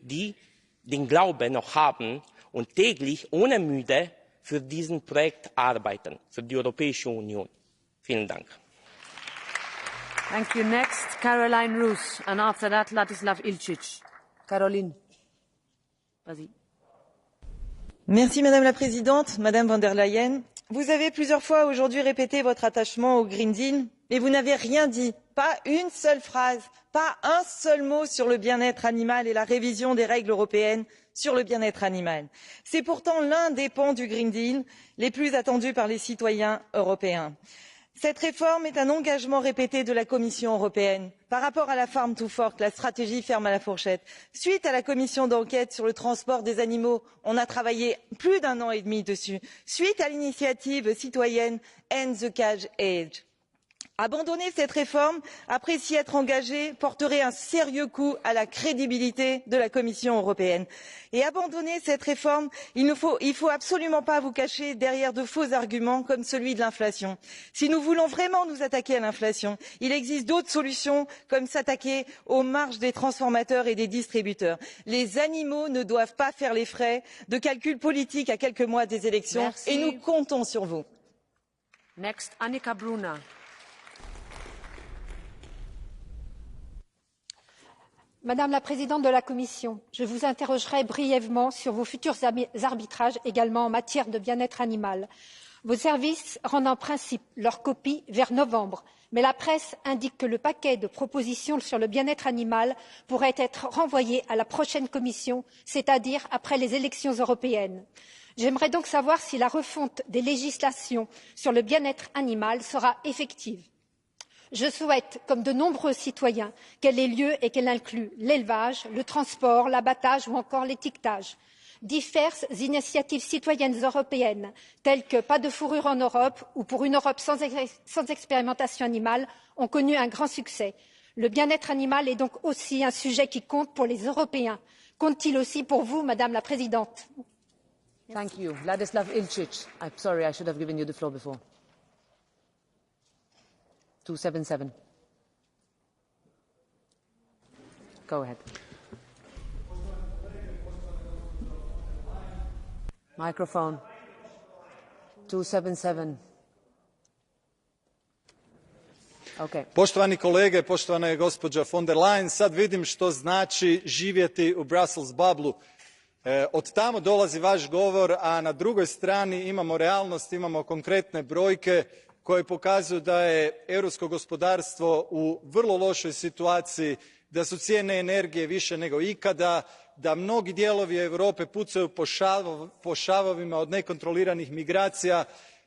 die den Glauben noch haben und täglich ohne Müde für diesen Projekt arbeiten, für die Europäische Union. Vielen Dank. Thank you. Next, Caroline Roos, and after that, Ladislav Ilčić. Caroline, vas-y. Merci Madame la Présidente, Madame von der Leyen. Vous avez plusieurs fois aujourd'hui répété votre attachement au Green Deal, mais vous n'avez rien dit, pas une seule phrase, pas un seul mot sur le bien-être animal et la révision des règles européennes sur le bien-être animal. C'est pourtant l'un des pans du Green Deal les plus attendus par les citoyens européens. Cette réforme est un engagement répété de la Commission européenne par rapport à la Farm to Fork, la stratégie ferme à la fourchette. Suite à la commission d'enquête sur le transport des animaux, on a travaillé plus d'1 an et demi dessus. Suite à l'initiative citoyenne End the Cage Age. Abandonner cette réforme, après s'y être engagé, porterait un sérieux coup à la crédibilité de la Commission européenne. Et abandonner cette réforme, il ne faut absolument pas vous cacher derrière de faux arguments comme celui de l'inflation. Si nous voulons vraiment nous attaquer à l'inflation, il existe d'autres solutions comme s'attaquer aux marges des transformateurs et des distributeurs. Les animaux ne doivent pas faire les frais de calculs politiques à quelques mois des élections. Merci. Et nous comptons sur vous. Next, Annika Bruna. Madame la Présidente de la Commission, je vous interrogerai brièvement sur vos futurs arbitrages également en matière de bien-être animal. Vos services rendent en principe leur copie vers novembre, Mais la presse indique que le paquet de propositions sur le bien-être animal pourrait être renvoyé à la prochaine Commission, c'est-à-dire après les élections européennes. J'aimerais donc savoir si la refonte des législations sur le bien-être animal sera effective. Je souhaite, comme de nombreux citoyens, qu'elle ait lieu et qu'elle inclue l'élevage, le transport, l'abattage ou encore l'étiquetage. Diverses initiatives citoyennes européennes, telles que Pas de fourrure en Europe ou Pour une Europe sans expérimentation animale, ont connu un grand succès. Le bien-être animal est donc aussi un sujet qui compte pour les Européens. Compte-t-il aussi pour vous, Madame la Présidente? Thank you. Ladislav Ilčić. I'm sorry, I should have given you the floor before. 277. Go ahead. Microphone. 277. Okay. Poštovani kolege, poštovana je gospođa von der Leyen, sad vidim što znači živjeti u Brussels bubble. Od tamo dolazi vaš govor, a na drugoj strani imamo realnost, imamo konkretne brojke koje pokazuju da je europsko gospodarstvo u vrlo lošoj situaciji, da su cijene energije više nego ikada, da mnogi dijelovi Europe pucaju po šavovima od nekontroliranih migracija,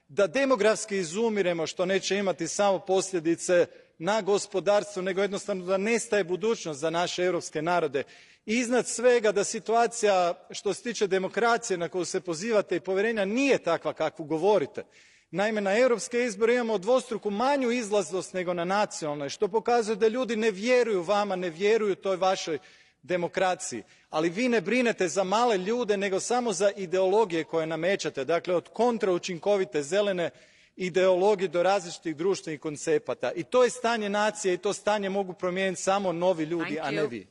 da demografski izumiremo, što neće imati samo posljedice na gospodarstvo, nego jednostavno da nestaje budućnost za naše europske narode. I iznad svega da situacija što se tiče demokracije na koju se pozivate i povjerenja nije takva kakvu govorite. Naime, na europske izbore imamo dvostruku manju izlaznost nego na nacionalne, što pokazuje da ljudi ne vjeruju vama, ne vjeruju toj vašoj demokraciji. Ali vi ne brinete za male ljude, nego samo za ideologije koje namećete, dakle od kontraučinkovite zelene ideologije do različitih društvenih koncepata. I to je stanje nacije i to stanje mogu promijeniti samo novi ljudi, a ne vi.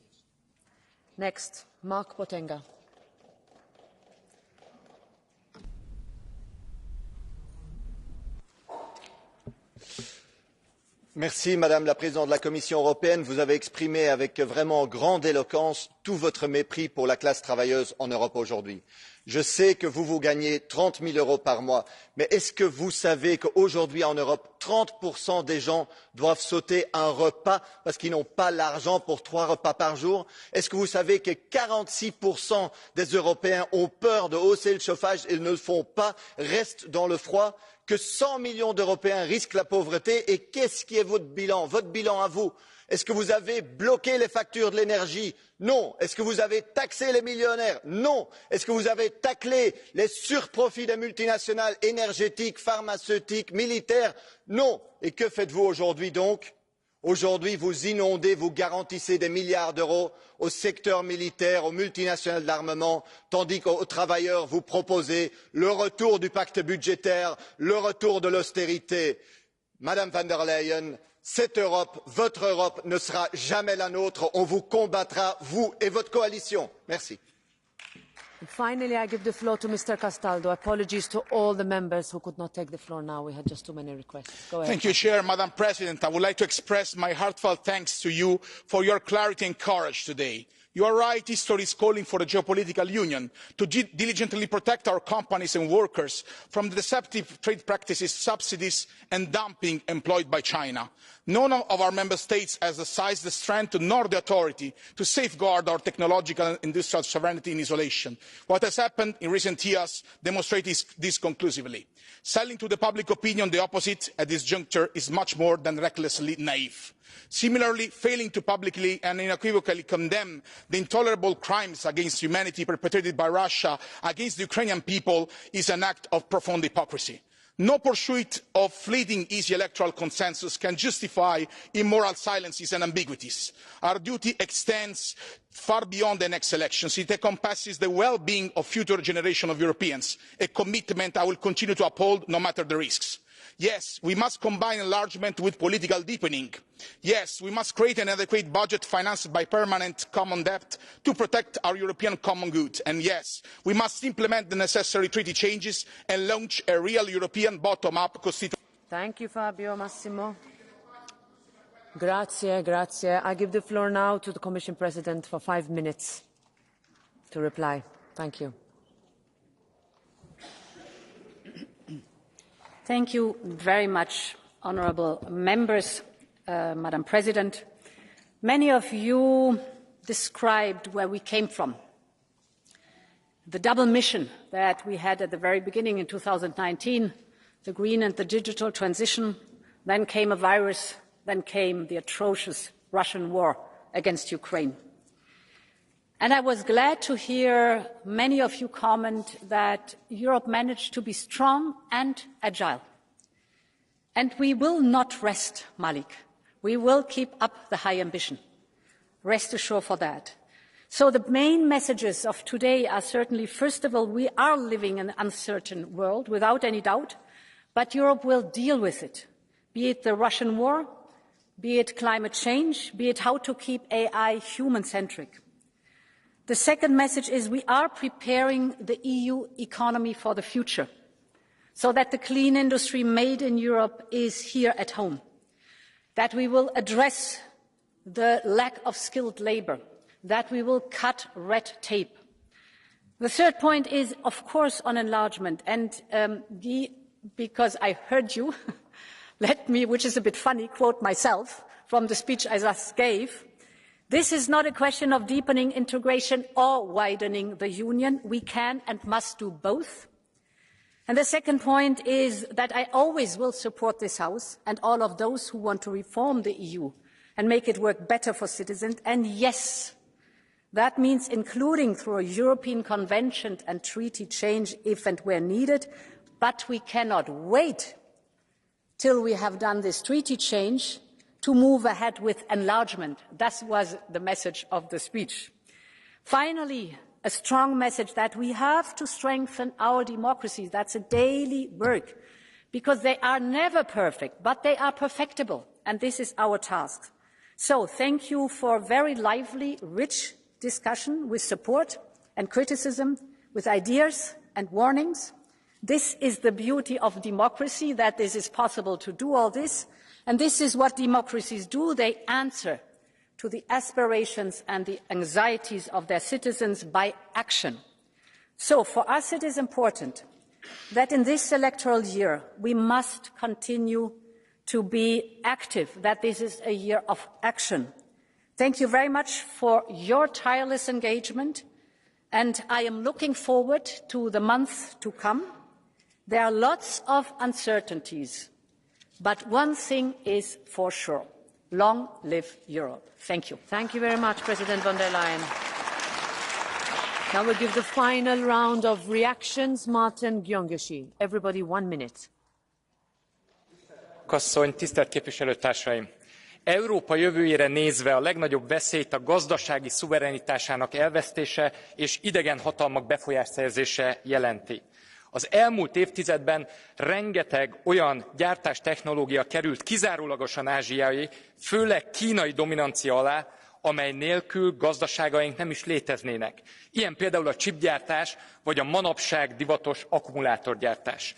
Next, Mark Potenga. Merci, Madame la Présidente de la Commission européenne. Vous avez exprimé avec vraiment grande éloquence tout votre mépris pour la classe travailleuse en Europe aujourd'hui. Je sais que vous gagnez 30 000 euros par mois, mais est-ce que vous savez qu'aujourd'hui en Europe, 30% des gens doivent sauter un repas parce qu'ils n'ont pas l'argent pour 3 repas par jour? Est-ce que vous savez que 46% des Européens ont peur de hausser le chauffage et ne le font pas, restent dans le froid? Que 100 millions d'Européens risquent la pauvreté? Et qu'est-ce qui est votre bilan à vous? Est-ce que vous avez bloqué les factures de l'énergie? Non. Est-ce que vous avez taxé les millionnaires? Non. Est-ce que vous avez taclé les surprofits des multinationales énergétiques, pharmaceutiques, militaires? Non. Et que faites-vous aujourd'hui donc? Aujourd'hui, vous inondez, vous garantissez des milliards d'euros au secteur militaire, aux multinationales de l'armement, tandis qu'aux travailleurs, vous proposez le retour du pacte budgétaire, le retour de l'austérité. Madame von der Leyen, cette Europe, votre Europe, ne sera jamais la nôtre. On vous combattra, vous et votre coalition. Merci. Finally, I give the floor to Mr. Castaldo. Apologies to all the members who could not take the floor now. We had just too many requests. Go ahead. Thank you, Chair. Madam President, I would like to express my heartfelt thanks to you for your clarity and courage today. You are right, history is calling for a geopolitical union to diligently protect our companies and workers from the deceptive trade practices, subsidies and dumping employed by China. None of our member states has the size, the strength nor the authority to safeguard our technological and industrial sovereignty in isolation. What has happened in recent years demonstrates this conclusively. Selling to the public opinion the opposite at this juncture is much more than recklessly naive. Similarly, failing to publicly and unequivocally condemn the intolerable crimes against humanity perpetrated by Russia against the Ukrainian people is an act of profound hypocrisy. No pursuit of fleeting easy electoral consensus can justify immoral silences and ambiguities. Our duty extends far beyond the next elections. It encompasses the well-being of future generations of Europeans, a commitment I will continue to uphold no matter the risks. Yes, we must combine enlargement with political deepening. Yes, we must create an adequate budget financed by permanent common debt to protect our European common good. And yes, we must implement the necessary treaty changes and launch a real European bottom-up constitution. Thank you, Fabio Massimo. Grazie, grazie. I give the floor now to the Commission President for 5 minutes to reply. Thank you. Thank you very much, honourable members, Madam President, many of you described where we came from. The double mission that we had at the very beginning in 2019, the green and the digital transition, then came a virus, then came the atrocious Russian war against Ukraine. And I was glad to hear many of you comment that Europe managed to be strong and agile. And we will not rest, Malik. We will keep up the high ambition. Rest assured for that. So the main messages of today are certainly, first of all, we are living in an uncertain world, without any doubt, but Europe will deal with it, be it the Russian war, be it climate change, be it how to keep AI human-centric. The second message is we are preparing the EU economy for the future, so that the clean industry made in Europe is here at home, that we will address the lack of skilled labour, that we will cut red tape. The third point is, of course, on enlargement. And because I heard you, let me, which is a bit funny, quote myself from the speech I just gave. This is not a question of deepening integration or widening the union. We can and must do both. And the second point is that I always will support this House and all of those who want to reform the EU and make it work better for citizens. And yes, that means including through a European Convention and treaty change if and where needed. But we cannot wait till we have done this treaty change to move ahead with enlargement. That was the message of the speech. Finally, a strong message that we have to strengthen our democracies. That's a daily work, because they are never perfect, but they are perfectible, and this is our task. So thank you for a very lively, rich discussion with support and criticism, with ideas and warnings. This is the beauty of democracy, that this is possible to do all this. And this is what democracies do. They answer to the aspirations and the anxieties of their citizens by action. So for us it is important that in this electoral year we must continue to be active, that this is a year of action. Thank you very much for your tireless engagement, and I am looking forward to the months to come. There are lots of uncertainties, but one thing is for sure. Long live Europe. Thank you. Thank you very much, President von der Leyen. Now we'll give the final round of reactions. Martin Gyöngyösi. Everybody 1 minute. Asszony, tisztelt képviselőtársaim! Európa jövőjére nézve a legnagyobb veszélyt a gazdasági szuverenitásának elvesztése és idegen hatalmak befolyásszerzése jelenti. Az elmúlt évtizedben rengeteg olyan gyártástechnológia került kizárólagosan ázsiai, főleg kínai dominancia alá, amely nélkül gazdaságaink nem is léteznének. Ilyen például a csipgyártás, vagy a manapság divatos akkumulátorgyártás.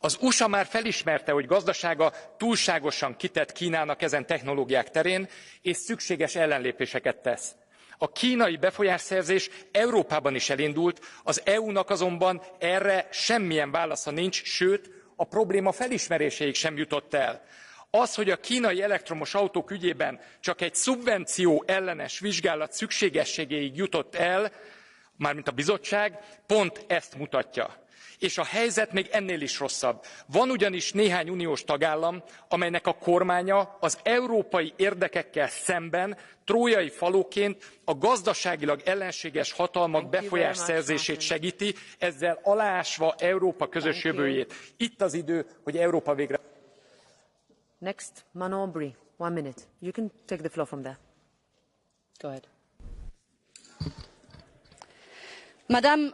Az USA már felismerte, hogy gazdasága túlságosan kitett Kínának ezen technológiák terén, és szükséges ellenlépéseket tesz. A kínai befolyásszerzés Európában is elindult, az EU-nak azonban erre semmilyen válasza nincs, sőt, a probléma felismeréséig sem jutott el. Az, hogy a kínai elektromos autók ügyében csak egy szubvenció ellenes vizsgálat szükségességéig jutott el, mármint a bizottság, pont ezt mutatja. És a helyzet még ennél is rosszabb. Van ugyanis néhány uniós tagállam, amelynek a kormánya az európai érdekekkel szemben trójai falóként a gazdaságilag ellenséges hatalmak befolyásszerzését segíti, ezzel aláásva Európa közös jövőjét. Itt az idő, hogy Európa végre... Next, Manon Aubry, 1 minute. You can take the floor from there. Go ahead. Madame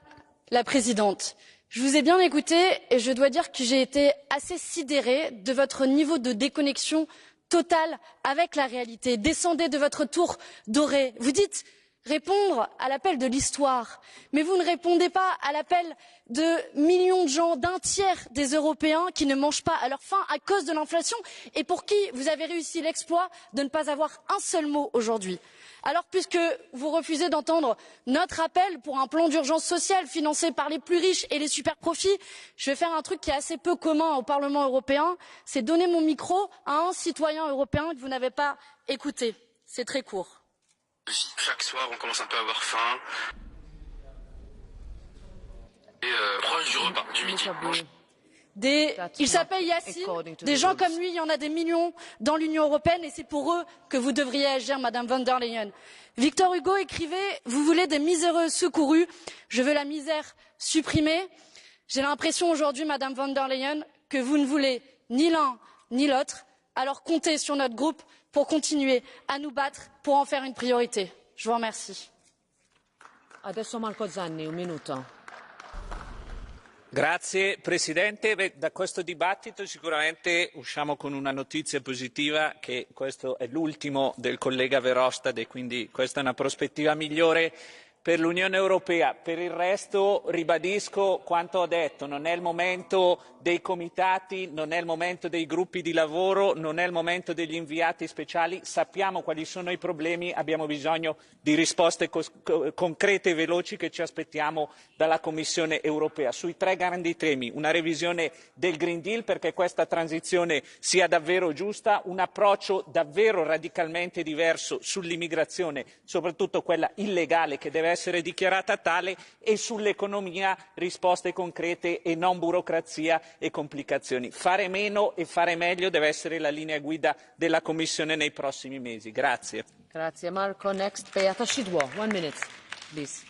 la Présidente, je vous ai bien écoutée et je dois dire que j'ai été assez sidérée de votre niveau de déconnexion totale avec la réalité. Descendez de votre tour dorée. Vous dites répondre à l'appel de l'histoire, mais vous ne répondez pas à l'appel de millions de gens, d'un tiers des Européens qui ne mangent pas à leur faim à cause de l'inflation et pour qui vous avez réussi l'exploit de ne pas avoir un seul mot aujourd'hui. Alors, puisque vous refusez d'entendre notre appel pour un plan d'urgence sociale financé par les plus riches et les superprofits, je vais faire un truc qui est assez peu commun au Parlement européen, c'est donner mon micro à un citoyen européen que vous n'avez pas écouté. C'est très court. Chaque soir, on commence un peu à avoir faim. Et proche du repas, du midi. Il s'appelle Yassine, des gens comme lui, il y en a des millions dans l'Union européenne et c'est pour eux que vous devriez agir, Madame von der Leyen. Victor Hugo écrivait « Vous voulez des miséreux secourus, je veux la misère supprimée ». J'ai l'impression aujourd'hui, Madame von der Leyen, que vous ne voulez ni l'un ni l'autre. Alors comptez sur notre groupe pour continuer à nous battre pour en faire une priorité. Je vous remercie. Adesso Marco Zanni, un minuto. Grazie Presidente. Da questo dibattito sicuramente usciamo con una notizia positiva, che questo è l'ultimo del collega Verhofstadt e quindi questa è una prospettiva migliore per l'Unione Europea. Per il resto ribadisco quanto ho detto, non è il momento dei comitati, non è il momento dei gruppi di lavoro, non è il momento degli inviati speciali, sappiamo quali sono i problemi, abbiamo bisogno di risposte concrete e veloci che ci aspettiamo dalla Commissione Europea. Sui tre grandi temi, una revisione del Green Deal perché questa transizione sia davvero giusta, un approccio davvero radicalmente diverso sull'immigrazione, soprattutto quella illegale che deve essere dichiarata tale, e sull'economia risposte concrete e non burocrazia e complicazioni. Fare meno e fare meglio deve essere la linea guida della Commissione nei prossimi mesi. Grazie. Grazie Marco. Next, Beata Szydło. 1 minute, please.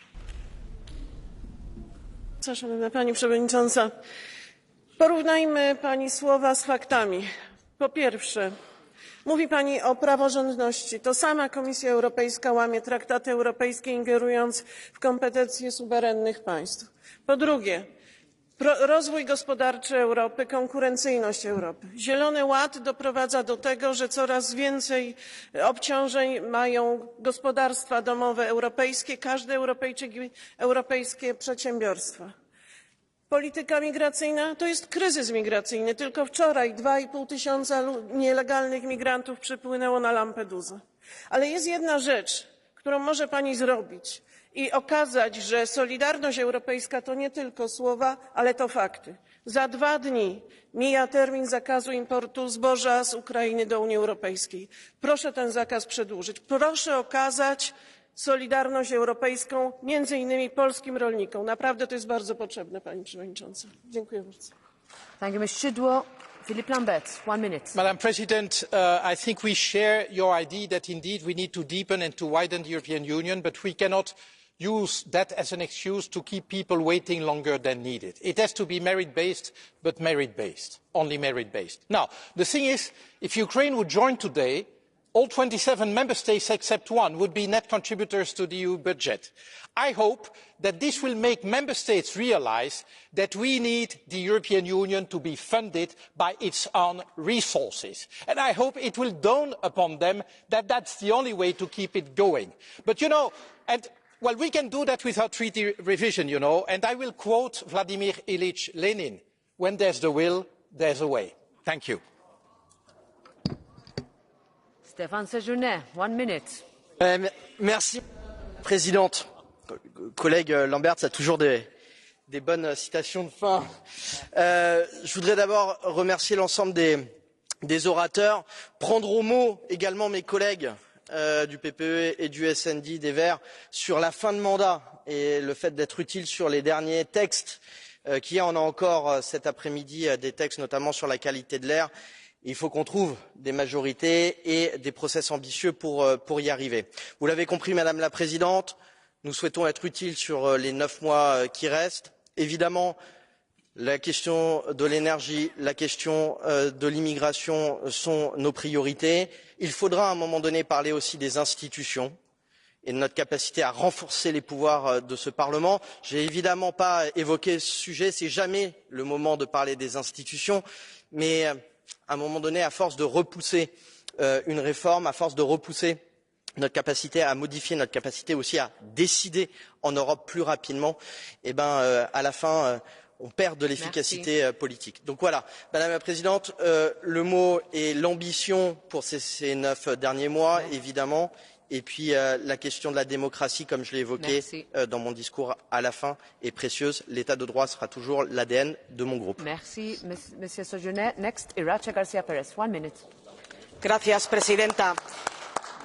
Szanowna Pani Przewodnicząca, porównajmy Pani słowa z faktami. Po pierwsze, mówi Pani o praworządności. To sama Komisja Europejska łamie traktaty europejskie, ingerując w kompetencje suwerennych państw. Po drugie, rozwój gospodarczy Europy, konkurencyjność Europy. Zielony Ład doprowadza do tego, że coraz więcej obciążeń mają gospodarstwa domowe europejskie, każdy Europejczyk i europejskie przedsiębiorstwa. Polityka migracyjna to jest kryzys migracyjny. Tylko wczoraj 2,5 tysiąca nielegalnych migrantów przypłynęło na Lampedusę. Ale jest jedna rzecz, którą może Pani zrobić i okazać, że solidarność europejska to nie tylko słowa, ale to fakty. Za 2 dni mija termin zakazu importu zboża z Ukrainy do Unii Europejskiej. Proszę ten zakaz przedłużyć. Proszę okazać solidarność europejską między innymi polskim rolnikom. Naprawdę to jest bardzo potrzebne, Pani Przewodnicząca. Dziękuję bardzo. Thank you, Ms. Szydło. Philippe Lambert, 1 minute. Madam President, I think we share your idea that indeed we need to deepen and to widen the European Union, but we cannot use that as an excuse to keep people waiting longer than needed. It has to be merit-based, but merit-based, only merit-based. Now, the thing is, if Ukraine would join today, all 27 member states except one would be net contributors to the EU budget. I hope that this will make member states realise that we need the European Union to be funded by its own resources. And I hope it will dawn upon them that that's the only way to keep it going. But, you know, well, we can do that without treaty revision, you know, and I will quote Vladimir Ilyich Lenin, when there's the will, there's a way. Thank you. Stéphane Séjourné, 1 minute. Merci, Présidente. Collègue Lambert, ça a toujours des bonnes citations de fin. Je voudrais d'abord remercier l'ensemble des orateurs, prendre au mot également mes collègues du PPE et du SND des Verts sur la fin de mandat et le fait d'être utile sur les derniers textes qu'il y a. On a encore cet après-midi des textes notamment sur la qualité de l'air. Il faut qu'on trouve des majorités et des process ambitieux pour y arriver. Vous l'avez compris, Madame la Présidente, nous souhaitons être utiles sur les 9 mois qui restent. Évidemment, la question de l'énergie, la question de l'immigration sont nos priorités. Il faudra à un moment donné parler aussi des institutions et de notre capacité à renforcer les pouvoirs de ce Parlement. Je n'ai évidemment pas évoqué ce sujet, c'est jamais le moment de parler des institutions, mais à un moment donné, à force de repousser une réforme, à force de repousser notre capacité à modifier, notre capacité aussi à décider en Europe plus rapidement, à la fin, on perd de l'efficacité politique. Donc voilà, Madame la Présidente, le mot est l'ambition pour ces 9 derniers mois, évidemment, et puis la question de la démocratie, comme je l'ai évoqué dans mon discours à la fin, est précieuse. L'état de droit sera toujours l'ADN de mon groupe. Merci, Monsieur Sojourner. Next, Iracha García Pérez. 1 minute. Gracias, Presidenta.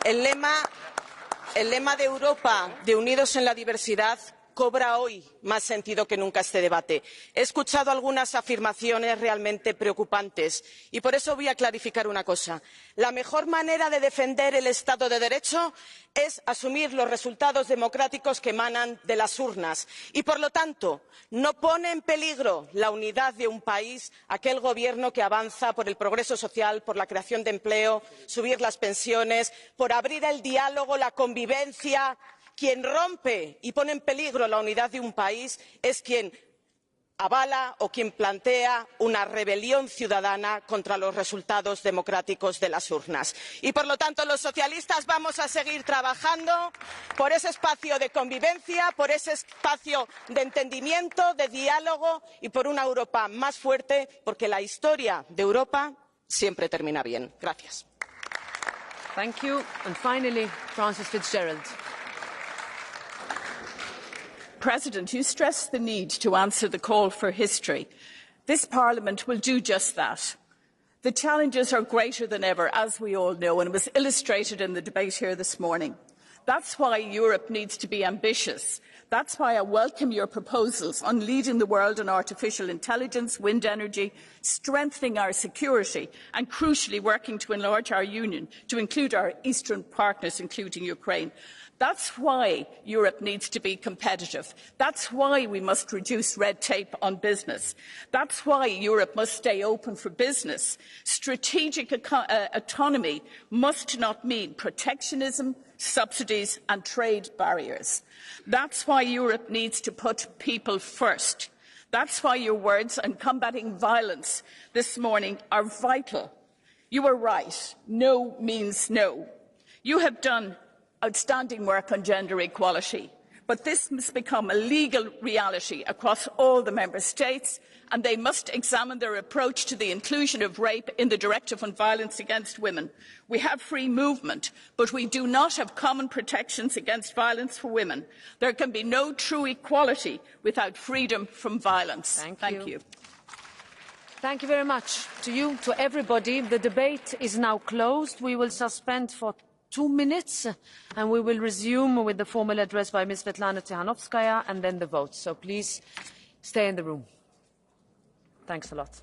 El lema de Europa, de unidos en la diversidad, cobra hoy más sentido que nunca este debate. He escuchado algunas afirmaciones realmente preocupantes y por eso voy a clarificar una cosa. La mejor manera de defender el Estado de Derecho es asumir los resultados democráticos que emanan de las urnas y, por lo tanto, no pone en peligro la unidad de un país aquel gobierno que avanza por el progreso social, por la creación de empleo, subir las pensiones, por abrir el diálogo, la convivencia. Quien rompe y pone en peligro la unidad de un país es quien avala o quien plantea una rebelión ciudadana contra los resultados democráticos de las urnas. Y, por lo tanto, los socialistas vamos a seguir trabajando por ese espacio de convivencia, por ese espacio de entendimiento, de diálogo y por una Europa más fuerte, porque la historia de Europa siempre termina bien. Gracias. Thank you. And finally, Frances Fitzgerald. President, you stressed the need to answer the call for history. This Parliament will do just that. The challenges are greater than ever, as we all know, and it was illustrated in the debate here this morning. That's why Europe needs to be ambitious. That's why I welcome your proposals on leading the world in artificial intelligence, wind energy, strengthening our security and, crucially, working to enlarge our union to include our eastern partners, including Ukraine. That's why Europe needs to be competitive. That's why we must reduce red tape on business. That's why Europe must stay open for business. Strategic autonomy must not mean protectionism, subsidies and trade barriers. That's why Europe needs to put people first. That's why your words on combating violence this morning are vital. You were right. No means no. You have done outstanding work on gender equality, but this must become a legal reality across all the Member States, and they must examine their approach to the inclusion of rape in the Directive on Violence Against Women. We have free movement, but we do not have common protections against violence for women. There can be no true equality without freedom from violence. Thank you. Thank you very much to you, to everybody. The debate is now closed. We will suspend for 2 minutes and we will resume with the formal address by Ms. Svetlana Tikhanovskaya and then the vote. So please stay in the room. Thanks a lot.